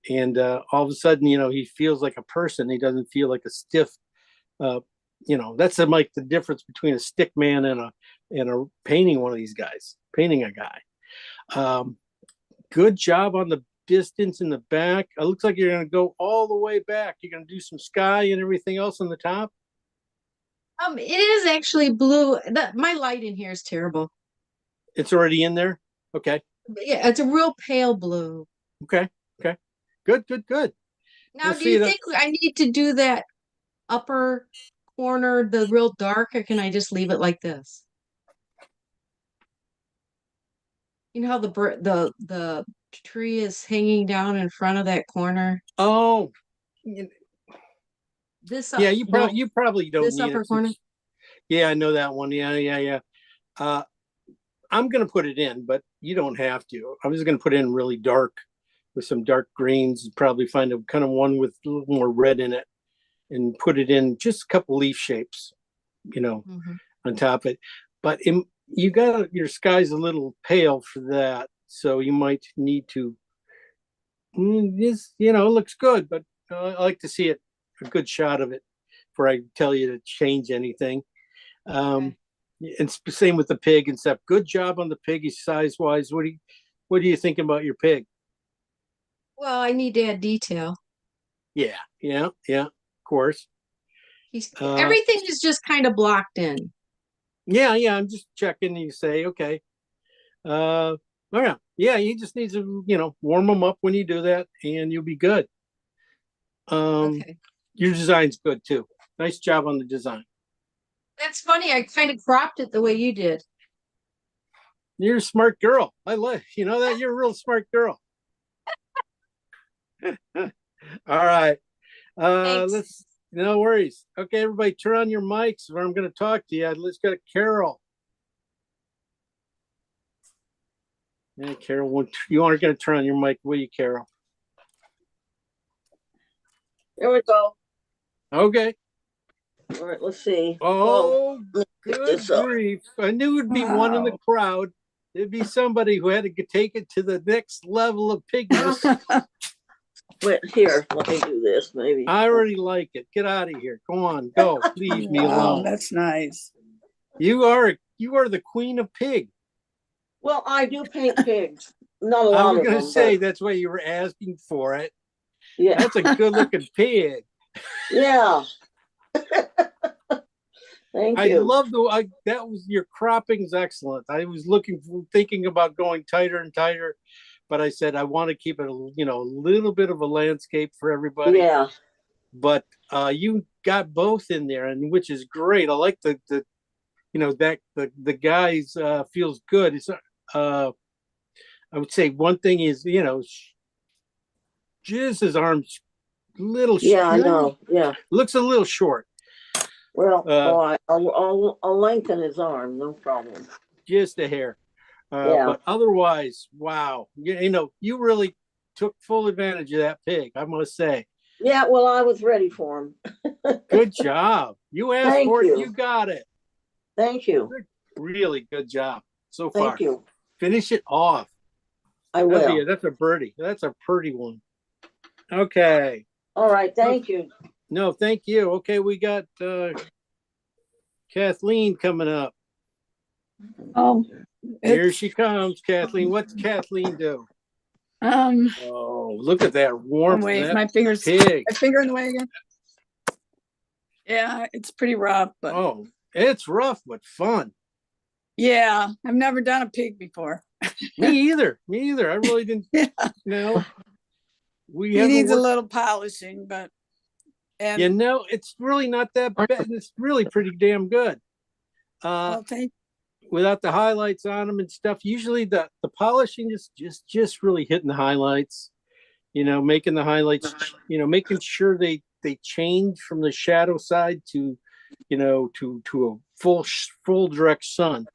And all of a sudden, he feels like a person. He doesn't feel like a stiff, that's like the difference between a stick man and a painting one of these guys, painting a guy. Good job on the distance in the back. It looks like you're going to go all the way back. You're going to do some sky and everything else on the top. it is actually blue. My light in here is terrible. It's already in there. Okay. But yeah, it's a real pale blue. Okay. Good. Now, Let's do you see that- think I need to do that upper corner, the real dark, or can I just leave it like this? You know how the tree is hanging down in front of that corner? Oh, This yeah. You probably don't this need upper it. corner? Yeah, I know that one. Yeah. I'm going to put it in, but you don't have to. I'm just going to put it in really dark with some dark greens, probably find a kind of one with a little more red in it and put it in just a couple leaf shapes, Mhm. on top of it. But your sky's a little pale for that. So you might need to, it looks good, but I like to see a good shot of it before I tell you to change anything. Okay. And same with the pig and stuff. Good job on the pig, size wise. What are you thinking about your pig? Well, I need to add detail. Yeah, of course. Everything is just kind of blocked in. Yeah, I'm just checking. You say, okay. All right. Yeah, you just need to, warm them up when you do that and you'll be good. Okay. Your design's good too. Nice job on the design. That's funny. I kind of cropped it the way you did. You're a smart girl. I like, that you're a real smart girl. All right. Thanks. No worries. Okay, everybody turn on your mics or I'm going to talk to you. Let's go to Carol. Yeah, Carol, you aren't going to turn on your mic, will you, Carol? There we go. Okay. All right, let's see. Oh, Let's pick good this up. grief. I knew it'd be one in the Wow. crowd. There'd be somebody who had to take it to the next level of pigness. Wait, here, let me do this, maybe. I already like it. Get out of here. Go on, go. Leave me Wow, alone. that's nice. You are the queen of pig. Well, I do paint pigs. Not a I lot was of gonna them, say but that's why you were asking for it. yeah, That's a good looking pig. yeah. Thank I you. love that was your cropping's excellent. I was thinking about going tighter and tighter, but I said I want to keep it, a little bit of a landscape for everybody. Yeah. But you got both in there, and which is great. I like the that the guys feels good. It's I would say one thing is just his arms little Yeah, I know. Yeah. looks a little short. Well, I'll lengthen his arm, no problem. Just a hair. Yeah. But otherwise, wow. You really took full advantage of that pig, I must say. Yeah, well, I was ready for him. Good job. You asked Thank for you. it, you got it. Thank you. Really good job so far. Thank you. Finish it off. I will. That's a birdie. That's a pretty one. Okay. All right. Thank you. No, thank you. Okay, we got Kathleen coming up. Oh, Here she comes, Kathleen. What's Kathleen do? Oh, look at that warmth. wait, That my fingers, pig. my finger in the way again. Yeah, it's pretty rough, but Oh, it's rough but fun. yeah, I've never done a pig before. Me either. I really didn't. Yeah. We He haven't needs a worked- little polishing, but and it's really not that bad. It's really pretty damn good. well, thank Without the highlights on them and stuff. Usually the polishing is just really hitting the highlights, making the highlights, making sure they change from the shadow side to a full direct sun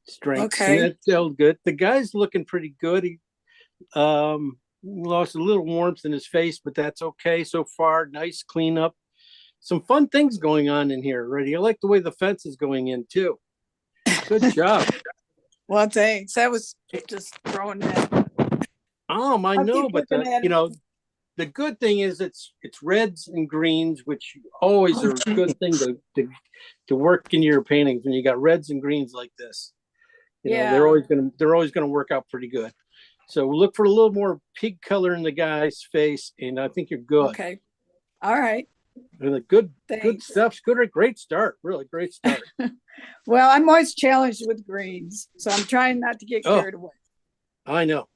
strength. Okay. And that felt good. The guy's looking pretty good. He lost a little warmth in his face, but that's okay so far. Nice cleanup. Some fun things going on in here already. I like the way the fence is going in too. Good job. well, thanks. That was just throwing that. I I'll know, keep but looking at it. the good thing is it's reds and greens, which always are a good thing to work in your paintings when you got reds and greens like this. Yeah. They're always gonna work out pretty good. So look for a little more pig color in the guy's face, and I think you're good. Okay. All right. Good Thanks. stuff. Great start. Really great start. Well, I'm always challenged with greens, so I'm trying not to get Oh. carried away. I know.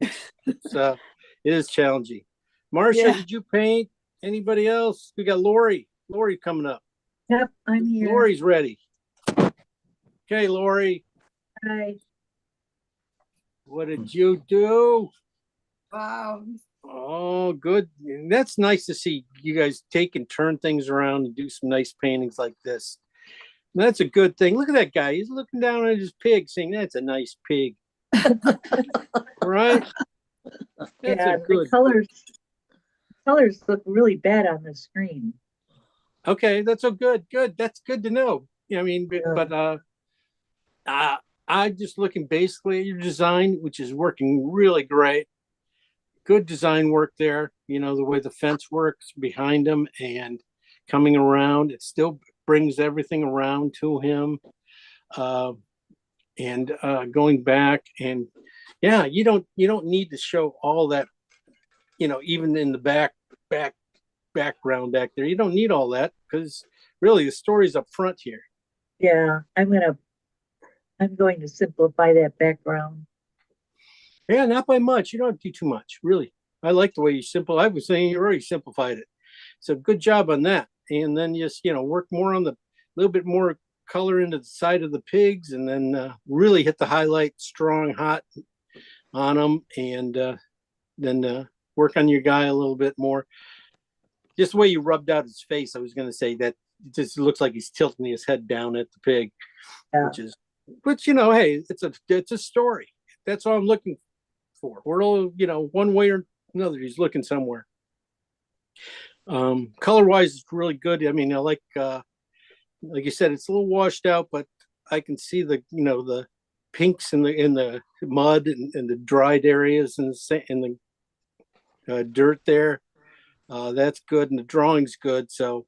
It's it is challenging. Marcia, Yeah. did you paint? Anybody else? We got Lori. Lori coming up. Yep, I'm here. Lori's ready. Okay, Lori, Hi. what did you do? Wow. Oh, good. And that's nice to see you guys take and turn things around and do some nice paintings like this. That's a good thing. Look at that guy. He's looking down at his pig saying, that's a nice pig. Right? That's Yeah, a good. the colors look really bad on the screen. Okay, that's so good. Good. That's good to know. I mean, but I'm just looking basically at your design, which is working really great. Good design work there. The way the fence works behind him and coming around, it still brings everything around to him. And going back, and yeah, you don't need to show all that, even in the background back there. You don't need all that because really the story's up front here. Yeah, I'm going to simplify that background. Yeah, not by much. You don't have to do too much, really. I like the way I was saying you already simplified it. So good job on that. And then just, work more on the little bit more color into the side of the pigs, and then really hit the highlight strong, hot on them, and then work on your guy a little bit more. Just the way you rubbed out his face, I was going to say that it just looks like he's tilting his head down at the pig, Yeah. which hey, it's a story. That's all I'm looking for. We're all, one way or another, he's looking somewhere. Color wise, it's really good. I mean, I like you said, it's a little washed out, but I can see the pinks in the mud and the dried areas and the dirt there. That's good, and the drawing's good. So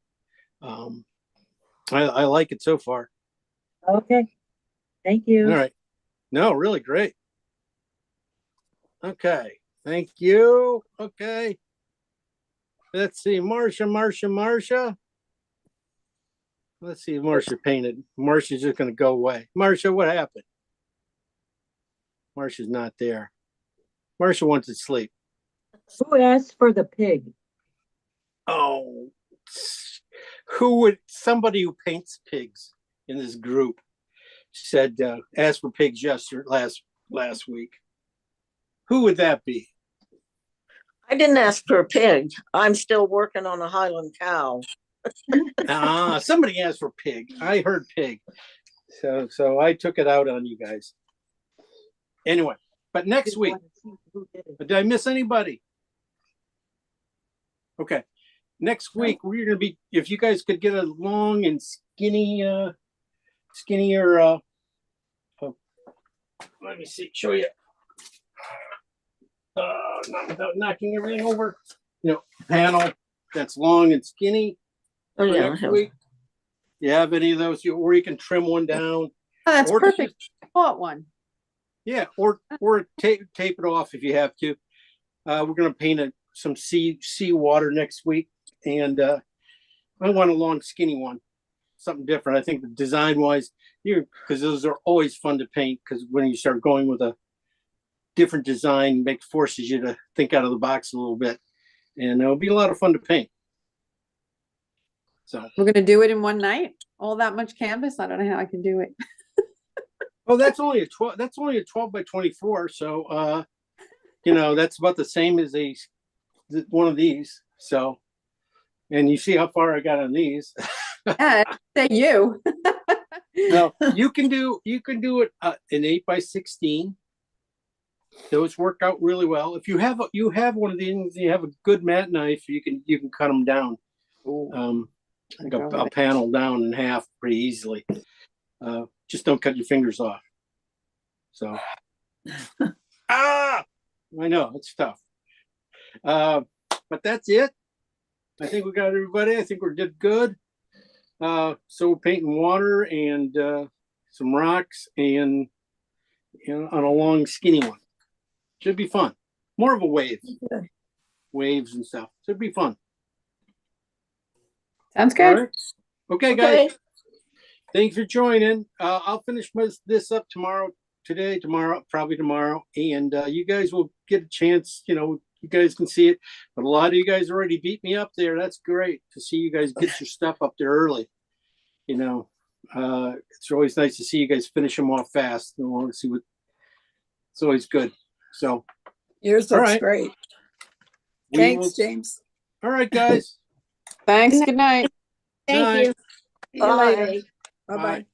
I like it so far. Okay. Thank you. All right. No, really great. Okay. Thank you. Okay. Let's see. Marcia. Let's see if Marcia painted. Marcia's just going to go away. Marcia, what happened? Marcia's not there. Marcia went to sleep. Who asked for the pig? Oh, somebody who paints pigs in this group said, asked for pigs last week. Who would that be? I didn't ask for a pig. I'm still working on a Highland cow. Somebody asked for pig. I heard pig. So I took it out on you guys. Anyway, but next week, did I miss anybody? Okay. Next week, we're going to be, if you guys could get a long and skinnier, let me see, show you. Not without knocking everything over. Panel that's long and skinny. Oh, yeah. Next week. You have any of those, or you can trim one down. Oh, that's Or perfect. Bought one. Yeah, or tape it off if you have to. We're gonna paint some sea water next week, and I want a long, skinny one, something different. I think design wise, because those are always fun to paint. Because when you start going with a different design, forces you to think out of the box a little bit, and it'll be a lot of fun to paint. So We're gonna do it in one night. All that much canvas. I don't know how I can do it. oh, that's only a 12. That's only a 12 by 24. So that's about the same as one of these. So, and you see how far I got on these. Yeah, say you. No, you can do it in 8 by 16. Those work out really well. If you have one of these, you have a good mat knife, you can cut them down. Like a panel down in half pretty easily. Just don't cut your fingers off. So, I know it's tough. But that's it. I think we got everybody. I think we did good. So we're painting water and some rocks and on a long skinny one. Should be fun. More of a wave. Waves and stuff. Should be fun. Sounds good. Right. Okay, guys. Thanks for joining. I'll finish this up probably tomorrow. And you guys will get a chance, you guys can see it. But a lot of you guys already beat me up there. That's great to see you guys get your stuff up there early. It's always nice to see you guys finish them off fast. I want to see it's always good. So Yours all looks right. great. We Thanks, James. All right, guys. Thanks. Good night. Thank you. See you later. Bye-bye. Bye.